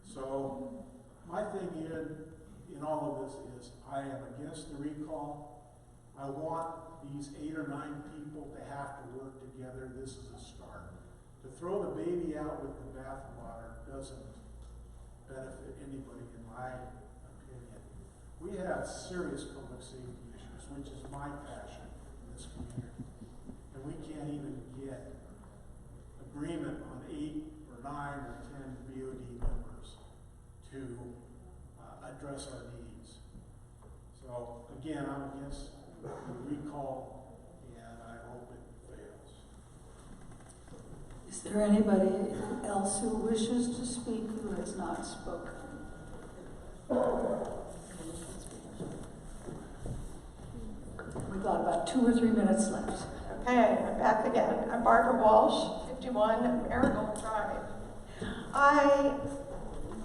So my thing in all of this is I am against the recall. I want these 8 or 9 people to have to work together. This is a start. To throw the baby out with the bathwater doesn't benefit anybody, in my opinion. We have serious public safety issues, which is my passion in this community. And we can't even get agreement on 8 or 9 or 10 BOD members to address our needs. So again, I'm against the recall, and I hope it fails. Is there anybody else who wishes to speak who has not spoken? We've got about 2 or 3 minutes left. Okay, I'm back again. I'm Barbara Walsh, 51 Marigold Drive. I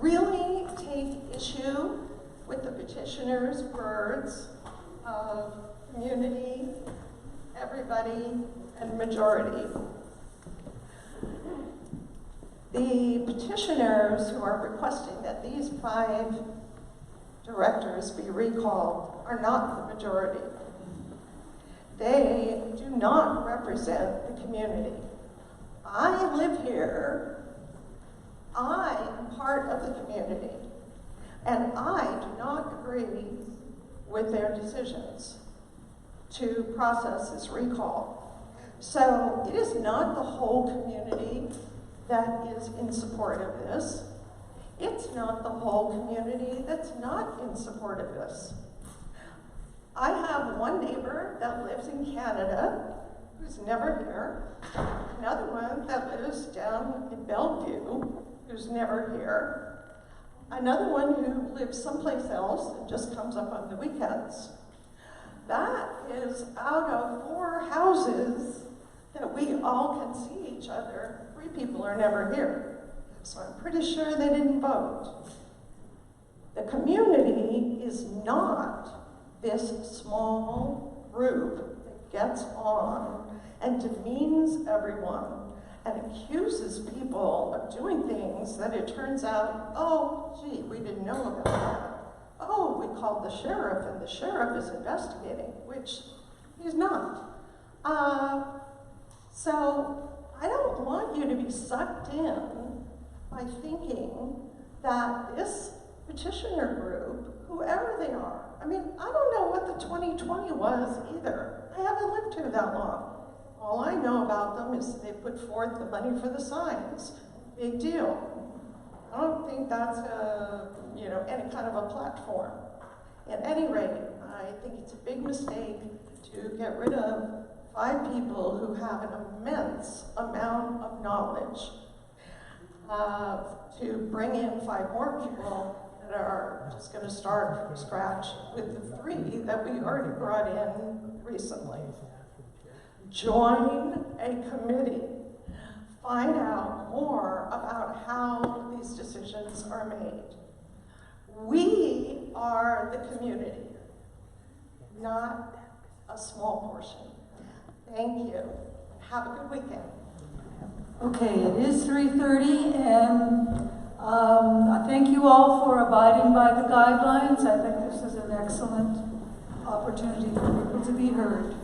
really take issue with the petitioner's words of community, everybody, and majority. The petitioners who are requesting that these 5 directors be recalled are not the majority. They do not represent the community. I live here. I am part of the community. And I do not agree with their decisions to process this recall. So it is not the whole community that is in support of this. It's not the whole community that's not in support of this. I have one neighbor that lives in Canada who's never here, another one that lives down in Bellevue who's never here, another one who lives someplace else and just comes up on the weekends. is out of 4 houses that we all can see each other, 3 people are never here. So I'm pretty sure they didn't vote. The community is not this small group that gets on and demeans everyone and accuses people of doing things that it turns out, oh, gee, we didn't know about that. Oh, we called the sheriff and the sheriff is investigating, which he's not. So I don't want you to be sucked in by thinking that this petitioner group, whoever they are, I mean, I don't know what the 2020 was either. I haven't lived here that long. All I know about them is they put forth the money for the signs. Big deal. I don't think that's any kind of a platform. At any rate, I think it's a big mistake to get rid of 5 people who have an immense amount of knowledge. To bring in 5 more people that are just going to start from scratch with the 3 that we already brought in recently. Join a committee. Find out more about how these decisions are made. We are the community, not a small portion. Thank you. Have a good weekend. Okay, it is 3:30, and I thank you all for abiding by the guidelines. I think this is an excellent opportunity for people to be heard.